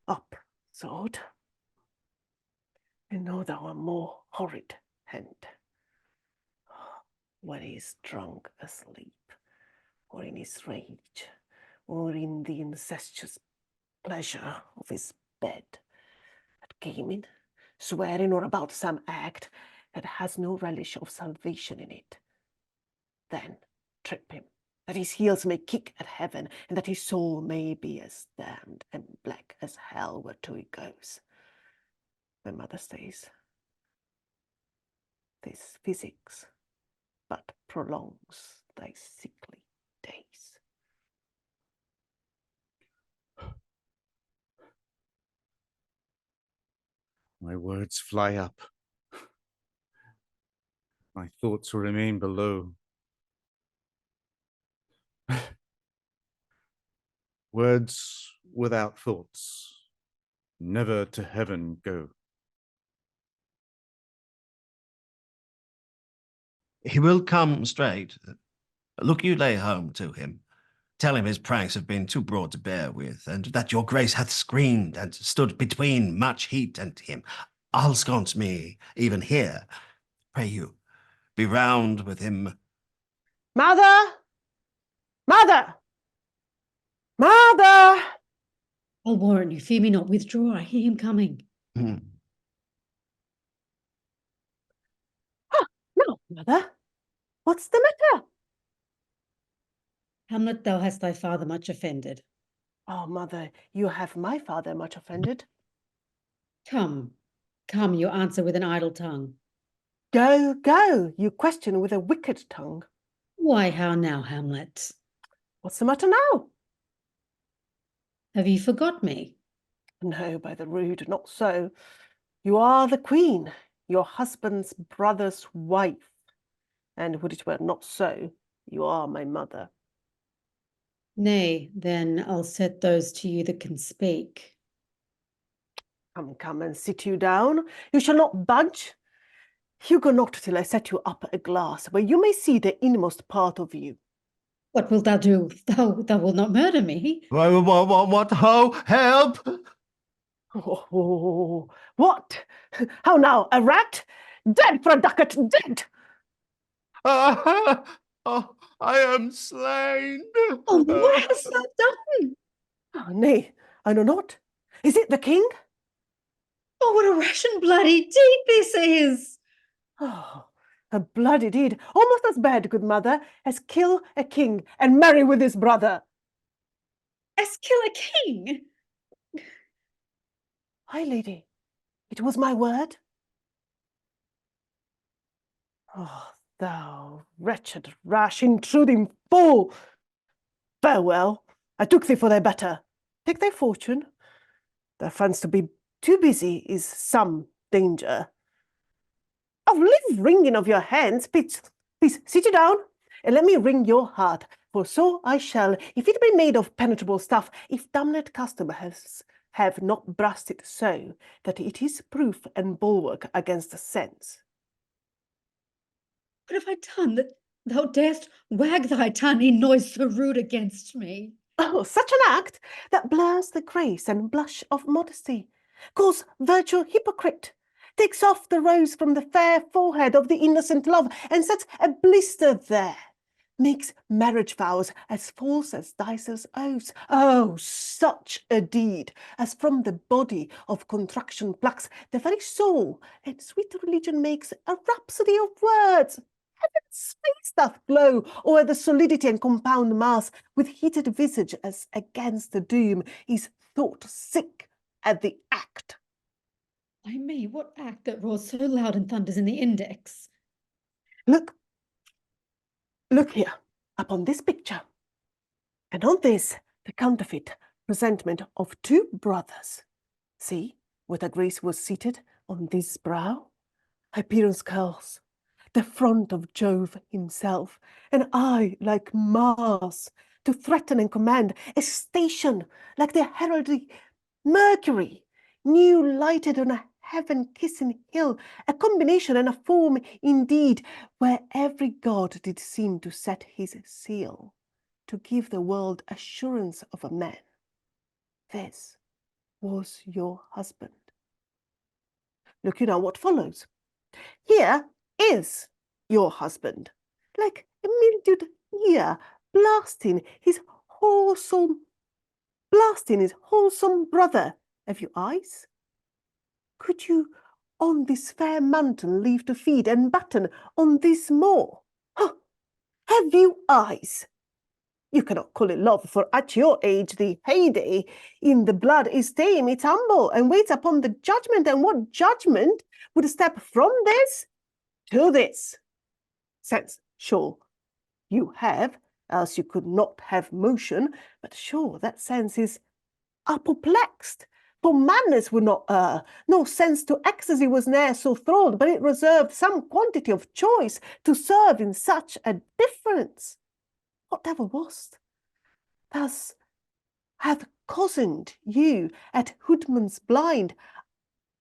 up, sword. And know thou a more horrid hand. When he is drunk asleep, or in his rage, or in the incestuous pleasure of his bed, at gaming, swearing, or about some act that has no relish of salvation in it. Then trip him, that his heels may kick at heaven, and that his soul may be as damned and black as hell whereto he goes. My mother says, this physics but prolongs thy sickly days. My words fly up. My thoughts remain below. Words without thoughts never to heaven go. He will come straight. Look you lay home to him. Tell him his pranks have been too broad to bear with, and that your grace hath screened and stood between much heat and him. I'll sconce me even here. Pray you, be round with him. Mother! Mother! Mother! I'll warrant you, fear me not, withdraw, I hear him coming. Oh, no, mother. What's the matter? Hamlet, thou hast thy father much offended. Oh, mother, you have my father much offended. Come, come, you answer with an idle tongue. Go, go, you question with a wicked tongue. Why, how now, Hamlet? What's the matter now? Have you forgot me? No, by the rood, not so. You are the queen, your husband's brother's wife. And would it were not so, you are my mother. Nay, then I'll set those to you that can speak. Come, come, and sit you down. You shall not budge. You go not till I set you up a glass, where you may see the inmost part of you. What wilt thou do? Thou wilt not murder me? What, ho, help! Oh, what? How now, a rat? Dead for a ducat, dead! Oh, I am slain. Oh, what hast thou done? Oh, nay, I know not. Is it the king? Oh, what a rash and bloody deed this is! Oh, a bloody deed, almost as bad, good mother, as kill a king and marry with his brother. As kill a king? Aye, lady, it was my word. Oh, thou wretched, rash, intruding fool! Farewell, I took thee for thy better. Take thy fortune. Thou fancy to be too busy is some danger. Oh, leave wringing of your hands, please sit you down, and let me wring your heart, for so I shall, if it be made of penetrable stuff, if damned custom have not brushed it so, that it is proof and bulwark against sense. What have I done that thou darest wag thy tongue in noise so rude against me? Oh, such an act that blurs the grace and blush of modesty, calls virtue hypocrite, takes off the rose from the fair forehead of the innocent love, and sets a blister there, makes marriage vows as false as Dice's oaths. Oh, such a deed, as from the body of contraction plucks the very soul, and sweet religion makes a rhapsody of words. Heaven's space doth glow o'er the solidity and compound mass, with heated visage as against the doom is thought sick at the act. Ay me, what act that roars so loud and thunders in the index? Look here, upon this picture, and on this the counterfeit presentment of two brothers. See, where the grace was seated on this brow, Hyperion's curls, the front of Jove himself, an eye like Mars, to threaten and command, a station like the heraldry Mercury, new lighted on a heaven-kissing hill, a combination and a form indeed, where every god did seem to set his seal, to give the world assurance of a man. This was your husband. Look you now what follows. Here is your husband, like a mildewed ear, blasting his wholesome brother. Have you eyes? Could you on this fair mountain leave to feed and batten on this moor? Huh? Have you eyes? You cannot call it love, for at your age the heyday in the blood is tame, it's humble, and waits upon the judgment. And what judgment would step from this to this? Sense, sure, you have, else you could not have motion, but sure that sense is apoplexed. For madness would not err, no sense to ecstasy was ne'er so thralled, but it reserved some quantity of choice to serve in such a difference. Whatever wast, thus hath cozened you at Hoodman's blind,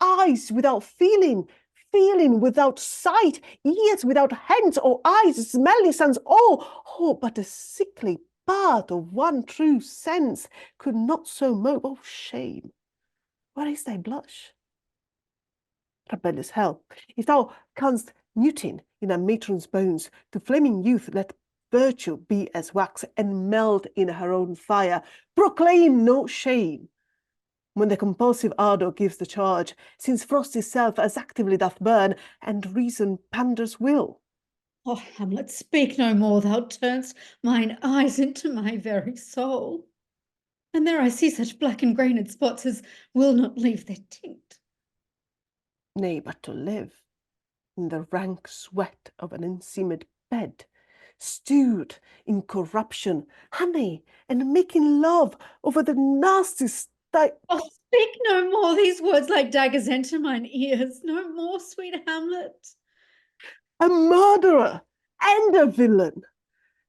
eyes without feeling, feeling without sight, ears without hands or eyes, smelly sense, all but a sickly part of one true sense could not so move. Oh, shame! Where is thy blush? Rebellious hell, if thou canst Newton in a matron's bones, to flaming youth let virtue be as wax, and melt in her own fire. Proclaim no shame when the compulsive ardour gives the charge, since frost itself as actively doth burn, and reason panders will. Oh, Hamlet, speak no more, thou turn'st mine eyes into my very soul. And there I see such black and grained spots as will not leave their tint. Nay, but to live in the rank sweat of an enseamed bed, stewed in corruption, honey, and making love over the nastiest Oh, speak no more, these words like daggers enter mine ears. No more, sweet Hamlet. A murderer and a villain,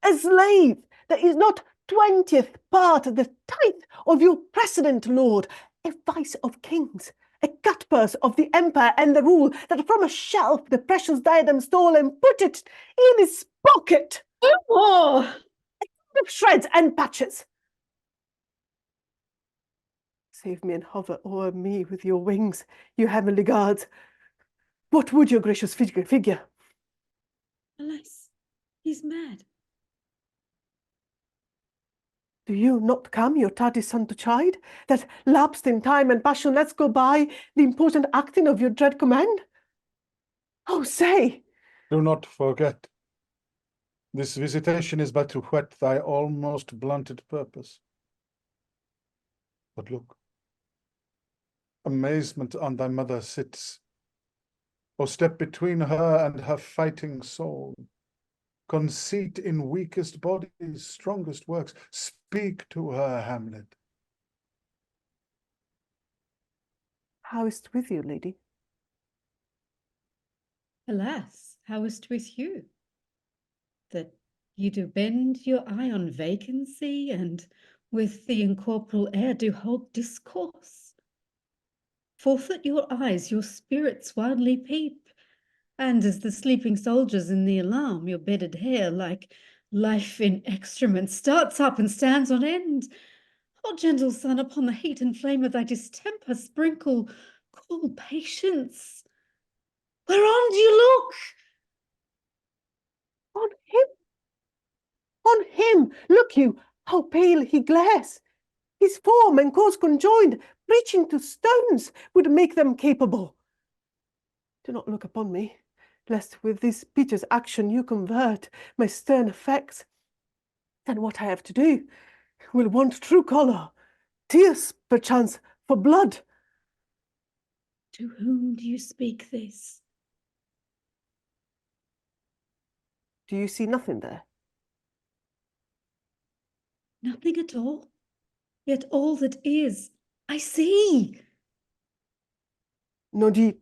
a slave that is not 20th part of the tithe of your precedent, lord, a vice of kings, a cutpurse of the empire and the rule, that from a shelf the precious diadem stole and put it in his pocket. No more! Of shreds and patches. Save me and hover o'er me with your wings, you heavenly guards. What would your gracious figure? Alas, he's mad. Do you not come your tardy son to chide, that lapsed in time and passion lets go by the important acting of your dread command? Oh, say! Do not forget, this visitation is but to whet thy almost blunted purpose. But look, amazement on thy mother sits. O step between her and her fighting soul. Conceit in weakest bodies, strongest works. Speak to her, Hamlet. How is't with you, lady? Alas, how is't with you? That you do bend your eye on vacancy, and with the incorporeal air do hold discourse. Forth at your eyes your spirits wildly peep, and as the sleeping soldiers in the alarm, your bedded hair, like life in excrement, starts up and stands on end. O gentle son, upon the heat and flame of thy distemper sprinkle cool patience. Whereon do you look? On him! On him! Look you, how pale he glares! His form and cause conjoined, preaching to stones, would make them capable. Do not look upon me, lest with this piteous action you convert my stern effects. Then what I have to do will want true colour, tears, perchance, for blood. To whom do you speak this? Do you see nothing there? Nothing at all. Yet all that is, I see. Nor did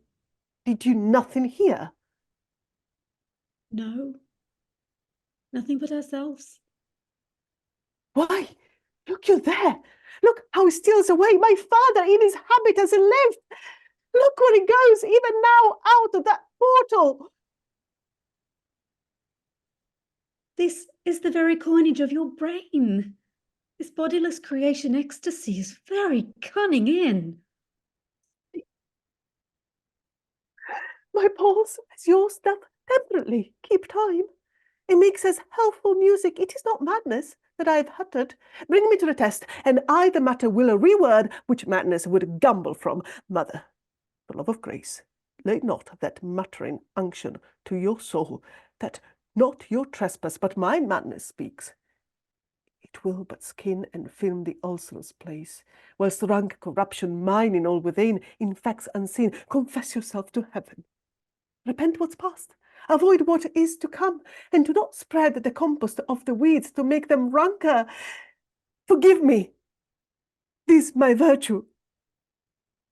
you nothing hear? No, nothing but ourselves. Why, look you there, Look how he steals away. My father in his habit as he lived. Look where he goes, even now, out of that portal. This is the very coinage of your brain. This bodiless creation ecstasy is very cunning in. My pulse, as yours doth temperately keep time. It makes as healthful music. It is not madness that I have uttered. Bring me to the test, and I the matter will reword, which madness would gumble from. Mother, for love of grace, lay not that muttering unction to your soul, that not your trespass, but my madness speaks. It will but skin and film the ulcerous place, whilst rank corruption mine in all within infects unseen. Confess yourself to heaven. Repent what's past. Avoid what is to come, and do not spread the compost of the weeds to make them ranker. Forgive me. This my virtue.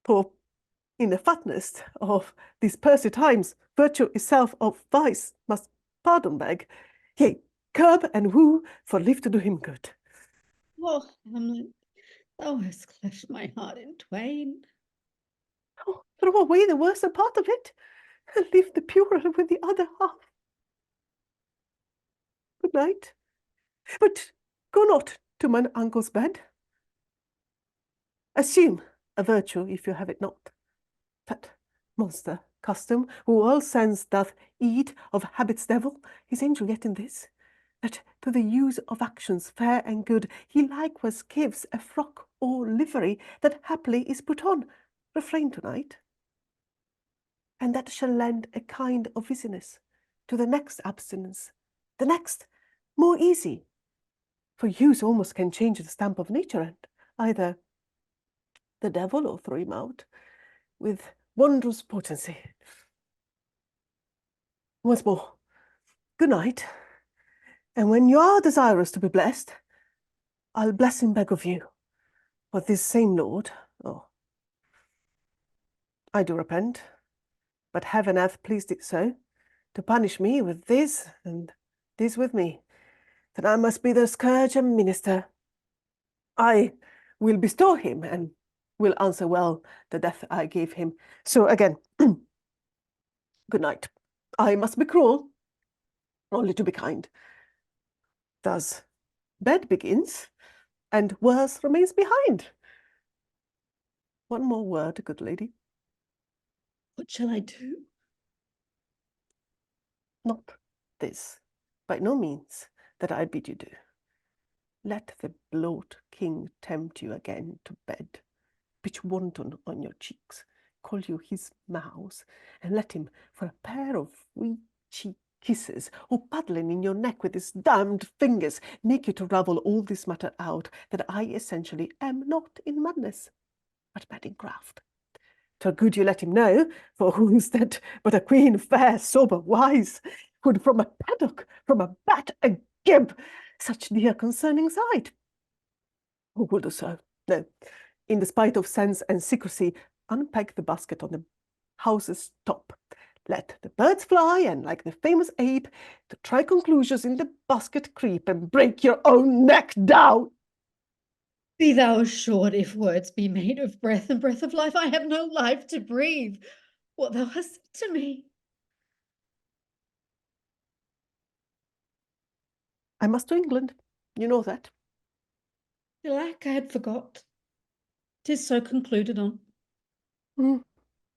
For in the fatness of these pursy times, virtue itself of vice must pardon beg, yea, curb and woo for live to do him good. Oh, Hamlet, thou hast cleft my heart in twain. Oh, throw away the worser part of it, and leave the purer with the other half. Good night. But go not to mine uncle's bed. Assume a virtue if you have it not. That monster custom, who all sense doth eat of habit's devil, is angel yet in this, that to the use of actions fair and good he likewise gives a frock or livery that happily is put on. Refrain tonight. And that shall lend a kind of easiness to the next abstinence, the next more easy. For use almost can change the stamp of nature, and either the devil or throw him out with wondrous potency. Once more, good night. And when you are desirous to be blessed, I'll bless and beg of you. For this same Lord, I do repent, but heaven hath pleased it so, to punish me with this and this with me, that I must be their scourge and minister. I will bestow him, and will answer well the death I gave him. So again, good night. I must be cruel, only to be kind. Thus, bed begins, and worse remains behind. One more word, good lady. What shall I do? Not this, by no means, that I bid you do. Let the bloat king tempt you again to bed, pitch wanton on your cheeks, call you his mouse, and let him, for a pair of wee cheek kisses, or paddling in your neck with his damned fingers, make you to ravel all this matter out, that I essentially am not in madness, but mad in craft. 'Twere good you let him know, for who's that but a queen fair, sober, wise, would from a paddock, from a bat, a gib, such dear concerning sight? Who will do so? No, in despite of sense and secrecy, unpeg the basket on the house's top. Let the birds fly, and like the famous ape, to try conclusions in the basket creep, and break your own neck down. Be thou assured, if words be made of breath and breath of life, I have no life to breathe. What thou hast said to me. I must to England, you know that. Alack, I had forgot. 'Tis so concluded on.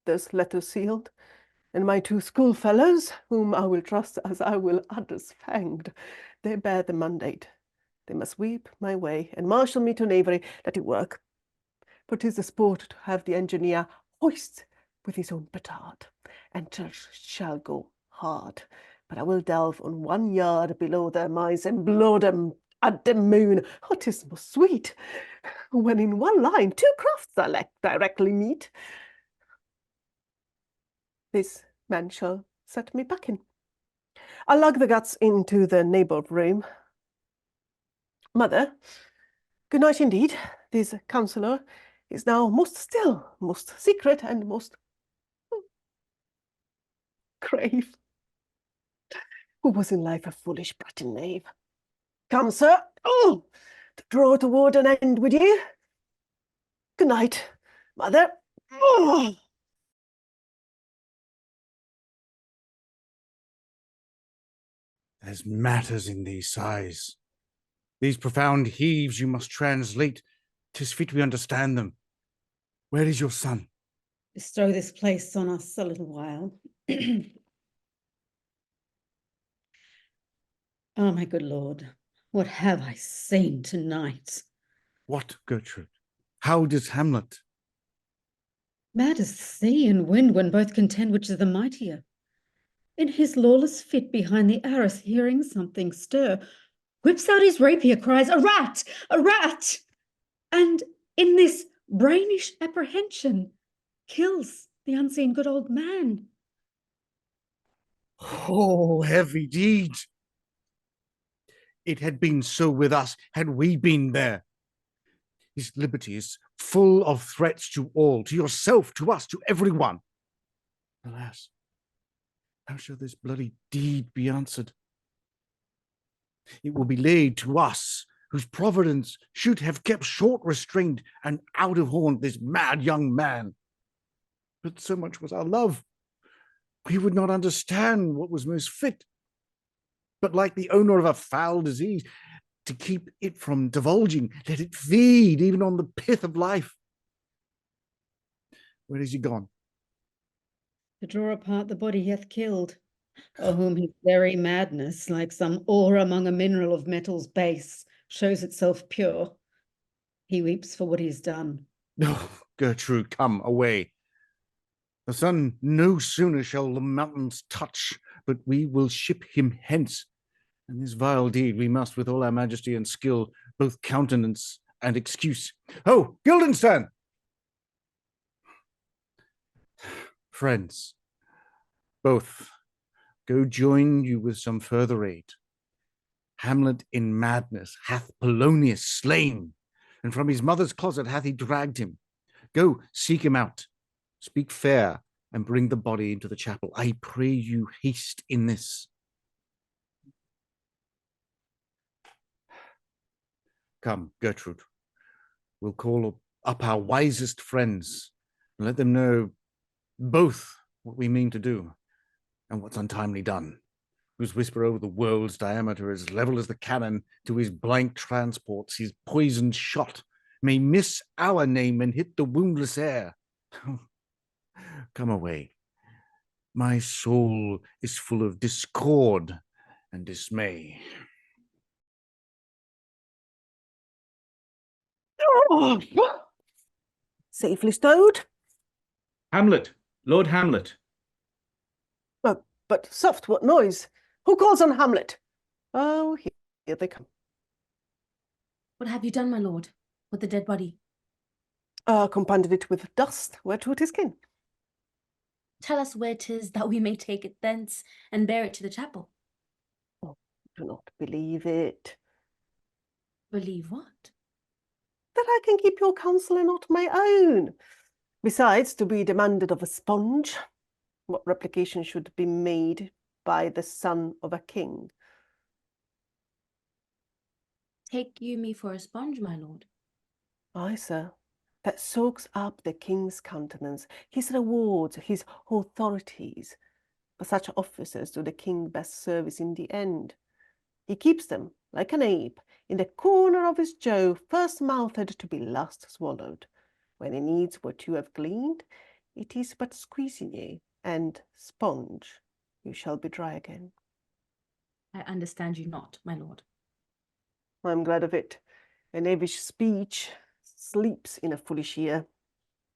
There's letters sealed, and my two schoolfellows, whom I will trust as I will others fanged, they bear the mandate. They must weep my way, and marshal me to knavery. Let it work. For 'tis the sport to have the engineer hoist with his own petard, and shall go hard. But I will delve on 1 yard below their minds, and blow them at the moon. Oh, 'tis most sweet, when in one line 2 crafts directly meet. This man shall set me packing. I'll lug the guts into the neighbour room. Mother, good night indeed. This counsellor is now most still, most secret, and most grave. Who was in life a foolish brat and knave. Come, sir, to draw toward an end with you. Good night, mother. Oh. There's matters in these sighs. These profound heaves you must translate. 'Tis fit we understand them. Where is your son? Bestow this place on us a little while. Oh, my good lord, what have I seen tonight? What, Gertrude? How does Hamlet? Mad as sea and wind when both contend which is the mightier. In his lawless fit behind the arras, hearing something stir, whips out his rapier, cries, "A rat! A rat!" And in this brainish apprehension, kills the unseen good old man. Oh, heavy deed! It had been so with us had we been there. His liberty is full of threats to all, to yourself, to us, to everyone. Alas, how shall this bloody deed be answered? It will be laid to us, whose providence should have kept short restraint and out of horn this mad young man. But so much was our love, we would not understand what was most fit. But like the owner of a foul disease, to keep it from divulging, let it feed even on the pith of life. Where is he gone? To draw apart the body he hath killed, or whom his very madness, like some ore among a mineral of metals base, shows itself pure. He weeps for what he's done. Oh, Gertrude, come away. The sun no sooner shall the mountains touch, but we will ship him hence. And this vile deed we must, with all our majesty and skill, both countenance and excuse. Oh, Guildenstern! Friends, both, go join you with some further aid. Hamlet in madness hath Polonius slain, and from his mother's closet hath he dragged him. Go, seek him out, speak fair, and bring the body into the chapel. I pray you haste in this. Come, Gertrude, we'll call up our wisest friends and let them know both what we mean to do and what's untimely done, whose whisper over the world's diameter is level as the cannon to his blank transports, his poisoned shot may miss our name and hit the woundless air. Come away. My soul is full of discord and dismay. Oh. Safely stowed? Hamlet, Lord Hamlet. But soft, what noise? Who calls on Hamlet? Oh, here they come. What have you done, my lord, with the dead body? Compounded it with dust, whereto it is kin. Tell us where 'tis, that we may take it thence and bear it to the chapel. Oh, do not believe it. Believe what? That I can keep your counsel and not my own. Besides, to be demanded of a sponge, what replication should be made by the son of a king? Take you me for a sponge, my lord? Aye, sir, that soaks up the king's countenance, his rewards, his authorities. For such officers do the king best service in the end. He keeps them, like an ape, in the corner of his jaw, first mouthed to be last swallowed. When he needs what you have gleaned, it is but squeezing ye, and sponge, you shall be dry again. I understand you not, my lord. I am glad of it. A knavish speech sleeps in a foolish ear.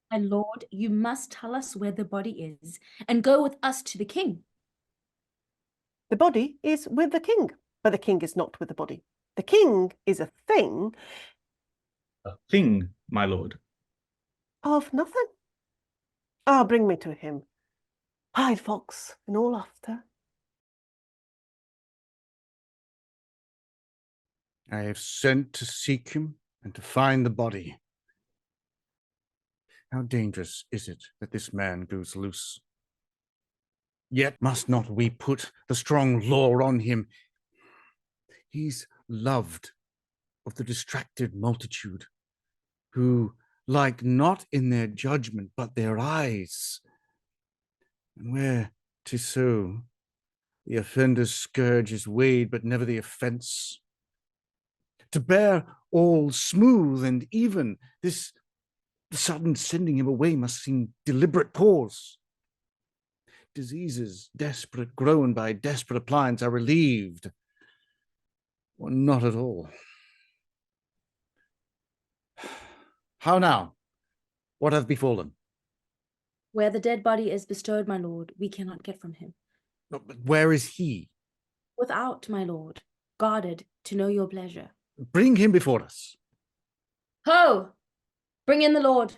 My lord, you must tell us where the body is, and go with us to the king. The body is with the king, but the king is not with the body. The king is a thing. A thing, my lord. Of nothing. Bring me to him. Hide, fox, and all after. I have sent to seek him and to find the body. How dangerous is it that this man goes loose? Yet must not we put the strong law on him? He's loved of the distracted multitude, who like not in their judgment, but their eyes. And where 'tis so, the offender's scourge is weighed, but never the offence. To bear all smooth and even, this sudden sending him away must seem deliberate cause. Diseases, desperate grown by desperate appliance, are relieved, or not at all. How now? What hath befallen? Where the dead body is bestowed, my lord, we cannot get from him. No, but where is he? Without, my lord, guarded to know your pleasure. Bring him before us. Ho! Bring in the lord.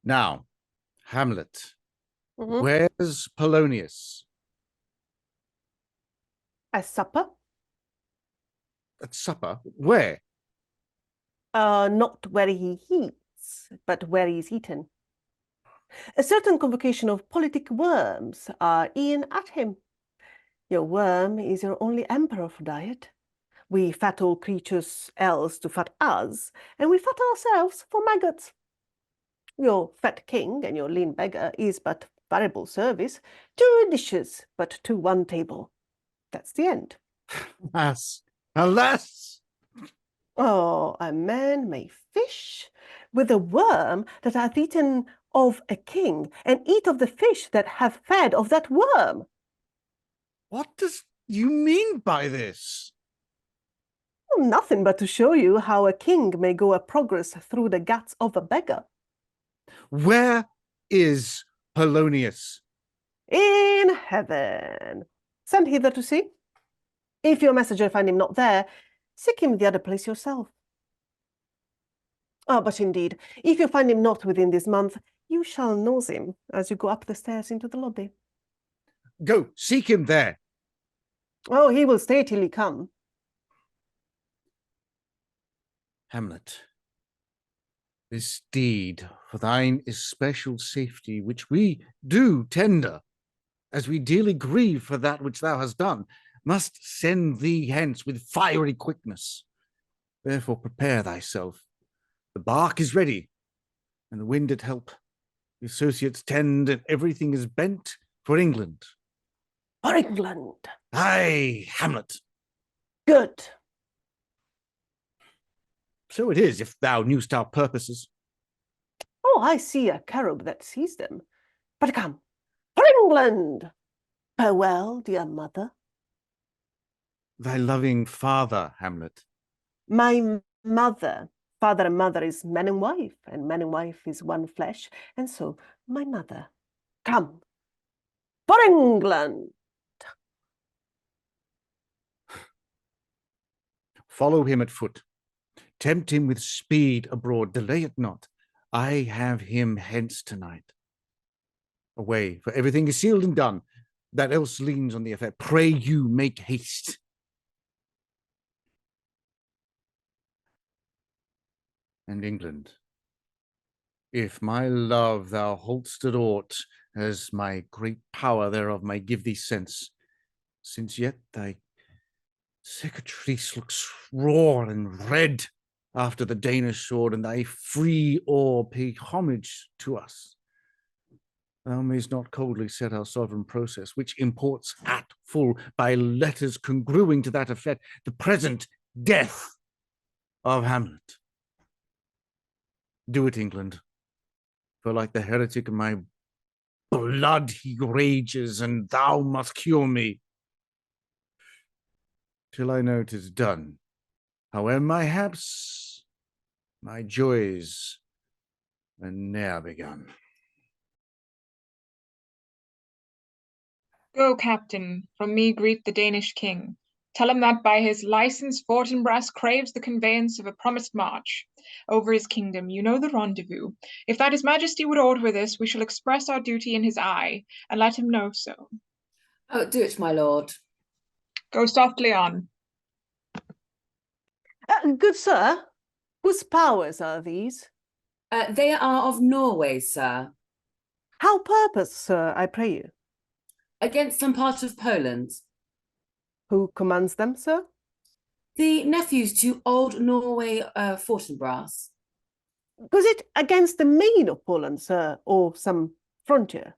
Now, Hamlet, where's Polonius? At supper? At supper? Where? Not where he eats, but where he is eaten. A certain convocation of politic worms are e'en at him. Your worm is your only emperor for diet. We fat all creatures else to fat us, and we fat ourselves for maggots. Your fat king and your lean beggar is but variable service, 2 dishes, but to 1 table. That's the end. Alas! Alas! Oh, a man may fish with a worm that hath eaten of a king, and eat of the fish that have fed of that worm. What does you mean by this? Nothing but to show you how a king may go a progress through the guts of a beggar. Where is Polonius? In heaven. Send hither to see. If your messenger find him not there, seek him the other place yourself. Ah, but indeed, if you find him not within this month, you shall nose him as you go up the stairs into the lobby. Go, seek him there. Oh, he will stay till he come. Hamlet, this deed for thine especial safety, which we do tender, as we dearly grieve for that which thou hast done, must send thee hence with fiery quickness. Therefore prepare thyself. The bark is ready, and the wind at help. The associates tend, and everything is bent for England. For England. Aye, Hamlet. Good. So it is, if thou knewst our purposes. Oh, I see a carob that sees them. But come, for England! Farewell, dear mother. Thy loving father, Hamlet. My mother. Father and mother is man and wife is one flesh, and so my mother. Come, for England! Follow him at foot. Tempt him with speed abroad. Delay it not. I have him hence tonight. Away, for everything is sealed and done. That else leans on the affair. Pray you make haste. And England, if my love thou hold'st at aught, as my great power thereof may give thee sense, since yet thy cicatrice looks raw and red after the Danish sword, and thy free oar pay homage to us, thou mayst not coldly set our sovereign process, which imports at full, by letters congruing to that effect, the present death of Hamlet. Do it, England, for like the heretic in my blood he rages, and thou must cure me. Till I know 'tis done, howe'er my haps, my joys are ne'er begun. Go, captain, from me greet the Danish king. Tell him that by his license Fortinbras craves the conveyance of a promised march over his kingdom. You know the rendezvous. If that his majesty would order this, we shall express our duty in his eye, and let him know so. Oh, do it, my lord. Go softly on. Good sir, whose powers are these? They are of Norway, sir. How purpose, sir, I pray you? Against some part of Poland. Who commands them, sir? The nephews to old Norway Fortinbras. Was it against the main of Poland, sir, or some frontier?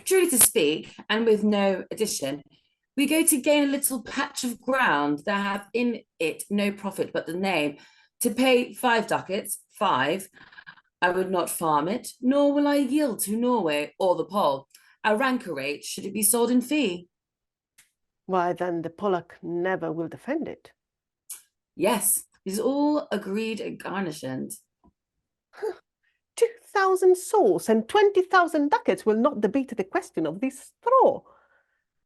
Truly to speak, and with no addition, we go to gain a little patch of ground that have in it no profit but the name. To pay 5 ducats, 5, I would not farm it, nor will I yield to Norway or the Pole. A ranker rate should it be sold in fee. Why, then the Polak never will defend it. Yes, it is all agreed and garnished. 2,000 souls and 20,000 ducats will not debate the question of this straw.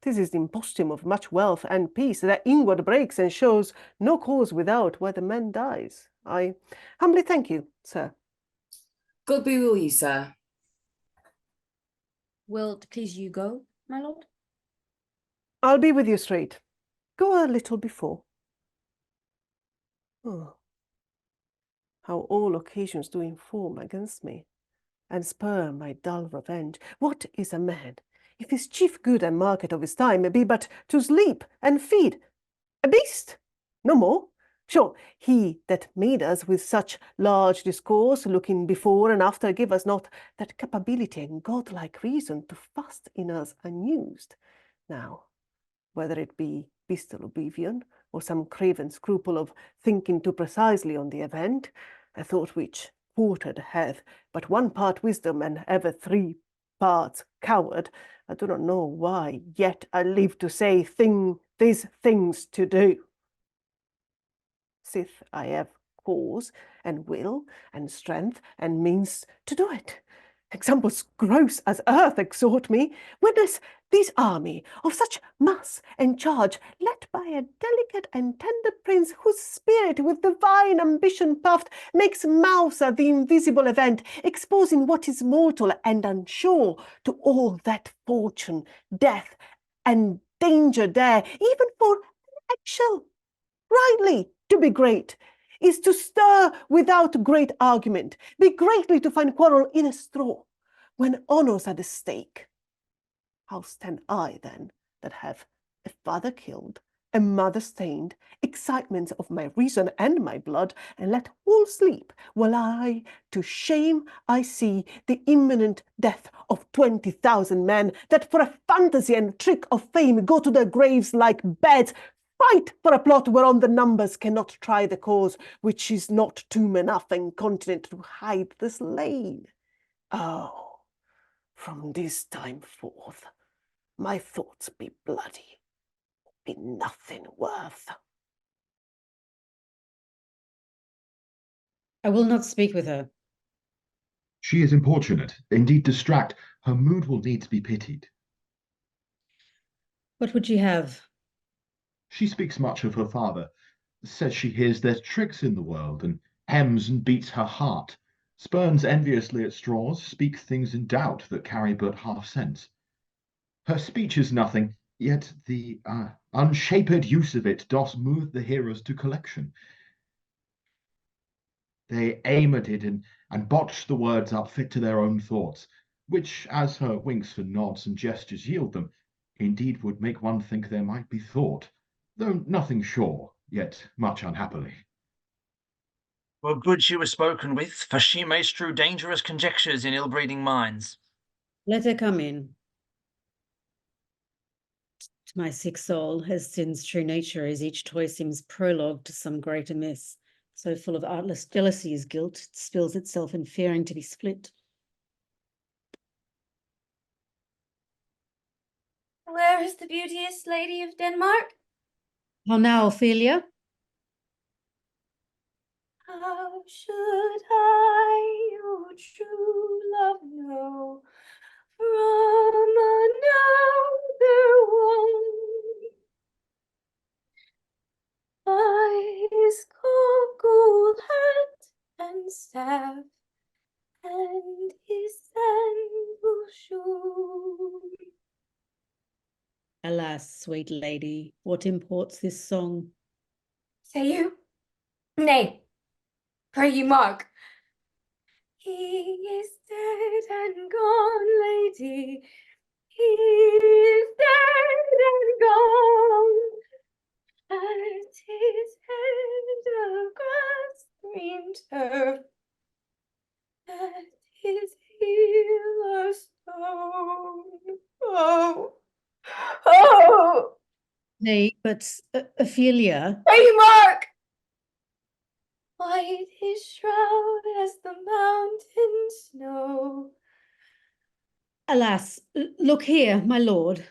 This is the impostum of much wealth and peace that inward breaks and shows no cause without where the man dies. I humbly thank you, sir. God be with you, sir. Wilt please you go, my lord? I'll be with you straight. Go a little before. Oh. How all occasions do inform against me, and spur my dull revenge. What is a man, if his chief good and market of his time be but to sleep and feed? A beast, no more. Sure, he that made us with such large discourse, looking before and after, give us not that capability and godlike reason to fast in us unused. Now, whether it be bestial oblivion, or some craven scruple of thinking too precisely on the event, a thought which quartered hath but 1 part wisdom and ever 3 parts coward, I do not know why, yet I live to say these things to do. Sith I have cause and will and strength and means to do it. Examples gross as earth exhort me. Witness this army of such mass and charge, led by a delicate and tender prince, whose spirit with divine ambition puffed makes Mausa the invisible event, exposing what is mortal and unsure to all that fortune, death, and danger dare, even for an eggshell. Rightly, to be great is to stir without great argument, be greatly to find quarrel in a straw, when honours are the stake. How stand I, then, that have a father killed, a mother stained, excitements of my reason and my blood, and let all sleep, while I to shame I see the imminent death of 20,000 men, that for a fantasy and trick of fame go to their graves like beds, fight for a plot whereon the numbers cannot try the cause, which is not tomb enough and continent to hide the slain. Oh, from this time forth, my thoughts be bloody, be nothing worth. I will not speak with her. She is importunate, indeed distract. Her mood will need to be pitied. What would she have? She speaks much of her father, says she hears there's tricks in the world, and hems and beats her heart, spurns enviously at straws, speaks things in doubt that carry but half sense. Her speech is nothing, yet the unshaped use of it doth move the hearers to collection. They aim at it and botch the words up fit to their own thoughts, which, as her winks and nods and gestures yield them, indeed would make one think there might be thought, though nothing sure, yet much unhappily. Well, good she was spoken with, for she may strew dangerous conjectures in ill-breeding minds. Let her come in. To my sick soul, as sin's true nature is, each toy seems prologue to some greater miss. So full of artless jealousy is guilt, it spills itself in fearing to be split. Where is the beauteous lady of Denmark? How now, Ophelia? How should I your true love know from another one? By his cockle hat and staff, and his sandal shoe. Alas, sweet lady, what imports this song? Say you? Nay, pray you mark. He is dead and gone, lady. He is dead and gone. At his head of grass green turf, at his heel a stone. Oh, oh! Nay, but Ophelia. Mark! White his shroud as the mountain snow. Alas, look here, my lord.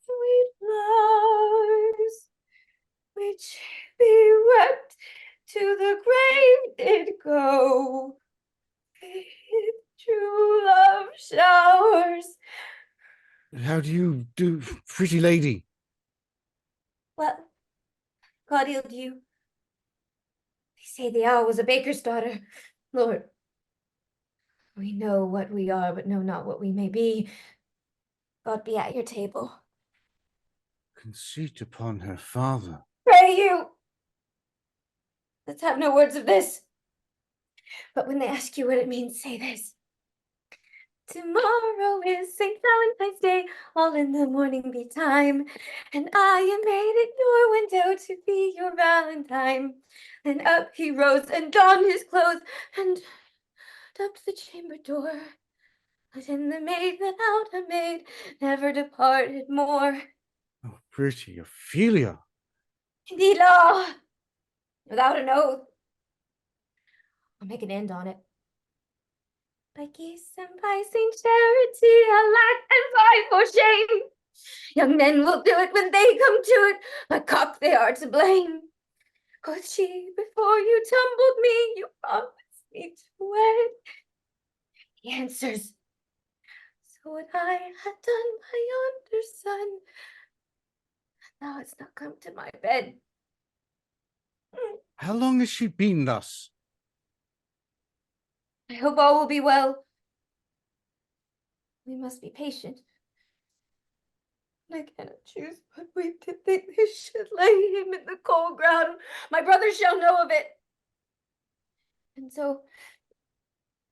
Sweet flowers, which bewept to the grave did go, with true love showers. How do you do, pretty lady? Well, Claudio, do you? They say the owl was a baker's daughter. Lord, we know what we are, but know not what we may be. God be at your table. Conceit upon her father. Pray you! Let's have no words of this. But when they ask you what it means, say this. Tomorrow is St. Valentine's Day, all in the morning be time, and I am made at your window to be your Valentine. Then up he rose and donned his clothes, and up the chamber door. But in the maid that out a maid never departed more. Oh, pretty Ophelia. Indeed, law, without an oath. I'll make an end on it. By geese and by Saint Charity, alack and fie for shame. Young men will do it when they come to it, but cock they are to blame. Quoth she, before you tumbled me, you promised me to wed. He answers, so would I had done my yonder son. Thou hast not come to my bed. How long has she been thus? I hope all will be well. We must be patient. I cannot choose but weep to think they should lay him in the cold ground. My brother shall know of it. And so,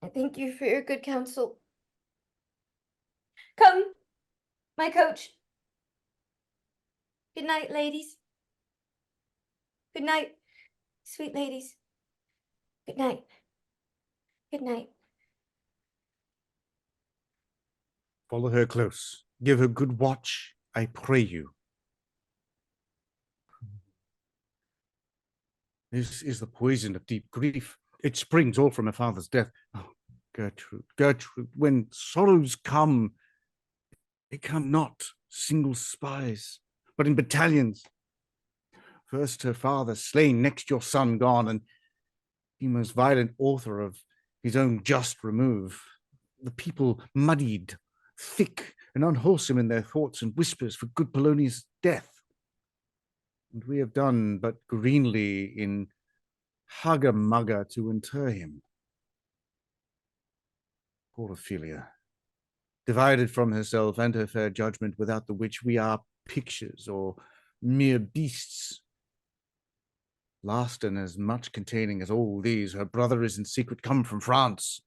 I thank you for your good counsel. Come, my coach. Good night, ladies. Good night, sweet ladies. Good night. Good night. Follow her close. Give her good watch, I pray you. This is the poison of deep grief. It springs all from her father's death. Oh, Gertrude, Gertrude, when sorrows come, they come not single spies, but in battalions. First her father slain, next your son gone, and the most violent author of his own just remove. The people muddied, thick and unwholesome in their thoughts and whispers for good Polonius' death. And we have done but greenly in hugger-mugger to inter him. Poor Ophelia, divided from herself and her fair judgment, without the which we are pictures or mere beasts. Last and as much containing as all these, her brother is in secret come from France,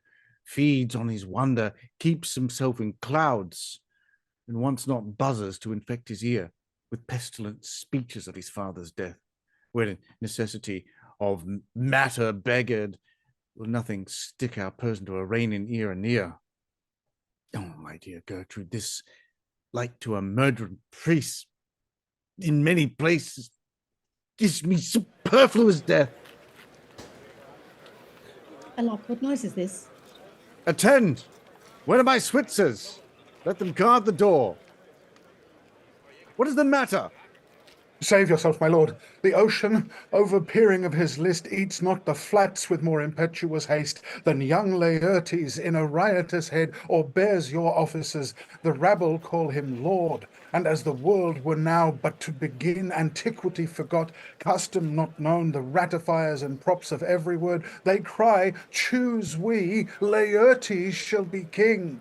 feeds on his wonder, keeps himself in clouds, and wants not buzzers to infect his ear with pestilent speeches of his father's death, where necessity of matter beggared, will nothing stick our person to a rein in ear and ear. Oh, my dear Gertrude, this, like to a murdering priest, in many places, gives me superfluous death. Alack, what noise is this? Attend! Where are my Switzers? Let them guard the door. What is the matter? Save yourself, my lord. The ocean, over-peering of his list, eats not the flats with more impetuous haste than young Laertes in a riotous head, or bears your offices. The rabble call him lord, and as the world were now but to begin, antiquity forgot, custom not known, the ratifiers and props of every word, they cry, choose we, Laertes shall be king.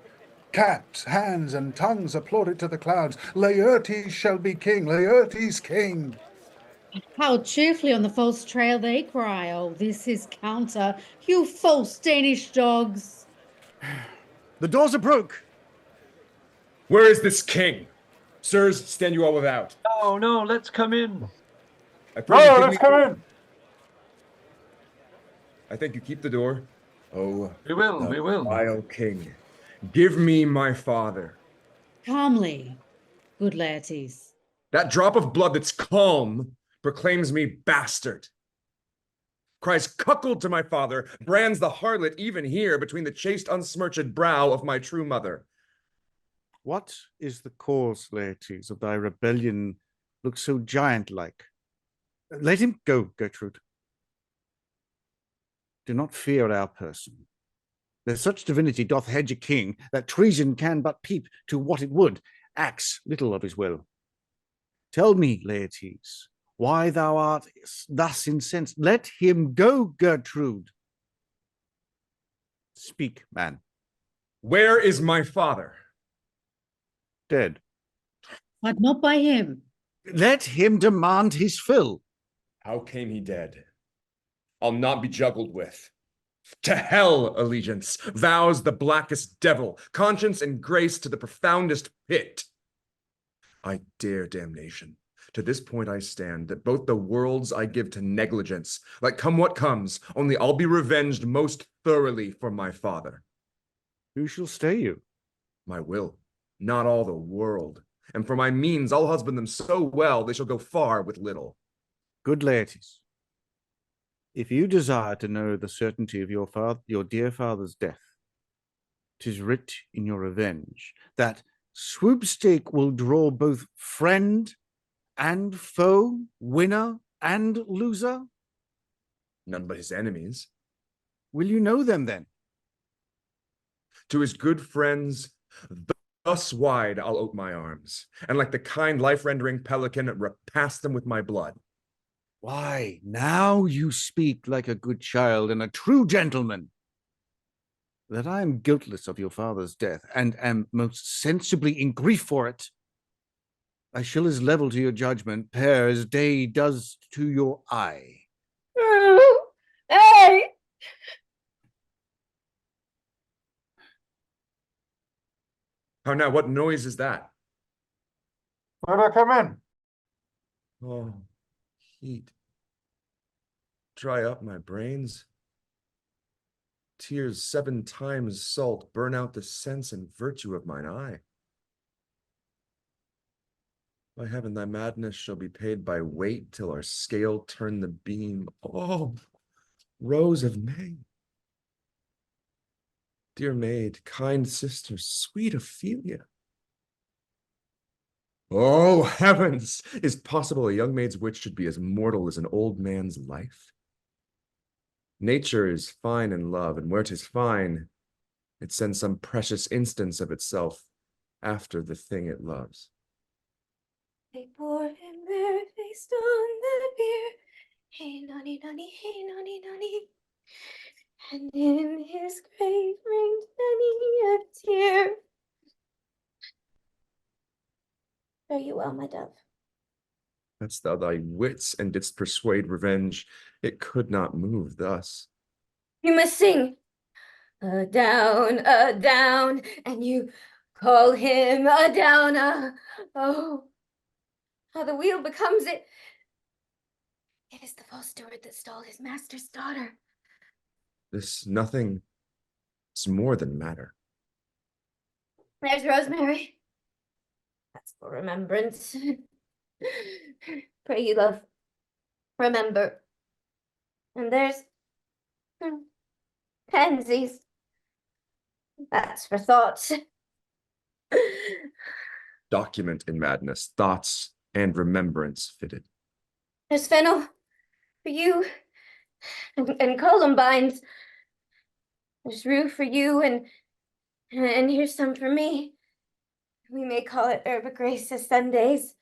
Caps, hands, and tongues applaud it to the clouds. Laertes shall be king, Laertes king. How cheerfully on the false trail they cry, oh, this is counter, you false Danish dogs. The doors are broke. Where is this king? Sirs, stand you all without. Oh, no, let's come in. I pray you give let's me... come in. I think you keep the door. Oh, We will, the we will. vile king. Give me my father. Calmly, good Laertes. That drop of blood that's calm proclaims me bastard. Cries cuckold to my father, brands the harlot even here between the chaste unsmirched brow of my true mother. What is the cause, Laertes, of thy rebellion look so giant-like? Let him go, Gertrude. Do not fear our person. There's such divinity doth hedge a king, that treason can but peep to what it would, acts little of his will. Tell me, Laertes, why thou art thus incensed. Let him go, Gertrude. Speak, man. Where is my father? Dead. But not by him. Let him demand his fill. How came he dead? I'll not be juggled with. To hell, allegiance, vows the blackest devil, conscience and grace to the profoundest pit. I dare damnation. To this point I stand, that both the worlds I give to negligence, like come what comes, only I'll be revenged most thoroughly for my father. Who shall stay you? My will, not all the world. And for my means I'll husband them so well, they shall go far with little. Good Laertes, if you desire to know the certainty of your dear father's death, 'tis writ in your revenge that swoopstake will draw both friend and foe, winner and loser. None but his enemies. Will you know them then? To his good friends, thus wide I'll ope my arms, and like the kind life-rendering pelican, repass them with my blood. Why, now you speak like a good child and a true gentleman. That I am guiltless of your father's death, and am most sensibly in grief for it, I shall as level to your judgment pair as day does to your eye. Hey! How now, what noise is that? Let her come in. Oh, heat. Dry up my brains. Tears 7 times salt burn out the sense and virtue of mine eye. By heaven, thy madness shall be paid by weight till our scale turn the beam. Oh, Rose of May. Dear maid, kind sister, sweet Ophelia. Oh, heavens! Is possible a young maid's wit should be as mortal as an old man's life? Nature is fine in love, and where 'tis fine, it sends some precious instance of itself after the thing it loves. They bore him barefaced on the bier. Hey, nonny, nonny, hey, nonny, nonny. And in his grave rained many a tear. Fare you well, my dove. Hadst thou thy wits and didst persuade revenge, it could not move thus. You must sing. A down, and you call him a downer. Oh, how the wheel becomes it. It is the false steward that stole his master's daughter. This nothing is more than matter. There's Rosemary. That's for remembrance. Pray you, love, remember. And there's pansies. That's for thoughts. Document in madness, thoughts and remembrance fitted. There's fennel for you, and columbines. There's rue for you, and here's some for me. We may call it herb grace as Sundays.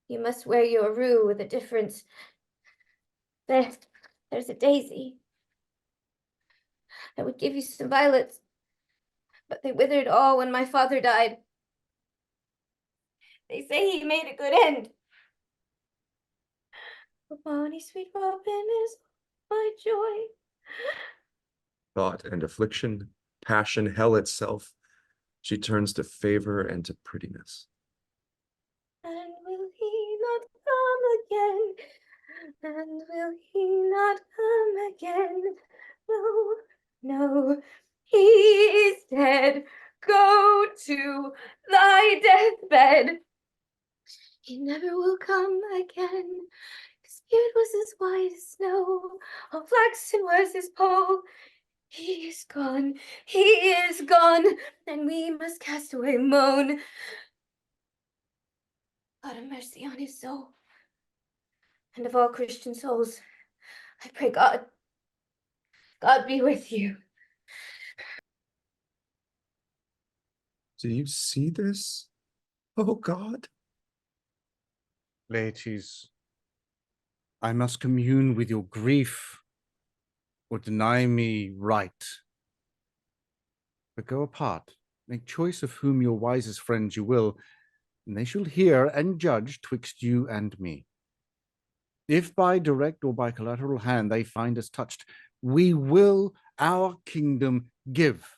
You must wear your rue with a difference. There's a daisy. I would give you some violets, but they withered all when my father died. They say he made a good end. Oh, bonny sweet robin is my joy. Thought and affliction, passion, hell itself, she turns to favor and to prettiness. And will he not come again? And will he not come again? No, no, he is dead. Go to thy deathbed. He never will come again. His beard was as white as snow, all flaxen was his poll. He is gone, and we must cast away moan. God have mercy on his soul. And of all Christian souls, I pray God be with you. Do you see this? Oh, God. Laertes, I must commune with your grief or deny me right. But go apart, make choice of whom your wisest friends you will, and they shall hear and judge twixt you and me. If by direct or by collateral hand they find us touched, we will our kingdom give,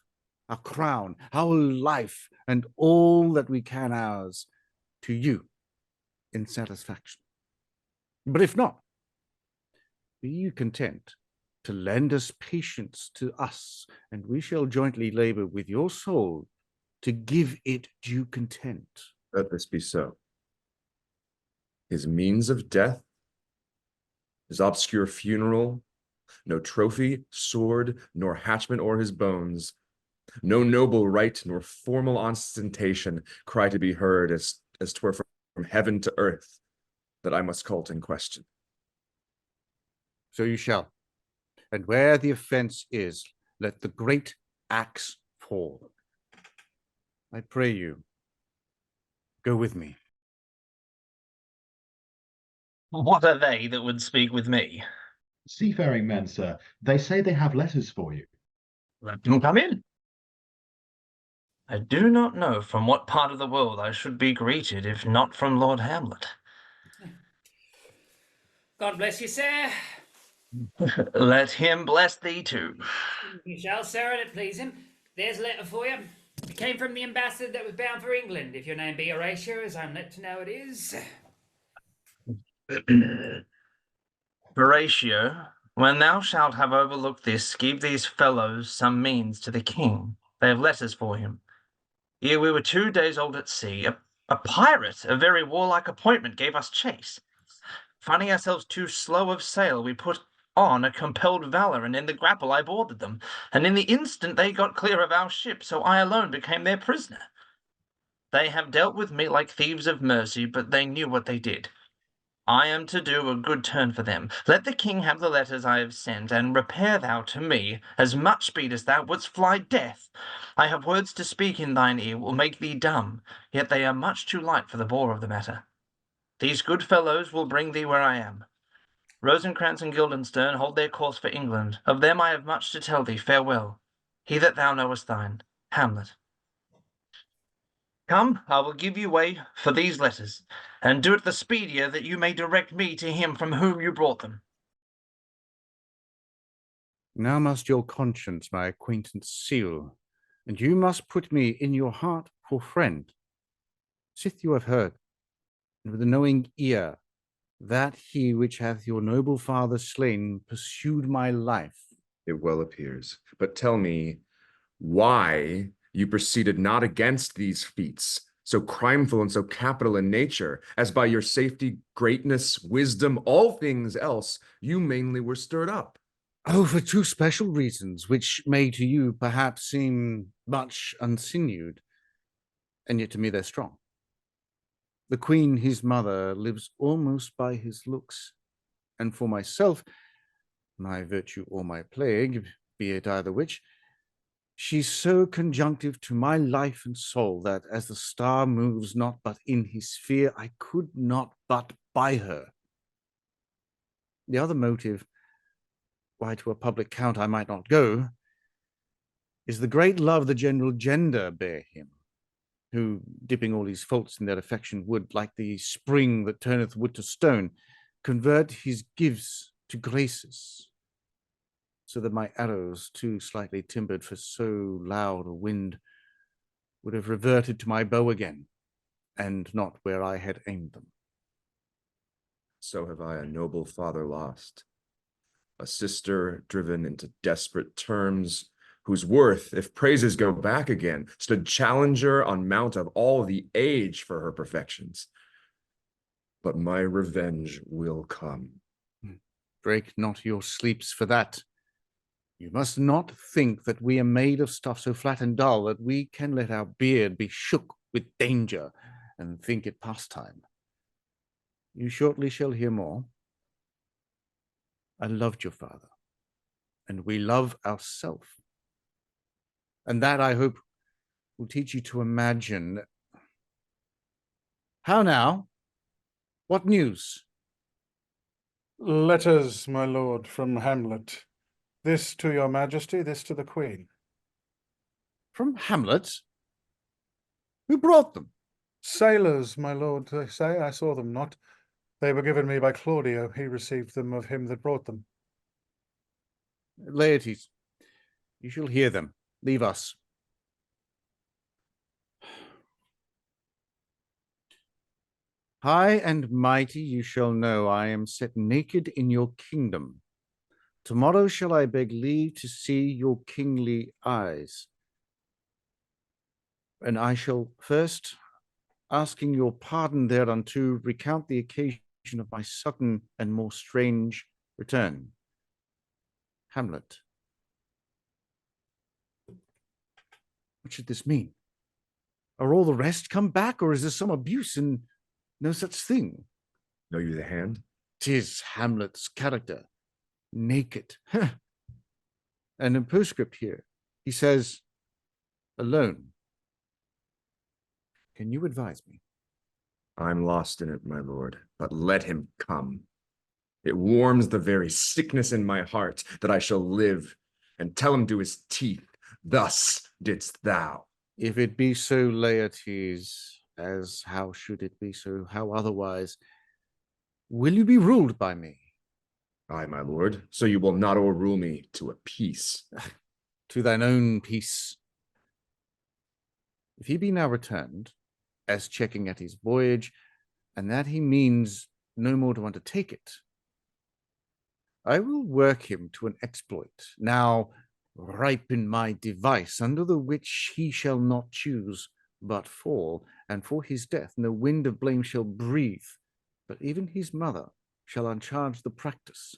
our crown, our life, and all that we can ours to you in satisfaction. But if not, be you content to lend us patience to us, and we shall jointly labor with your soul to give it due content. Let this be so. His means of death, his obscure funeral, no trophy, sword, nor hatchment o'er his bones, no noble rite nor formal ostentation cry to be heard as 'twere from heaven to earth that I must call in question. So you shall. And where the offense is, let the great axe fall. I pray you, go with me. What are they that would speak with me? Seafaring men, sir. They say they have letters for you. Let them come in. I do not know from what part of the world I should be greeted, if not from Lord Hamlet. God bless you, sir. Let him bless thee too. You shall, sir, and it please him. There's a letter for you. It came from the ambassador that was bound for England, if your name be Horatio, as I'm led to know it is. Horatio, when thou shalt have overlooked this, give these fellows some means to the king. They have letters for him. Ere we were 2 days old at sea, a pirate, a very warlike appointment, gave us chase. Finding ourselves too slow of sail, we put on a compelled valour, and in the grapple I boarded them, and in the instant they got clear of our ship, so I alone became their prisoner. They have dealt with me like thieves of mercy, but they knew what they did. I am to do a good turn for them. Let the king have the letters I have sent, and repair thou to me as much speed as thou wouldst fly death. I have words to speak in thine ear will make thee dumb, yet they are much too light for the bore of the matter. These good fellows will bring thee where I am. Rosencrantz and Guildenstern hold their course for England. Of them I have much to tell thee. Farewell. He that thou knowest thine, Hamlet. Come, I will give you way for these letters, and do it the speedier that you may direct me to him from whom you brought them. Now must your conscience my acquaintance seal, and you must put me in your heart for friend. Sith you have heard, and with a knowing ear, that he which hath your noble father slain pursued my life. It well appears. But tell me why you proceeded not against these feats, so crimeful and so capital in nature, as by your safety, greatness, wisdom, all things else, you mainly were stirred up. Oh, for two special reasons, which may to you perhaps seem much unsinewed, and yet to me they're strong. The queen, his mother, lives almost by his looks, and for myself, my virtue or my plague, be it either which, she's so conjunctive to my life and soul that, as the star moves not but in his sphere, I could not but by her. The other motive, why to a public count I might not go, is the great love the general gender bear him, who, dipping all his faults in their affection, would, like the spring that turneth wood to stone, convert his gifts to graces, so that my arrows, too slightly timbered for so loud a wind, would have reverted to my bow again, and not where I had aimed them. So have I a noble father lost, a sister driven into desperate terms, whose worth, if praises go back again, stood challenger on mount of all the age for her perfections. But my revenge will come. Break not your sleeps for that. You must not think that we are made of stuff so flat and dull that we can let our beard be shook with danger and think it pastime. You shortly shall hear more. I loved your father, and we love ourselves. And that, I hope, will teach you to imagine. How now? What news? Letters, my lord, from Hamlet. This to your majesty, this to the queen. From Hamlet? Who brought them? Sailors, my lord, they say. I saw them not. They were given me by Claudio. He received them of him that brought them. Laertes, you shall hear them. Leave us. High and mighty, you shall know I am set naked in your kingdom. Tomorrow shall I beg leave to see your kingly eyes. And I shall first, asking your pardon thereunto, recount the occasion of my sudden and more strange return. Hamlet. What should this mean? Are all the rest come back, or is there some abuse and no such thing? Know you the hand? 'Tis Hamlet's character. Naked. And in postscript here, he says, alone. Can you advise me? I'm lost in it, my lord, but let him come. It warms the very sickness in my heart that I shall live, and tell him to his teeth, thus didst thou. If it be so, Laertes, as how should it be so, how otherwise? Will you be ruled by me? Aye, my lord, so you will not o'errule me to a peace. To thine own peace. If he be now returned, as checking at his voyage, and that he means no more to undertake it, I will work him to an exploit, now ripen my device, under the which he shall not choose but fall, and for his death no wind of blame shall breathe, but even his mother shall uncharge the practice,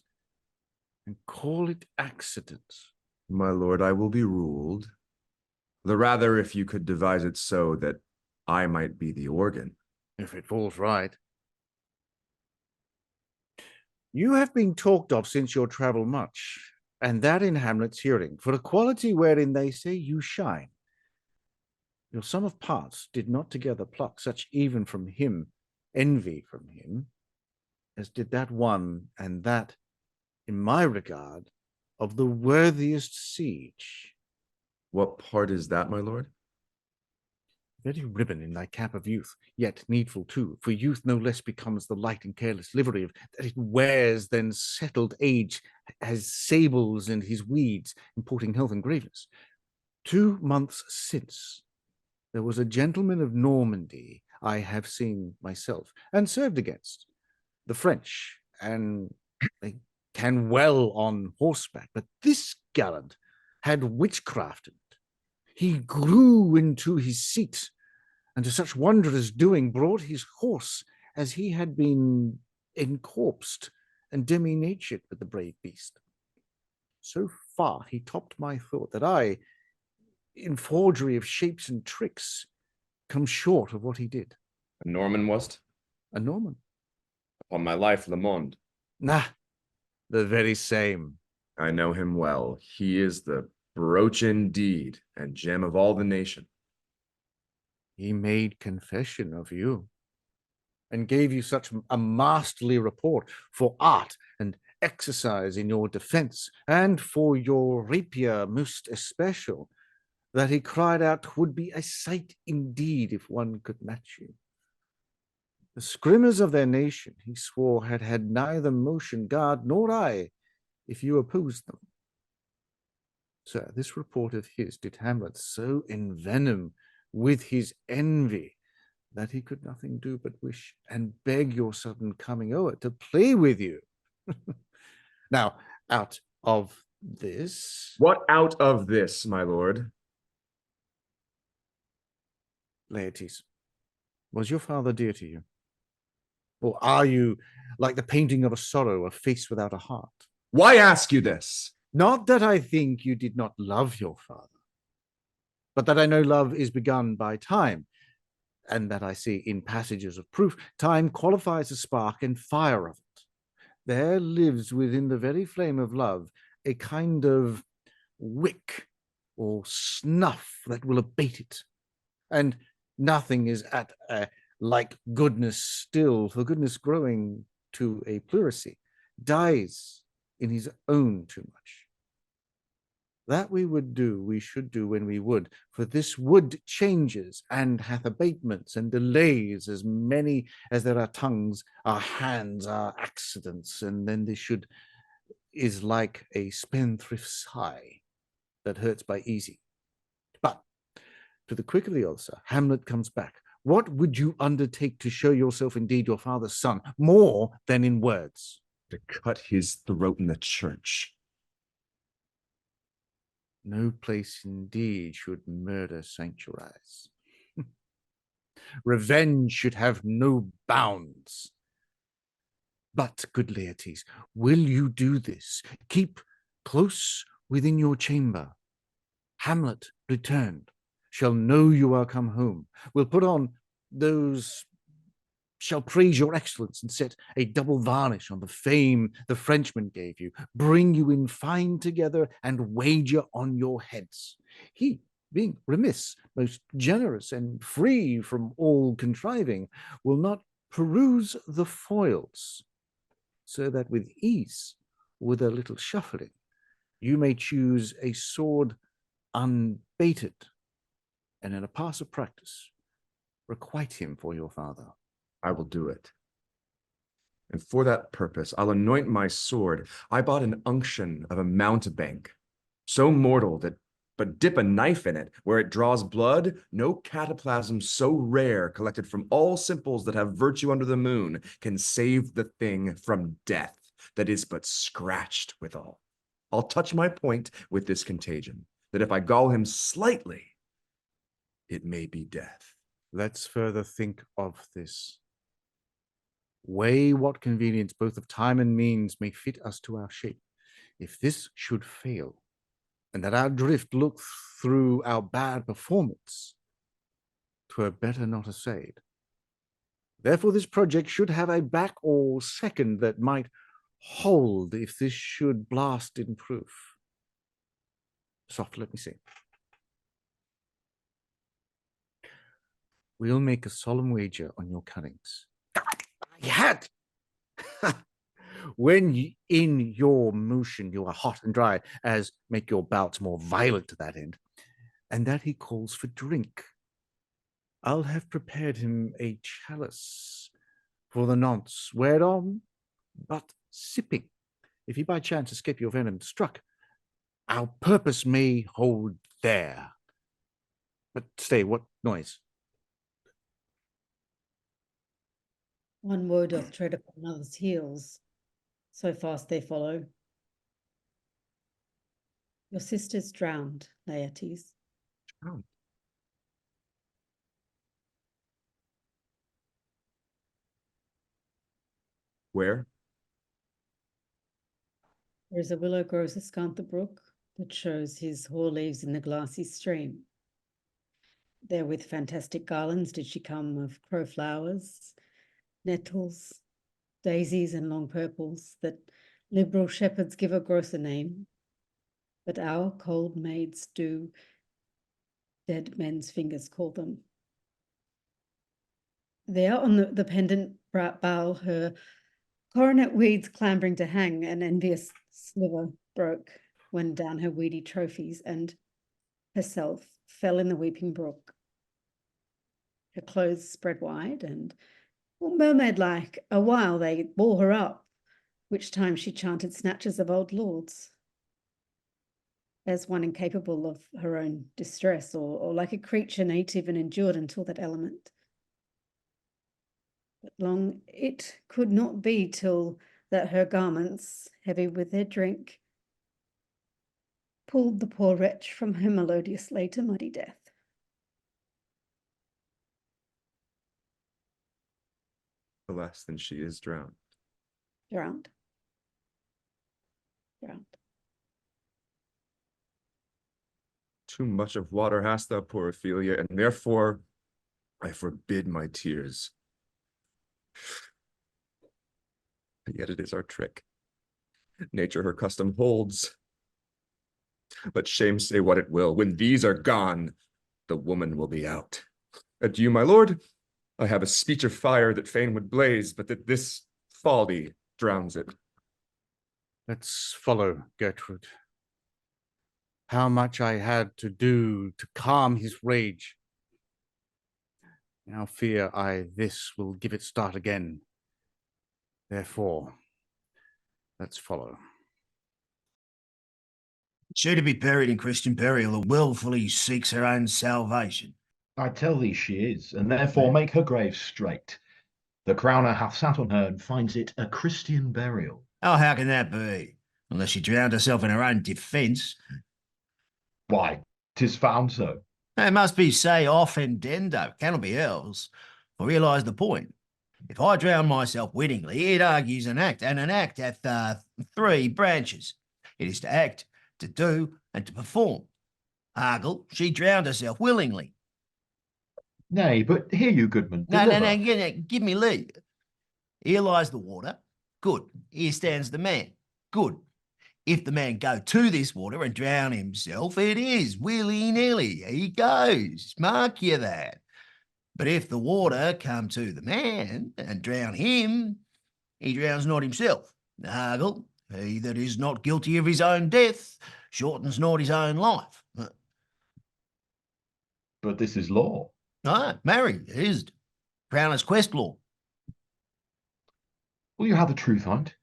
and call it accident. My lord, I will be ruled. The rather if you could devise it so that I might be the organ. If it falls right. You have been talked of since your travel much, and that in Hamlet's hearing, for a quality wherein they say you shine. Your sum of parts did not together pluck such even from him, envy from him, as did that one, and that, in my regard, of the worthiest siege. What part is that, my lord? Very ribbon in thy cap of youth, yet needful too, for youth no less becomes the light and careless livery of that it wears than settled age has sables and his weeds, importing health and graveness. 2 months since, there was a gentleman of Normandy I have seen myself, and served against, the French, and they can well on horseback, but this gallant had witchcraft in it. He grew into his seat, and to such wondrous doing brought his horse, as he had been encorpsed and demi-natured with the brave beast. So far he topped my thought that I, in forgery of shapes and tricks, come short of what he did. A Norman was't? A Norman. Upon my life, Le Monde. Nah, the very same. I know him well. He is the brooch indeed, and gem of all the nation. He made confession of you, and gave you such a masterly report for art and exercise in your defence, and for your rapier most especial, that he cried out 'twould be a sight indeed if one could match you. The scrimmers of their nation, he swore, had had neither motion guard nor eye, if you opposed them. Sir, this report of his did Hamlet so envenom with his envy, that he could nothing do but wish and beg your sudden coming o'er to play with you. Now, out of this... What out of this, my lord? Laertes, was your father dear to you? Or are you like the painting of a sorrow, a face without a heart? Why ask you this? Not that I think you did not love your father, but that I know love is begun by time, and that I see in passages of proof, time qualifies the spark and fire of it. There lives within the very flame of love a kind of wick or snuff that will abate it. And nothing is at like goodness still, for goodness growing to a pleurisy dies in his own too much. That we should do when we would, for this wood changes and hath abatements and delays as many as there are tongues, our hands, our accidents, and then this should is like a spendthrift sigh that hurts by easy. But to the quick of the ulcer, Hamlet comes back. What would you undertake to show yourself indeed your father's son, more than in words? To cut his throat in the church. No place indeed should murder sanctuarize. Revenge should have no bounds. But, good Laertes, will you do this? Keep close within your chamber. Hamlet returned, shall know you are come home, will put on those, shall praise your excellence and set a double varnish on the fame the Frenchman gave you, bring you in fine together and wager on your heads. He, being remiss, most generous and free from all contriving, will not peruse the foils, so that with ease, with a little shuffling, you may choose a sword unbaited, and in a pass of practice, requite him for your father. I will do it. And for that purpose, I'll anoint my sword. I bought an unction of a mountebank, so mortal that but dip a knife in it, where it draws blood, no cataplasm so rare, collected from all simples that have virtue under the moon, can save the thing from death, that is but scratched withal. I'll touch my point with this contagion, that if I gall him slightly, it may be death. Let's further think of this. Weigh what convenience both of time and means may fit us to our shape. If this should fail, and that our drift look through our bad performance, 'twere better not essayed. Therefore this project should have a back or second that might hold if this should blast in proof. Soft, let me see. We'll make a solemn wager on your cunnings. I had! When in your motion you are hot and dry, as make your bouts more violent to that end, and that he calls for drink. I'll have prepared him a chalice for the nonce, whereon, but sipping, if he by chance escape your venom struck, our purpose may hold there. But stay, what noise? One woe doth tread upon another's heels, so fast they follow. Your sister's drowned, Laertes. Drowned? Where? There is a willow grows askant the brook that shows his hoar leaves in the glassy stream. There with fantastic garlands did she come of crow flowers, nettles, daisies and long purples, that liberal shepherds give a grosser name, but our cold maids do dead men's fingers call them. There on the pendant bough her coronet weeds clambering to hang, an envious sliver broke when down her weedy trophies, and herself fell in the weeping brook. Her clothes spread wide, and mermaid-like, a while they bore her up, which time she chanted snatches of old lords, as one incapable of her own distress, or like a creature native and endured until that element. But long it could not be till that her garments, heavy with their drink, pulled the poor wretch from her melodious later muddy death. Less than she is drowned. Drowned. Drowned. Too much of water hast thou, poor Ophelia, and therefore I forbid my tears. Yet it is our trick. Nature her custom holds. Let shame say what it will, when these are gone, the woman will be out. Adieu, my lord. I have a speech of fire that fain would blaze, but that this folly drowns it. Let's follow, Gertrude. How much I had to do to calm his rage. Now fear I this will give it start again. Therefore, let's follow. She to be buried in Christian burial that wilfully seeks her own salvation. I tell thee she is, and therefore make her grave straight. The crowner hath sat on her and finds it a Christian burial. Oh, how can that be? Unless she drowned herself in her own defence. Why, 'tis found so. It must be say offendendo, cannot be else. For realise the point. If I drown myself wittingly, it argues an act, and an act hath three branches. It is to act, to do, and to perform. Argle, she drowned herself willingly. Nay, but hear you, goodman. No, give me leave. Here lies the water. Good. Here stands the man. Good. If the man go to this water and drown himself, it is willy-nilly. He goes. Mark you that. But if the water come to the man and drown him, he drowns not himself. Argle, he that is not guilty of his own death shortens not his own life. But this is law. No, marry, it is. Crowner's quest law. Will you have the truth on't?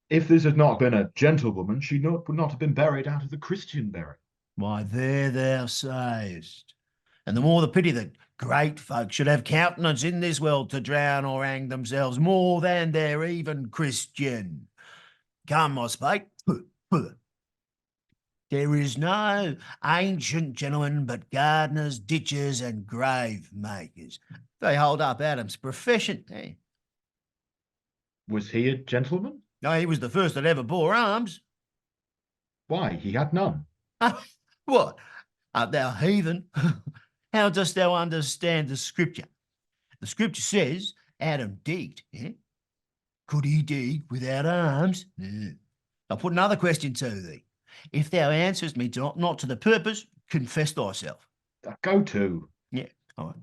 If this had not been a gentlewoman, she would not have been buried out of the Christian burial. Why, there thou sayest. And the more the pity that great folk should have countenance in this world to drown or hang themselves more than they're even Christian. Come, I spake. There is no ancient gentleman but gardeners, ditchers, and grave makers. They hold up Adam's profession. Eh? Was he a gentleman? No, he was the first that ever bore arms. Why, he had none. What? Art thou heathen? How dost thou understand the scripture? The scripture says Adam digged. Eh? Could he dig without arms? I'll put another question to thee. If thou answerest me not to the purpose, confess thyself. Go to. Yeah, all right.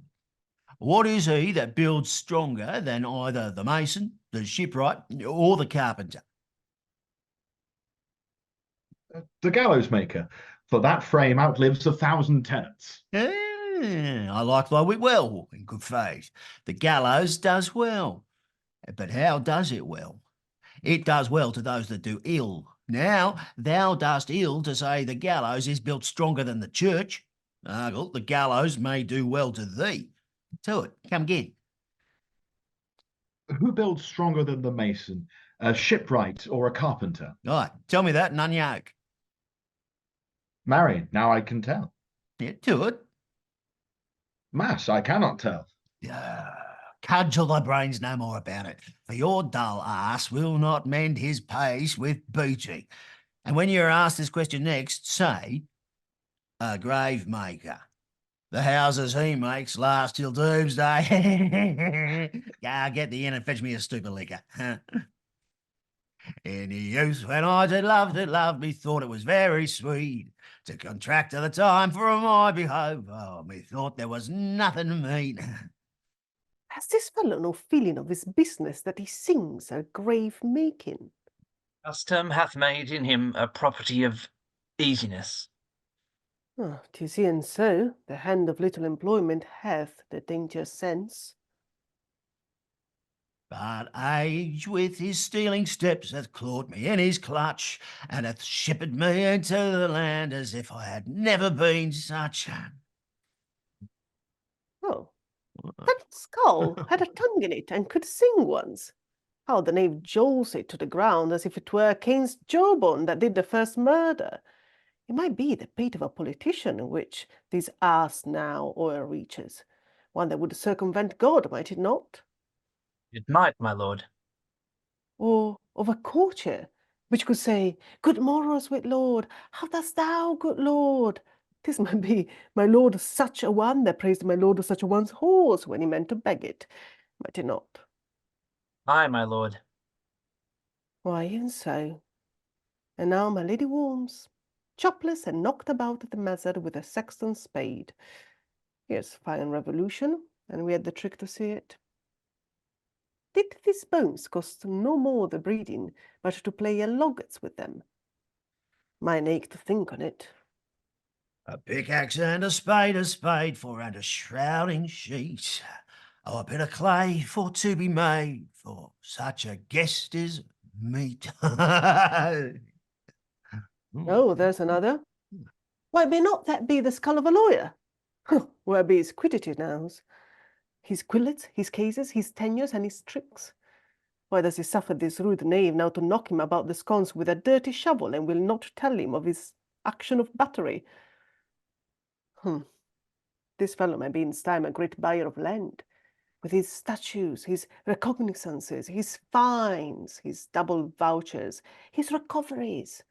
What is he that builds stronger than either the mason, the shipwright, or the carpenter? The gallows maker, for that frame outlives 1,000 tenants. I like thy wit well, in good faith. The gallows does well. But how does it well? It does well to those that do ill. Now, thou dost ill to say the gallows is built stronger than the church. Argle, the gallows may do well to thee. To it, come again. Who builds stronger than the mason, a shipwright or a carpenter? Right, tell me that, none yoke. Marry, now I can tell. Yeah, to it. Mass, I cannot tell. Cudgel thy brains no more about it, for your dull ass will not mend his pace with booty. And when you're asked this question next, say, a grave maker. The houses he makes last till doomsday. Get thee in and fetch me a stoop of liquor. Any use when I did love, me thought it was very sweet to contract at the time for my behove. Oh, me thought there was nothing mean. Has this fellow no feeling of his business that he sings a grave making? Custom hath made in him a property of easiness. 'Tis e'en so. The hand of little employment hath the danger sense. But age with his stealing steps hath caught me in his clutch, and hath shipped me into the land as if I had never been such. Oh, That skull had a tongue in it and could sing once. How the knave jolts it to the ground as if it were Cain's jawbone that did the first murder. It might be the pate of a politician which this ass now o'erreaches. One that would circumvent God, might it not? It might, my lord. Or of a courtier, which could say, Good morrow, sweet lord, how dost thou, good lord? 'Tis might be my lord of such a one that praised my lord of such a one's horse when he meant to beg it, might it not? Ay, my lord. Why, even so. And now my lady warms, chopless and knocked about at the mazzard with a sexton's spade. Here's fine revolution, and we had the trick to see it. Did these bones cost no more the breeding, but to play loggets with them? Mine ache to think on it. A pickaxe and a spade for and a shrouding sheet. Oh, a bit of clay for to be made for such a guest as meet. Oh, there's another. Why, may not that be the skull of a lawyer? Where be his quiddity nows? His quillets, his cases, his tenures, and his tricks. Why does he suffer this rude knave now to knock him about the sconce with a dirty shovel, and will not tell him of his action of battery? This fellow may be in his time a great buyer of land, with his statues, his recognizances, his fines, his double vouchers, his recoveries.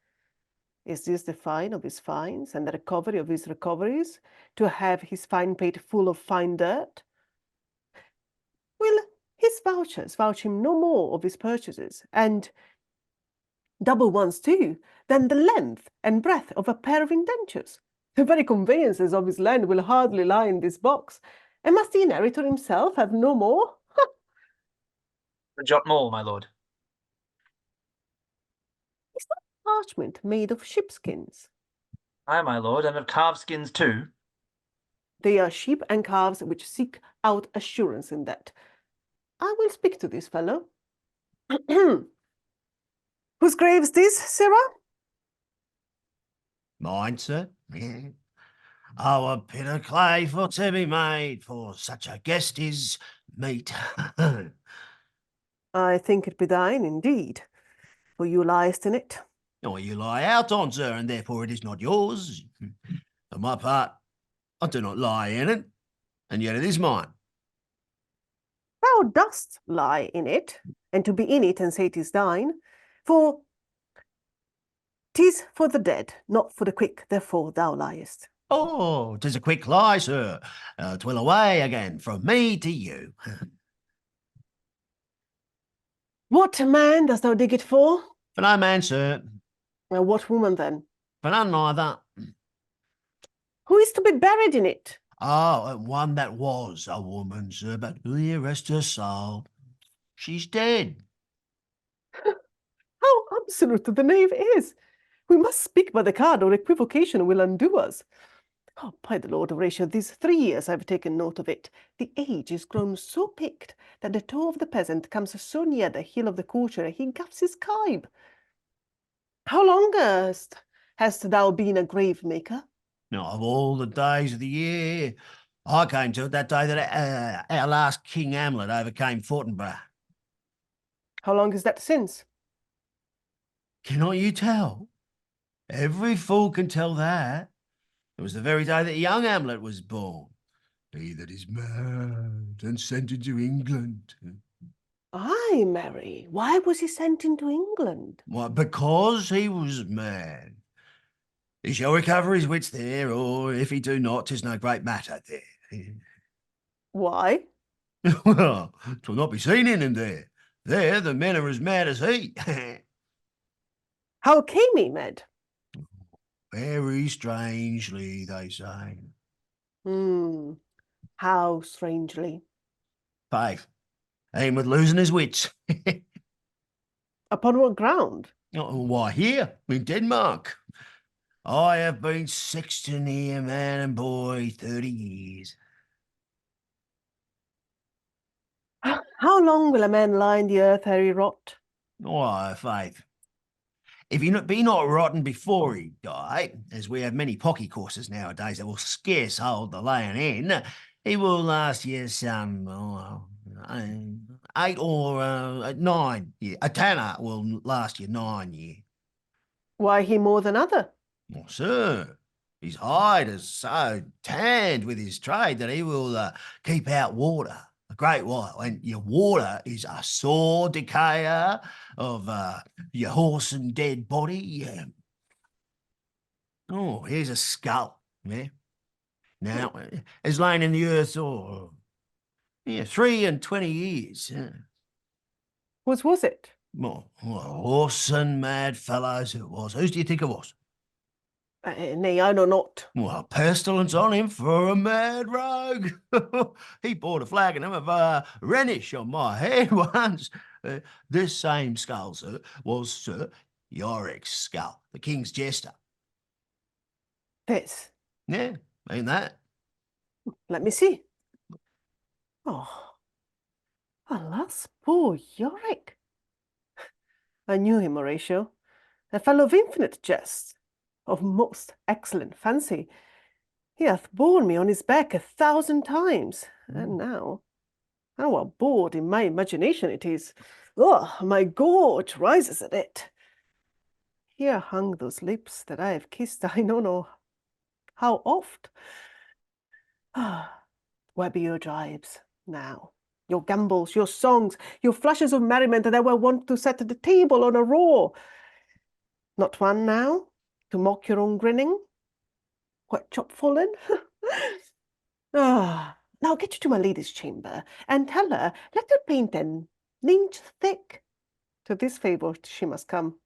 Is this the fine of his fines, and the recovery of his recoveries, to have his fine paid full of fine dirt? Will his vouchers vouch him no more of his purchases, and double ones too, than the length and breadth of a pair of indentures? The very conveyances of his land will hardly lie in this box, and must the inheritor himself have no more? A jot more, my lord. Is that parchment made of sheepskins? Ay, my lord, and of calfskins too. They are sheep and calves which seek out assurance in that. I will speak to this fellow. Whose grave's this, sirrah? Mine, sir. Oh, a bit of clay for to be made for such a guest as meet. I think it be thine, indeed, for you liest in it. Or you lie out on, sir, and therefore it is not yours. For my part, I do not lie in it, and yet it is mine. Thou dost lie in it, and to be in it and say 'tis thine, for 'tis for the dead, not for the quick, therefore thou liest. Oh, 'tis a quick lie, sir. 'Twill away again from me to you. What man dost thou dig it for? For no man, sir. What woman, then? For none neither. Who is to be buried in it? Oh, one that was a woman, sir, but here rest her soul. She's dead. How absolute the knave is! We must speak by the card, or equivocation will undo us. Oh, by the Lord, Horatio, these 3 years I've taken note of it. The age is grown so picked that the toe of the peasant comes so near the heel of the courtier he gaps his kibe. How long hast thou been a grave maker? Now, of all the days of the year, I came to it that day that our last King Hamlet overcame Fortinbras. How long is that since? Cannot you tell? Every fool can tell that. It was the very day that young Hamlet was born. He that is mad and sent into England. Aye, marry, why was he sent into England? Why, because he was mad. He shall recover his wits there, or if he do not, 'tis no great matter there. Why? Well, 'twill not be seen in him there. There the men are as mad as he. How came he mad? Very strangely, they say. How strangely? Faith, aim with losing his wits. Upon what ground? Oh, why, here, in Denmark. I have been sexton here, man and boy, 30 years. How long will a man lie in the earth ere he rot? Why, faith, if he be not rotten before he die, as we have many pocky courses nowadays that will scarce hold the laying in, He will last year some 8 or 9 year. A tanner will last you 9 year. Why he more than other? Well, sir, his hide is so tanned with his trade that he will keep out water a great while. And your water is a sore decayer of your horse and dead body. Yeah. Oh, here's a skull. Yeah. Now, has lain in the earth 23 years. Was it? Well, horse and mad fellows it was. Whose do you think it was? Nay, I know not. Well, pestilence on him for a mad rogue. He bought a flagon of Rhenish on my head once. This same skull, sir, was Sir Yorick's skull, the king's jester. This? Yeah, ain't that? Let me see. Oh, alas, poor Yorick. I knew him, Horatio, a fellow of infinite jest, of most excellent fancy. He hath borne me on his back 1,000 times, and now, how abhorred in my imagination it is. Oh, my gorge rises at it. Here hung those lips that I have kissed I know not how oft. Ah, where be your jibes now? Your gambols, your songs, your flashes of merriment that were wont to set the table on a roar. Not one now, to mock your own grinning? What chop fallen? Now get you to my lady's chamber, and tell her, let her paint an inch thick. To this favour she must come.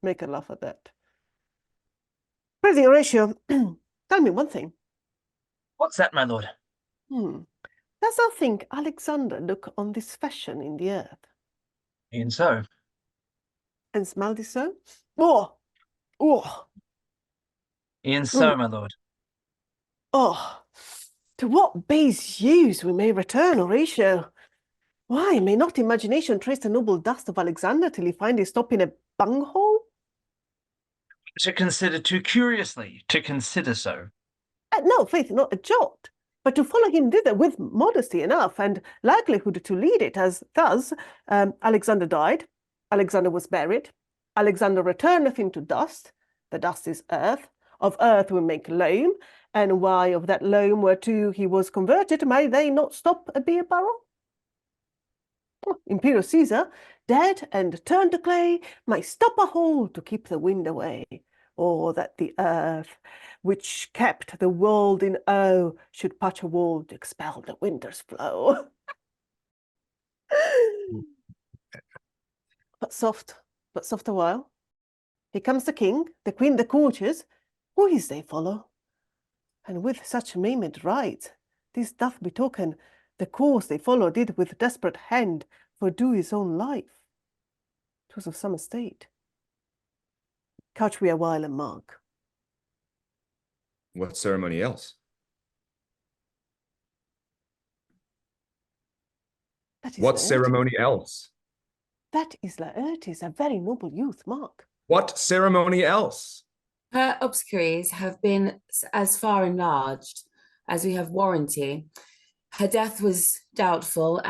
Make her laugh at that. Prithee, Horatio, tell me one thing. What's that, my lord? Dost thou think Alexander look on this fashion in the earth? E'en so. And smell this so? Oh! E'en so, my lord. Oh! To what base use we may return, Horatio? Why may not imagination trace the noble dust of Alexander till he find his stop in a bunghole? To consider too curiously, to consider so. No, faith, not a jot. But to follow him thither with modesty enough and likelihood to lead it, as thus Alexander died, Alexander was buried, Alexander returneth into dust, the dust is earth, of earth we make loam, and why of that loam whereto he was converted may they not stop a beer barrel? Imperial Caesar, dead and turned to clay, may stop a hole to keep the wind away, or that the earth, which kept the world in awe, should patch a wall to expel the winter's flow. But soft a while. Here comes the king, the queen, the courtiers, who is they follow? And with such maimed right, this doth betoken the course they follow did with desperate hand fordo his own life. 'Twas of some estate. Couch we a while and mark. What ceremony else? What ceremony else? That is Laertes, a very noble youth, mark. What ceremony else? Her obscuries have been as far enlarged as we have warranty. Her death was doubtful,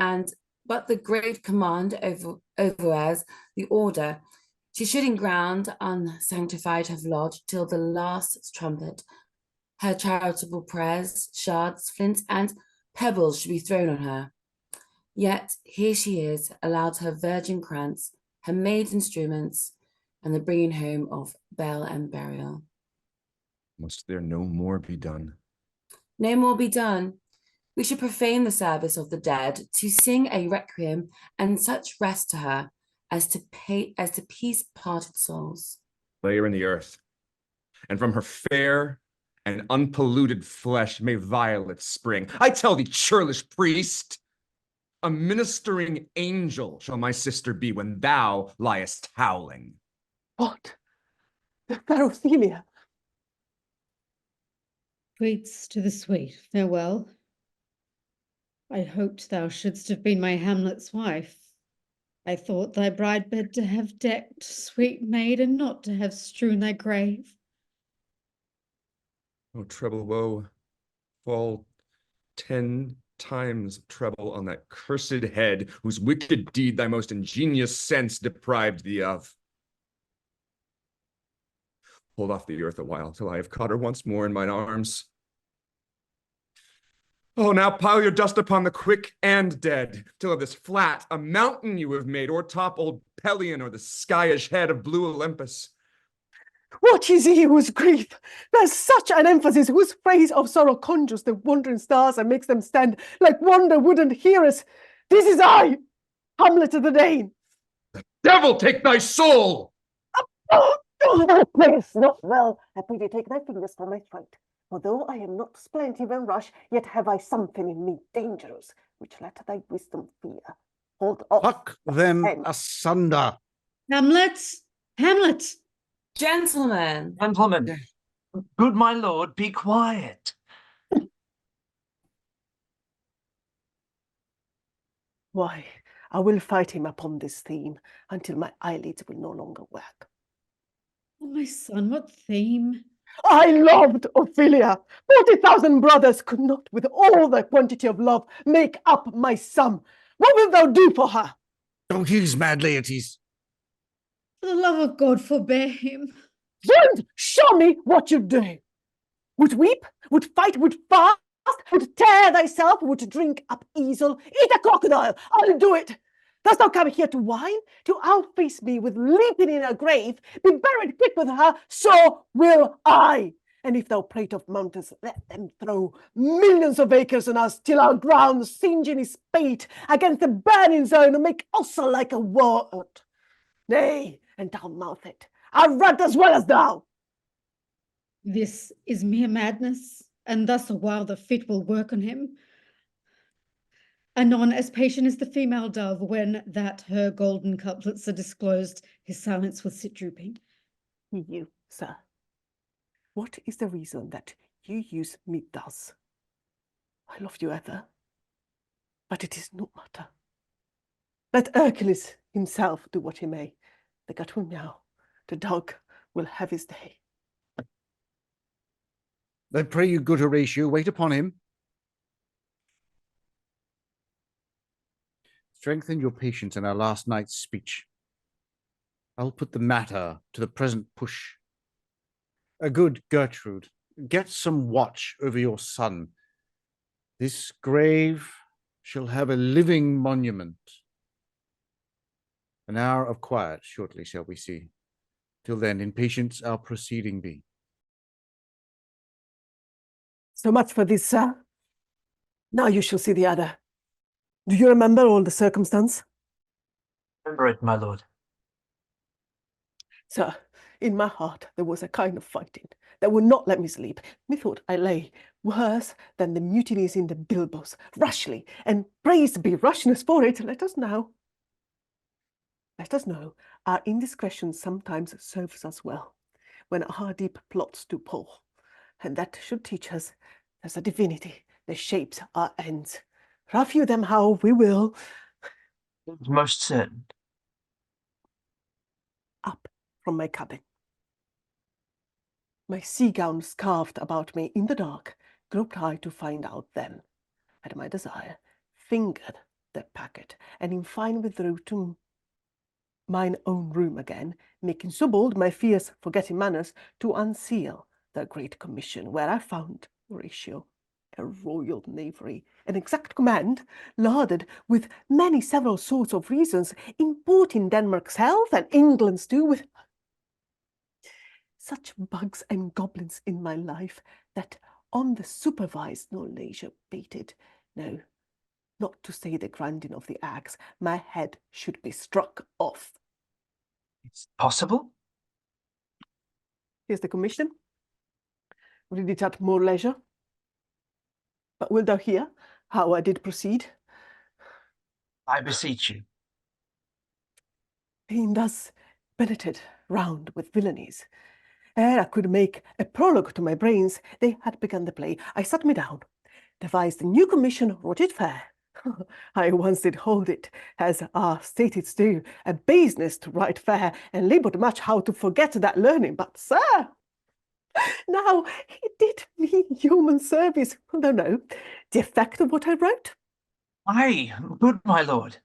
but the great command overwears the order. She should in ground unsanctified have lodged till the last trumpet. Her charitable prayers, shards, flints, and pebbles should be thrown on her. Yet here she is, allowed her virgin krantz, her maid instruments, and the bringing home of bell and burial. Must there no more be done? No more be done. We should profane the service of the dead to sing a requiem and such rest to her as to peace parted souls. Lay her in the earth, and from her fair and unpolluted flesh may violets spring. I tell thee, churlish priest, a ministering angel shall my sister be when thou liest howling. What? The fair Ophelia? Greets to the sweet, farewell. I hoped thou shouldst have been my Hamlet's wife. I thought thy bride bed to have decked, sweet maid, and not to have strewn thy grave. O treble woe, fall 10 times treble on that cursed head, whose wicked deed thy most ingenious sense deprived thee of. Hold off the earth a while, till I have caught her once more in mine arms. Oh, now pile your dust upon the quick and dead, till of this flat a mountain you have made, o'ertop old Pelion, or the skyish head of blue Olympus. What is he whose grief bears such an emphasis, whose phrase of sorrow conjures the wandering stars and makes them stand like wonder wooden hearers? This is I, Hamlet of the Dane. The devil take thy soul! Oh, playest not well. I pray thee take thy fingers from my throat. For though I am not splendid and rash, yet have I something in me dangerous, which let thy wisdom fear. Hold off. Pluck them asunder. Hamlet! Hamlet! Gentlemen. Gentlemen, good my lord, be quiet. Why, I will fight him upon this theme until my eyelids will no longer work. Oh, my son, what theme? I loved Ophelia. 40,000 brothers could not, with all their quantity of love, make up my sum. What wilt thou do for her? Don't use mad Laertes. For the love of God, forbear him. Friend, show me what you do. Would weep, would fight, would fast, would tear thyself, would drink up easel, eat a crocodile. I'll do it. Dost thou come here to whine, to outface me with leaping in a grave, be buried quick with her, so will I. And if thou prate of mountains, let them throw millions of acres on us, till our ground singeing is spate against the burning zone and make also like a word. Nay, and thou mouth it. I'll rant as well as thou. This is mere madness, and thus a while the fit will work on him. Anon, as patient as the female dove, when that her golden couplets are disclosed, his silence will sit drooping. You, sir, what is the reason that you use me thus? I loved you ever, but it is no matter. Let Hercules himself do what he may. They got him now. The dog will have his day. I pray you, good Horatio, wait upon him. Strengthen your patience in our last night's speech. I'll put the matter to the present push. A good Gertrude, get some watch over your son. This grave shall have a living monument. An hour of quiet shortly shall we see. Till then, in patience our proceeding be. So much for this, sir. Now you shall see the other. Do you remember all the circumstance? Remember it, my lord. Sir, in my heart there was a kind of fighting that would not let me sleep. Methought I lay worse than the mutinies in the bilboes, rashly, and praised be rashness for it. Let us know our indiscretion sometimes serves us well, when our deep plots do pull, and that should teach us there's a divinity that shapes our ends. Review them how we will. Most certain. Up from my cabin, my sea gown scarfed about me in the dark, groped I to find out them, at my desire, fingered the packet, and in fine withdrew to mine own room again, making so bold my fierce forgetting manners to unseal the great commission, where I found Horatio, a royal knavery, an exact command, larded with many several sorts of reasons, importing Denmark's health and England's too, with such bugs and goblins in my life that on the supervised no leisure baited, no, not to say the grinding of the axe, my head should be struck off. It's possible? Here's the commission. Read it at more leisure. But wilt thou hear how I did proceed? I beseech you. Being thus billeted round with villainies, ere I could make a prologue to my brains, they had begun the play. I sat me down, devised a new commission, wrote it fair. I once did hold it, as our statists do, a baseness to write fair, and laboured much how to forget that learning. But, sir, Now, he did me human service. No, the effect of what I wrote? Aye, good my lord.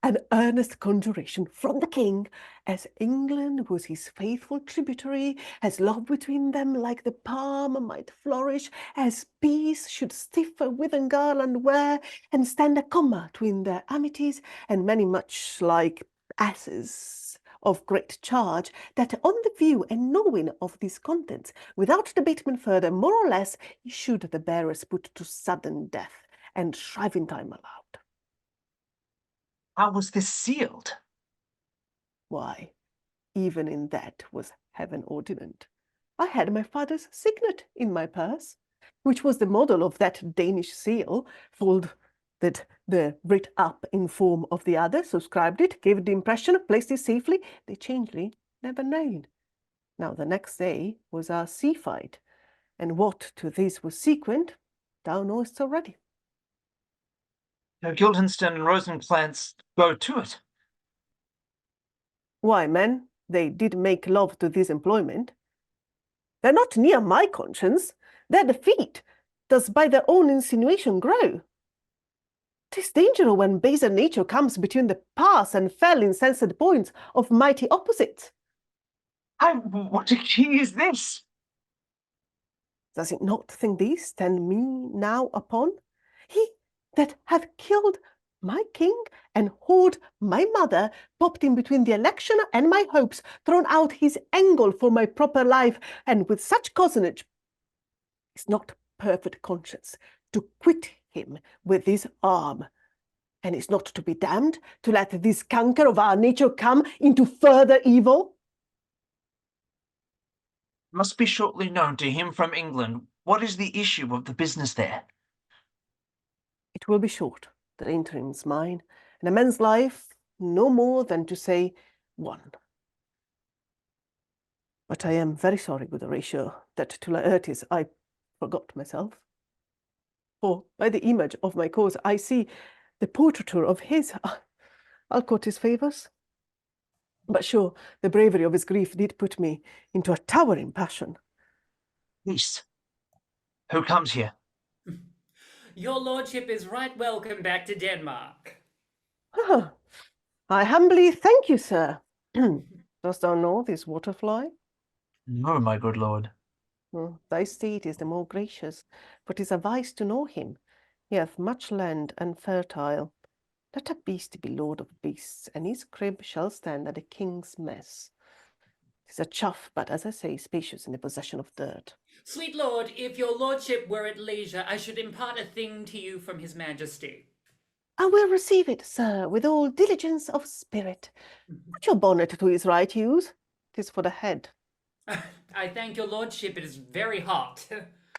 An earnest conjuration from the king, as England was his faithful tributary, as love between them like the palm might flourish, as peace should stiff a withen garland wear, and stand a comma tween their amities, and many much like asses of great charge, that on the view and knowing of these contents, without debatement further, more or less, he should the bearers put to sudden death, and shriving time allowed. How was this sealed? Why, even in that was heaven ordinant. I had my father's signet in my purse, which was the model of that Danish seal, folded the writ up in form of the other, subscribed it, gave it the impression, placed it safely, the changely never known. Now the next day was our sea fight, and what to this was sequent, thou knowest already. Guildenstern and Rosencrantz go to it. Why, man, they did make love to this employment. They're not near my conscience. Their defeat does by their own insinuation grow. 'Tis danger when baser nature comes between the pass and fell insensate points of mighty opposites. What a key is this? Does it not think these stand me now upon? He that hath killed my king and whored my mother, popped in between the election and my hopes, thrown out his angle for my proper life, and with such cozenage, is not perfect conscience to quit him with this arm, and is not to be damned to let this canker of our nature come into further evil? Must be shortly known to him from England. What is the issue of the business there? It will be short, the interim's mine, and a man's life no more than to say one. But I am very sorry, good Horatio, that to Laertes I forgot myself. For by the image of my cause I see the portraiture of his. I'll court his favours. But sure, the bravery of his grief did put me into a towering passion. Peace. Who comes here? Your lordship is right welcome back to Denmark. Ah, I humbly thank you, sir. Dost thou know this waterfly? No, my good lord. Thy state is the more gracious, for 'tis a vice to know him. He hath much land and fertile. Let a beast be lord of beasts, and his crib shall stand at a king's mess. 'Tis a chuff, but as I say, spacious in the possession of dirt. Sweet lord, if your lordship were at leisure, I should impart a thing to you from his majesty. I will receive it, sir, with all diligence of spirit. Put your bonnet to his right use. 'Tis for the head. I thank your lordship, it is very hot.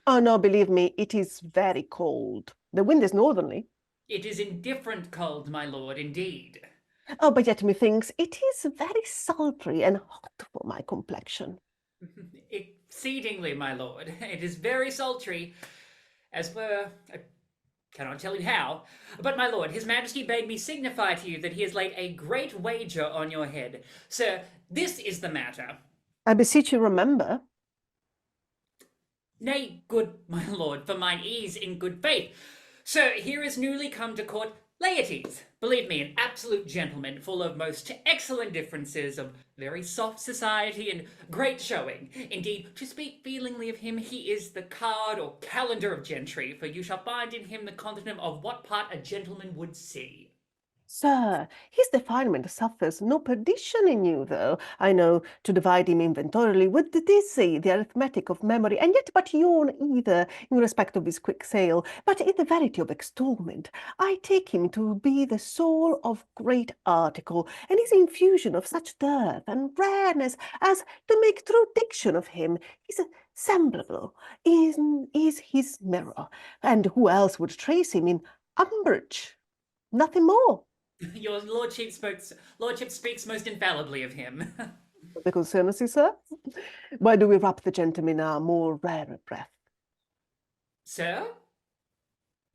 Oh, no, believe me, it is very cold. The wind is northerly. It is indifferent cold, my lord, indeed. Oh, but yet methinks it is very sultry and hot for my complexion. Exceedingly, my lord. It is very sultry, as were... I cannot tell you how. But, my lord, his majesty bade me signify to you that he has laid a great wager on your head. Sir, this is the matter. I beseech you remember. Nay, good my lord, for mine ease in good faith. Sir, here is newly come to court Laertes. Believe me, an absolute gentleman, full of most excellent differences, of very soft society and great showing. Indeed, to speak feelingly of him, he is the card or calendar of gentry, for you shall find in him the continuum of what part a gentleman would see. Sir, his defilement suffers no perdition in you, though. I know to divide him inventorily would dizzy the arithmetic of memory, and yet but yawn either in respect of his quick sale. But in the verity of extolment, I take him to be the soul of great article, and his infusion of such dearth and rareness as to make true diction of him is semblable, is his mirror, and who else would trace him in umbrage? Nothing more. Your lordship speaks most infallibly of him. The concernacy, sir? Why do we wrap the gentleman in our more rarer breath? Sir?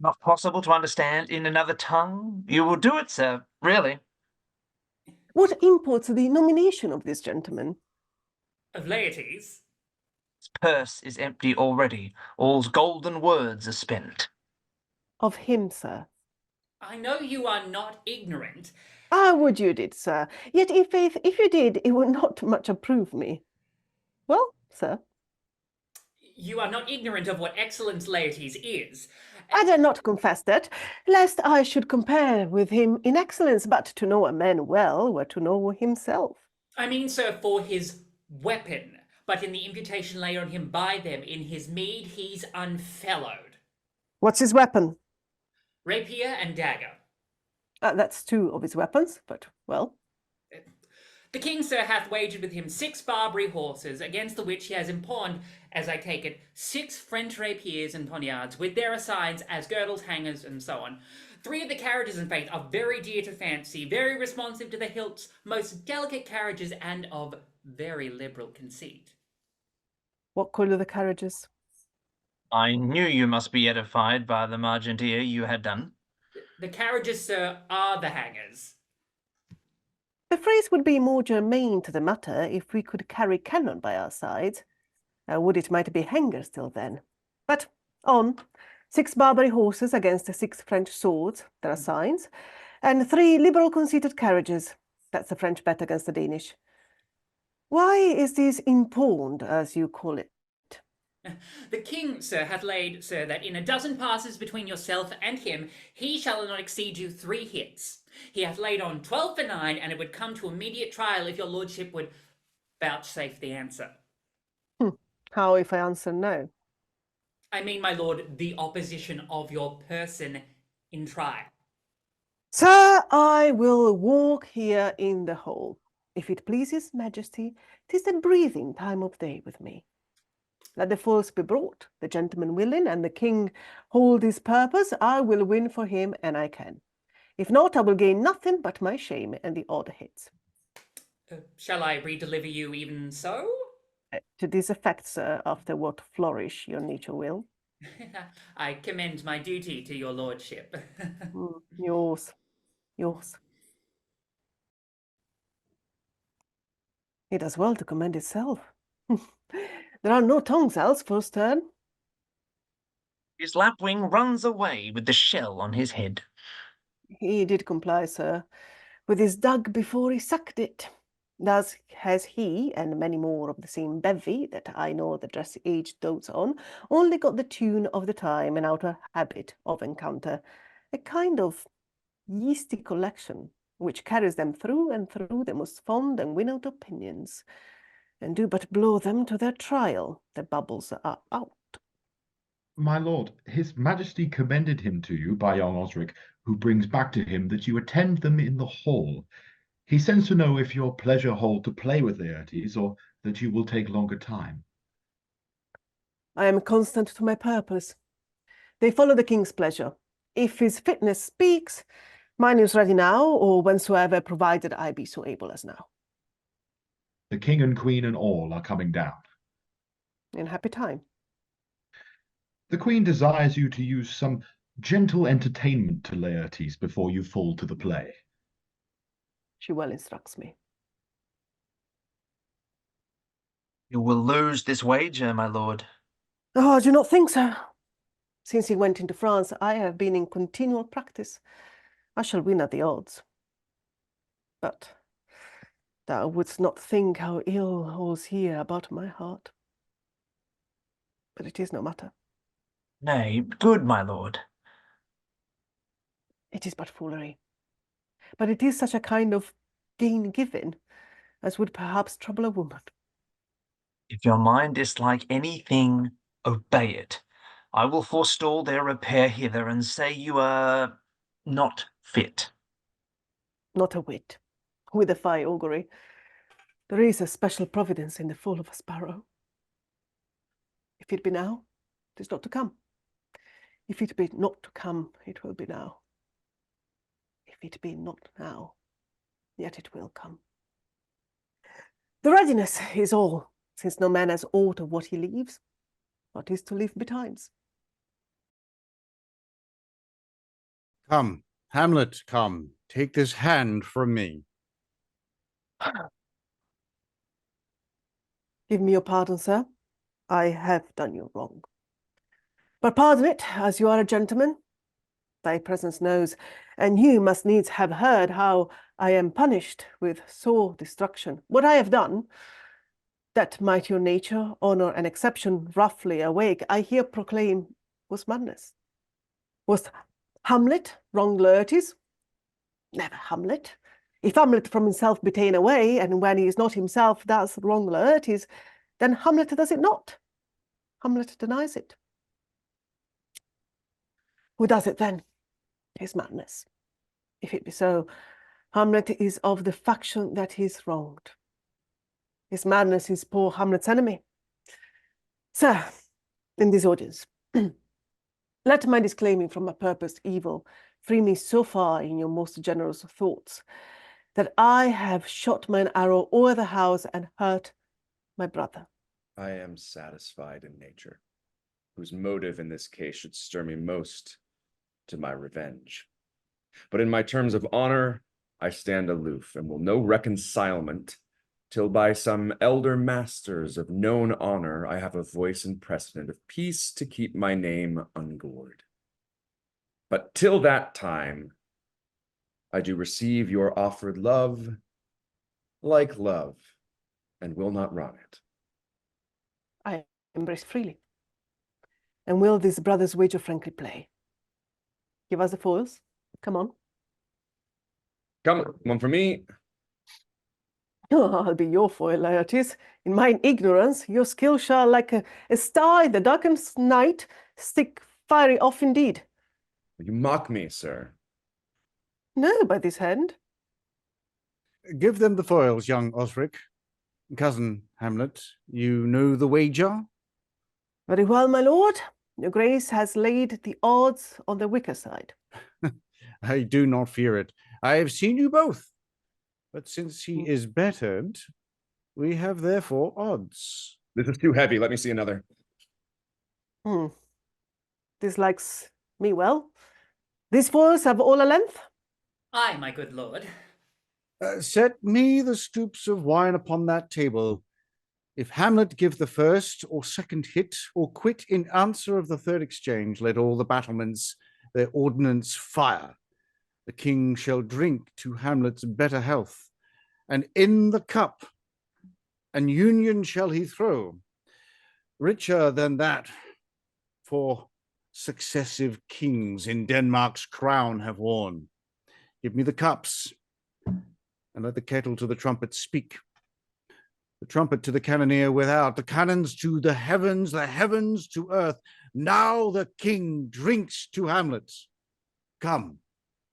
Not possible to understand in another tongue? You will do it, sir, really. What imports the nomination of this gentleman? Of Laertes? purse is empty already. All's golden words are spent. Of him, sir. I know you are not ignorant. I would you did, sir. Yet if you did, it would not much approve me. Well, sir. You are not ignorant of what excellence Laertes is. I dare not confess that, lest I should compare with him in excellence, but to know a man well were to know himself. I mean, sir, for his weapon, but in the imputation laid on him by them, in his meed he's unfellowed. What's his weapon? Rapier and dagger. That's two of his weapons, but, well. The king, sir, hath wagered with him 6 Barbary horses, against the which he has impawned, as I take it, 6 French rapiers and poniards, with their asides as girdles, hangers, and so on. 3 of the carriages, in faith, are very dear to fancy, very responsive to the hilts, most delicate carriages, and of very liberal conceit. What colour are the carriages? I knew you must be edified by the margenteer you had done. The carriages, sir, are the hangers. The phrase would be more germane to the matter if we could carry cannon by our sides. Would it might be hangers till then. But on, 6 Barbary horses against the 6 French swords, there are signs, and 3 liberal conceited carriages, that's the French bet against the Danish. Why is this impawned, as you call it? The king, sir, hath laid, sir, that in a dozen passes between yourself and him, he shall not exceed you 3 hits. He hath laid on 12 for 9, and it would come to immediate trial if your lordship would vouchsafe the answer. How if I answer no? I mean, my lord, the opposition of your person in trial. Sir, I will walk here in the hall. If it pleases Majesty, 'tis the breathing time of day with me. Let the foils be brought, the gentleman willing, and the king hold his purpose, I will win for him, and I can. If not, I will gain nothing but my shame and the odd hits. Shall I redeliver you even so? To this effect, sir, after what flourish your nature will. I commend my duty to your lordship. Yours. It does well to commend itself. There are no tongues else for stern. His lapwing runs away with the shell on his head. He did comply, sir, with his dug before he sucked it. Thus has he, and many more of the same bevy that I know the dressy age dotes on, only got the tune of the time and outer habit of encounter, a kind of yeasty collection, which carries them through and through the most fond and winnowed opinions, and do but blow them to their trial, the bubbles are out. My lord, his majesty commended him to you by young Osric, who brings back to him that you attend them in the hall. He sends to know if your pleasure hold to play with Laertes, or that you will take longer time. I am constant to my purpose. They follow the king's pleasure. If his fitness speaks, mine is ready now, or whensoever, provided I be so able as now. The king and queen and all are coming down. In happy time. The queen desires you to use some gentle entertainment to Laertes before you fall to the play. She well instructs me. You will lose this wager, my lord. Oh, I do not think so. Since he went into France, I have been in continual practice. I shall win at the odds. But thou wouldst not think how ill all's here about my heart. But it is no matter. Nay, good my lord. It is but foolery. But it is such a kind of gain-giving as would perhaps trouble a woman. If your mind dislike anything, obey it. I will forestall their repair hither and say you are not fit. Not a whit. With a fie augury. There is a special providence in the fall of a sparrow. If it be now, 'tis not to come. If it be not to come, it will be now. If it be not now, yet it will come. The readiness is all, since no man has aught of what he leaves, what is to leave betimes. Come, Hamlet, come, take this hand from me. Give me your pardon, sir. I have done you wrong. But pardon it, as you are a gentleman. Thy presence knows, and you must needs have heard how I am punished with sore destruction. What I have done, that might your nature, honour, and exception roughly awake, I here proclaim was madness. Was Hamlet wrong, Laertes? Never Hamlet. If Hamlet from himself be ta'en away, and when he is not himself does wrong Laertes, then Hamlet does it not. Hamlet denies it. Who does it then? Is madness. If it be so, Hamlet is of the faction that is wronged. His madness is poor Hamlet's enemy. Sir, in this audience, let my disclaiming from a purposed evil free me so far in your most generous thoughts that I have shot mine arrow o'er the house and hurt my brother. I am satisfied in nature, whose motive in this case should stir me most to my revenge. But in my terms of honor, I stand aloof, and will no reconcilement till by some elder masters of known honor I have a voice and precedent of peace to keep my name ungored. But till that time, I do receive your offered love like love, and will not wrong it. I embrace freely, and will these brothers wager frankly play. Give us the foils. Come on. Come, one for me. Oh, I'll be your foil, Laertes. In mine ignorance, your skill shall, like a star in the darkest night, stick fiery off indeed. You mock me, sir. No, by this hand. Give them the foils, young Osric. Cousin Hamlet, you know the wager? Very well, my lord. Your grace has laid the odds on the weaker side. I do not fear it. I have seen you both. But since he is bettered, we have therefore odds. This is too heavy. Let me see another. This likes me well. These foils have all a length? Aye, my good lord. Set me the stoops of wine upon that table. If Hamlet give the first or second hit, or quit in answer of the third exchange, let all the battlements their ordnance fire. The king shall drink to Hamlet's better health, and in the cup an union shall he throw, richer than that for successive kings in Denmark's crown have worn. Give me the cups, and let the kettle to the trumpet speak. The trumpet to the cannoneer without, the cannons to the heavens to earth. Now the king drinks to Hamlet. Come,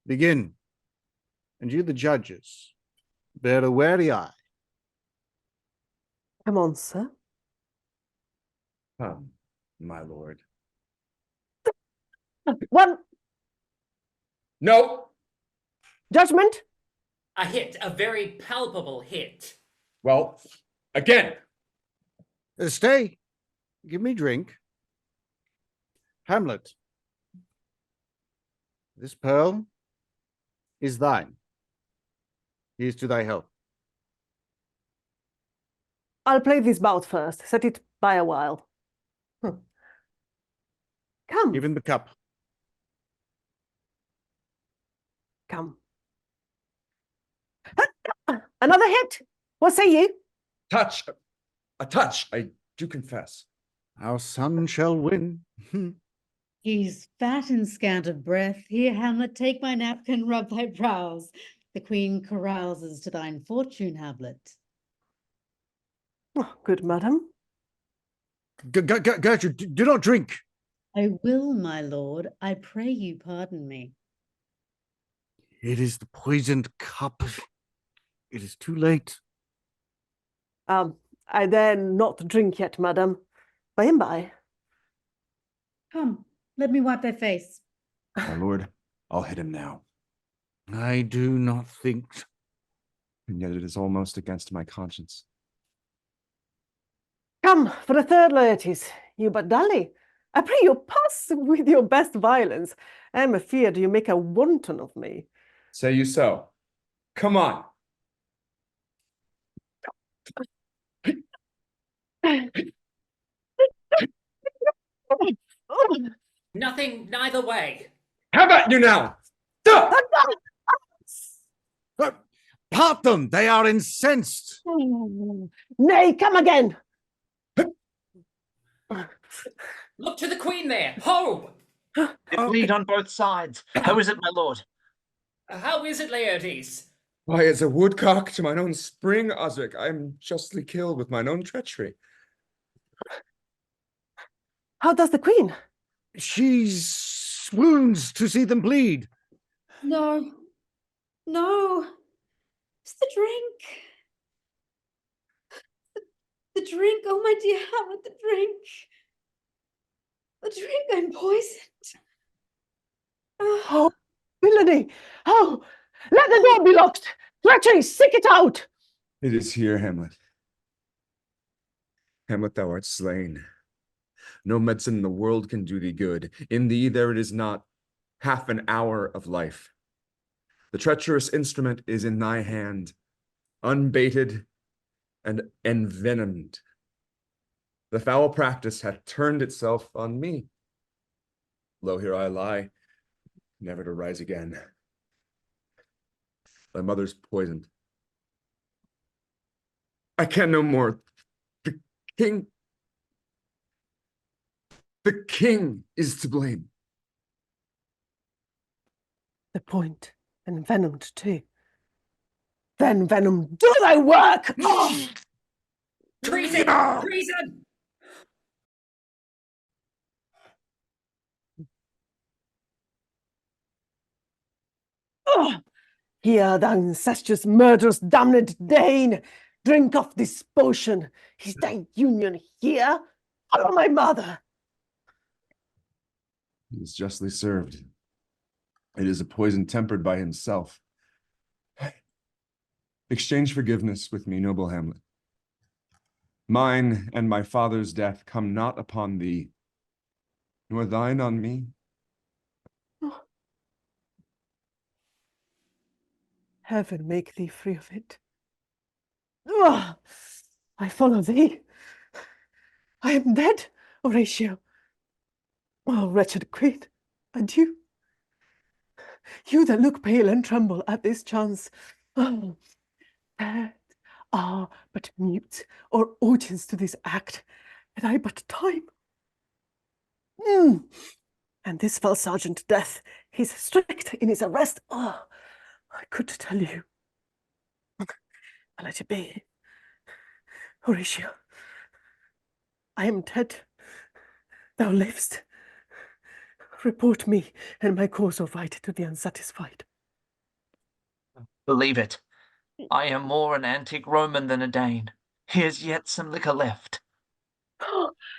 begin. And you, the judges, bear a wary eye. Come on, sir. Come, my lord. One. No. Judgment. A hit, a very palpable hit. Well, again. Stay. Give me drink. Hamlet, this pearl is thine. Here's to thy health. I'll play this bout first. Set it by a while. Come. Give him the cup. Come. Another hit. What say you? Touch. A touch, I do confess. Our son shall win. He's fat and scant of breath. Here, Hamlet, take my napkin, rub thy brows. The queen carouses to thine fortune, Hamlet. Oh, good madam. Gertrude, do not drink. I will, my lord. I pray you pardon me. It is the poisoned cup. It is too late. I dare not drink yet, madam. By and by. Come, let me wipe thy face. My lord, I'll hit him now. I do not think. And yet it is almost against my conscience. Come, for the third, Laertes. You but dally. I pray you pass with your best violence. I am afeard you make a wanton of me. Say you so. Come on. Nothing, neither way. How about you now? Part them! They are incensed! Nay, come again! Look to the queen there! Ho! They bleed on both sides. How is it, my lord? How is it, Laertes? Why, as a woodcock to mine own spring, Osric, I am justly killed with mine own treachery. How does the queen? She swoons to see them bleed. No. No. It's the drink. The drink. Oh, my dear Hamlet, the drink. The drink, I'm poisoned. Oh, villainy! Oh, let the door be locked! Kertrice, seek it out! It is here, Hamlet. Hamlet, thou art slain. No medicine in the world can do thee good. In thee there is not half an hour of life. The treacherous instrument is in thy hand, unbaited and envenomed. The foul practice hath turned itself on me. Lo, here I lie, never to rise again. Thy mother's poisoned. I can no more. The king is to blame. The point, envenomed too. Then, venom, do thy work! Treason! Treason! Here, thou incestuous, murderous, damned Dane! Drink of this potion. Is thy union here? Oh, my mother! He is justly served. It is a poison tempered by himself. Exchange forgiveness with me, noble Hamlet. Mine and my father's death come not upon thee, nor thine on me. Heaven make thee free of it. I follow thee. I am dead, Horatio. Oh, wretched queen, adieu. You that look pale and tremble at this chance, oh, that are but mute or audience to this act, had I but time. And this fell Sergeant Death, he's strict in his arrest. Oh, I could tell you. I'll let it be. Horatio, I am dead. Thou livest. Report me and my cause of right to the unsatisfied. Believe it. I am more an antique Roman than a Dane. Here's yet some liquor left.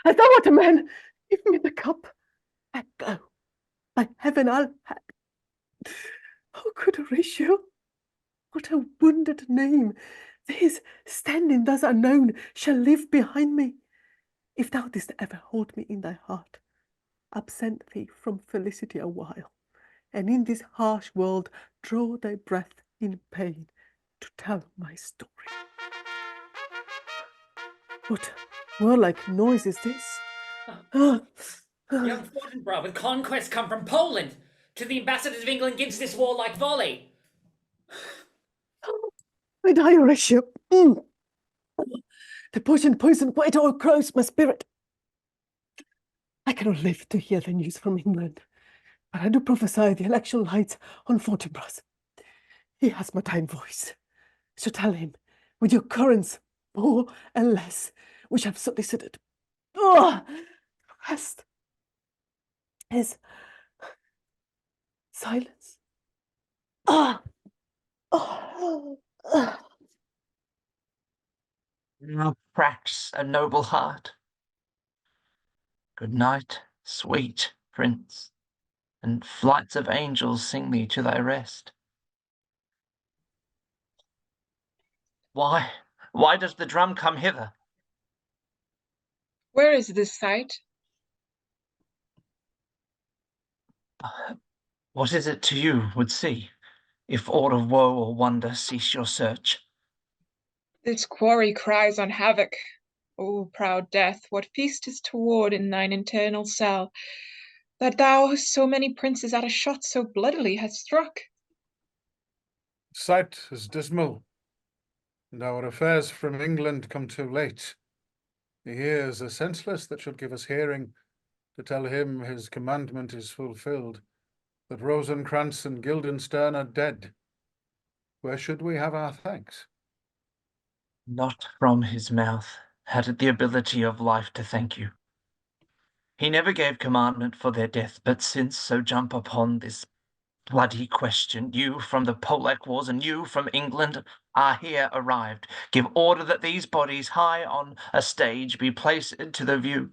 As thou art a man, give me the cup. I go. By heaven, I'll have. Oh, good Horatio, what a wounded name. This, standing thus unknown, shall live behind me. If thou didst ever hold me in thy heart, absent thee from felicity a while, and in this harsh world draw thy breath in pain to tell my story. What warlike noise is this? Young Fortinbras with conquest come from Poland. To the ambassadors of England gives this warlike volley. I die, Horatio. The poison quite o'ercrows my spirit. I cannot live to hear the news from England, but I do prophesy the election lights on Fortinbras. He has my time voice, so tell him, with your currents, more and less, which have solicited. The rest is silence. Now cracks a noble heart. Good night, sweet prince, and flights of angels sing thee to thy rest. Why does the drum come hither? Where is this sight? What is it to you would see, if aught of woe or wonder cease your search? This quarry cries on havoc. O proud death, what feast is toward in thine internal cell, that thou so many princes at a shot so bloodily hast struck? Sight is dismal, and our affairs from England come too late. The ears are senseless that should give us hearing, to tell him his commandment is fulfilled, that Rosencrantz and Guildenstern are dead. Where should we have our thanks? Not from his mouth had it the ability of life to thank you. He never gave commandment for their death, but since so jump upon this bloody question, you from the Polack wars and you from England are here arrived. Give order that these bodies high on a stage be placed to the view,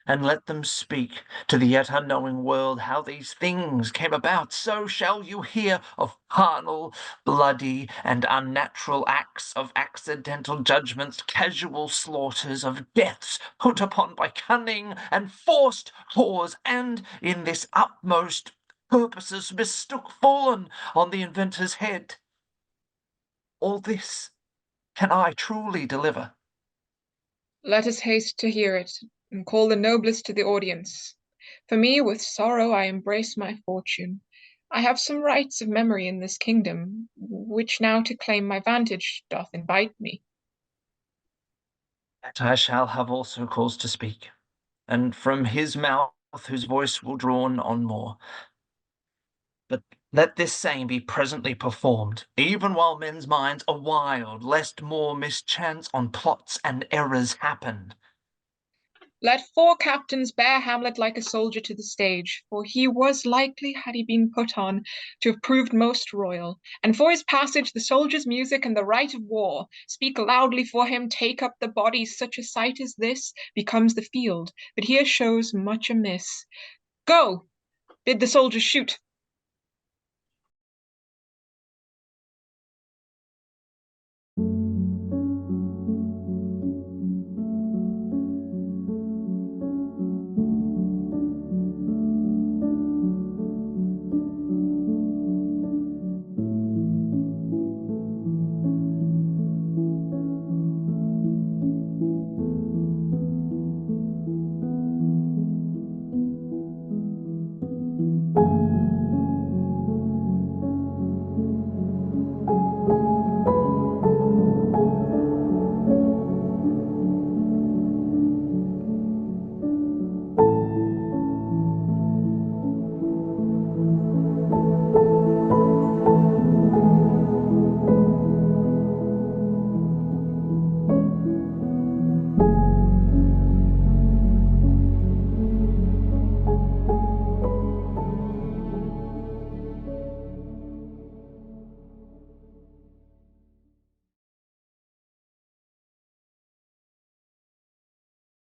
and let them speak to the yet unknowing world how these things came about. So shall you hear of carnal, bloody, and unnatural acts, of accidental judgments, casual slaughters, of deaths put upon by cunning and forced whores, and in this utmost purposes mistook fallen on the inventor's head. All this can I truly deliver. Let us haste to hear it, and call the noblest to the audience. For me, with sorrow I embrace my fortune. I have some rights of memory in this kingdom, which now to claim my vantage doth invite me. That I shall have also cause to speak, and from his mouth whose voice will drawn on more. But let this same be presently performed, even while men's minds are wild, lest more mischance on plots and errors happen. Let 4 captains bear Hamlet like a soldier to the stage, for he was likely, had he been put on, to have proved most royal. And for his passage the soldiers' music and the right of war speak loudly for him. Take up the bodies, such a sight as this becomes the field, but here shows much amiss. Go, bid the soldiers shoot.